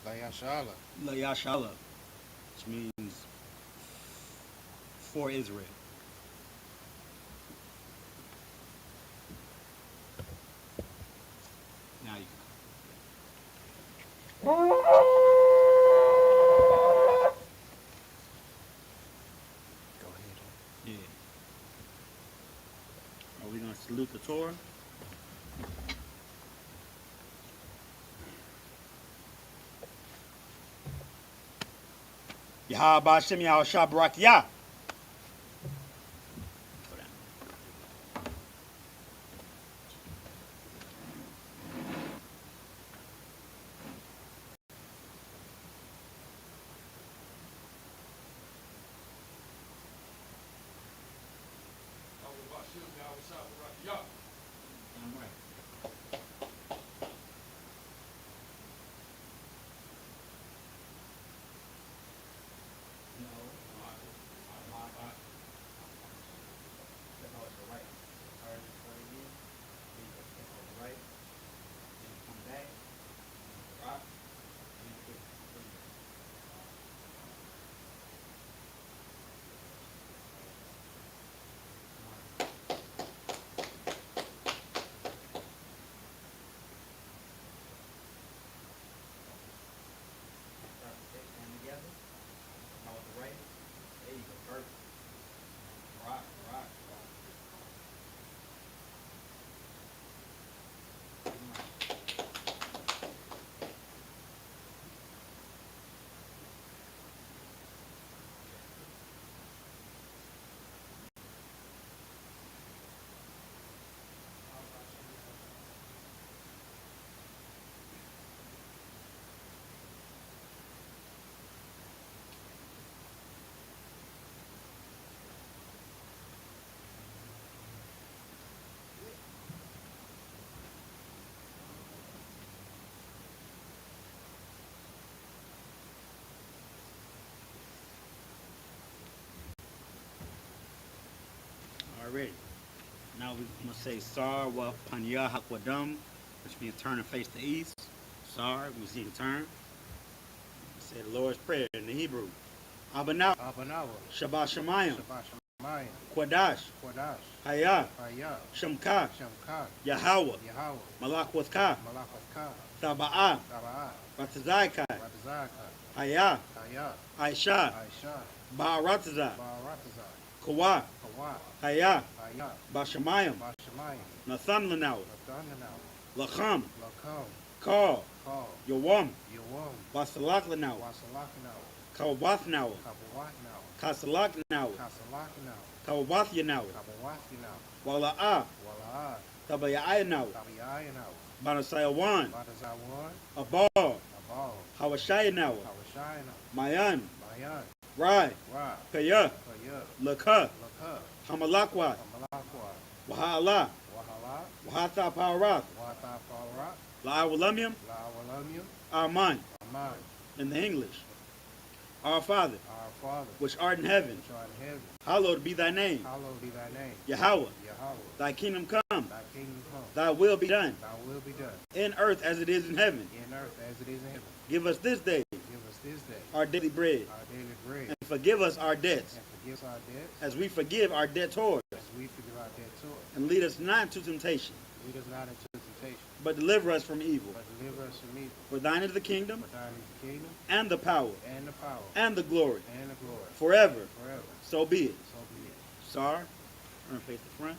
Layashala. Yashala, which means for Israel. Now you Go ahead. can. Yeah. Are we going to salute the Torah? Yahweh Ba'Shem Yahweh Shabrak Yah. ready. Now we're going to say Sar wa Panya Hakwadam, which means turn and face the east. Sar, we see the turn. We say the Lord's Prayer in the Hebrew. Abanaw, Abanawa, Shabbat Shemayim, Shabbat Shemayim, Quadash, Kodash, Hayah, Hayah, Shemka, Shemka, Yahweh, Yahweh, Malakwazka, Malakaka, Taba'ah, Taba'ah, Ratazaikai, Ratazaka, Hayah, Hayah, Aisha, Aisha, Ba'aratazah, Ba'aratazah, Kawa, Kawa, Hayah, Hayah, Bashamayim, Bashamayim, Nathan Lanaw, Nathanaw, Lacham, Lakam, Kal, Kal, Yawam, Yawam, Basalak Lanaw, Wasalakanaw, Kawabathnaw, Kabawatnaw, Kasalaknaw, Kasalakanaw, Kawabathyanau, Kabawathinaw, Wala'ah, Wala'ah, Tabayayanaw, Tabiyayanaw, Banasayawan, Badazawan, Abal, Abal, Hawashayanaw, Hawashayanaw, Mayan, Mayan, Rai, Ra, Kaya, Kaya, Laka, Laka, Hamalakwa, Amalakwa, Wahala, Wahala, Wahata Parath, Wata Parat, La'awalamium, La'awalamium, Aman, Aman, in the English. Our Father, our Father, which art in heaven, which art in heaven, hallowed be thy name. hallowed be thy name, Yahweh, Yahweh, thy kingdom come, thy kingdom come, thy will be done, thy will be done, in earth as it is in heaven. in earth as it is in heaven. Give us this day Give us this day our daily bread, our daily bread, and forgive us our debts, and forgive us our debts, as we forgive our debtors. as we forgive our debtors. And lead us not into temptation, Lead us not into temptation, but deliver us from evil. but deliver us from evil. For thine is the kingdom, For thine is the kingdom, and the power, and the power, and the glory, and the glory, forever. forever. So be it. So be it. Sar, turn face the front.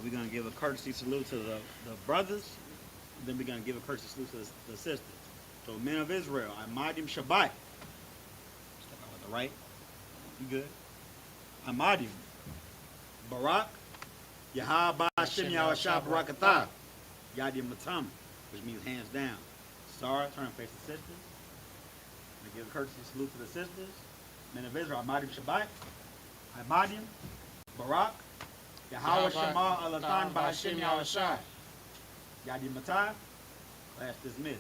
We're going to give a courtesy salute to the brothers. Then we're going to give a courtesy salute to the sisters. So, men of Israel, Amadim Shabbat. Start out with the right. You good? Amadim. Barak. Yahaba Shem Yahashah Barakatah. Yadim Matam, which means hands down. Sarah, turn and face the sisters. We give a courtesy salute to the sisters. Men of Israel, Amadim Shabbat. Amadim. Barak. Yahweh Shema Alatan Ba'Hashem Yahashah. Yadim Matam. Class dismissed.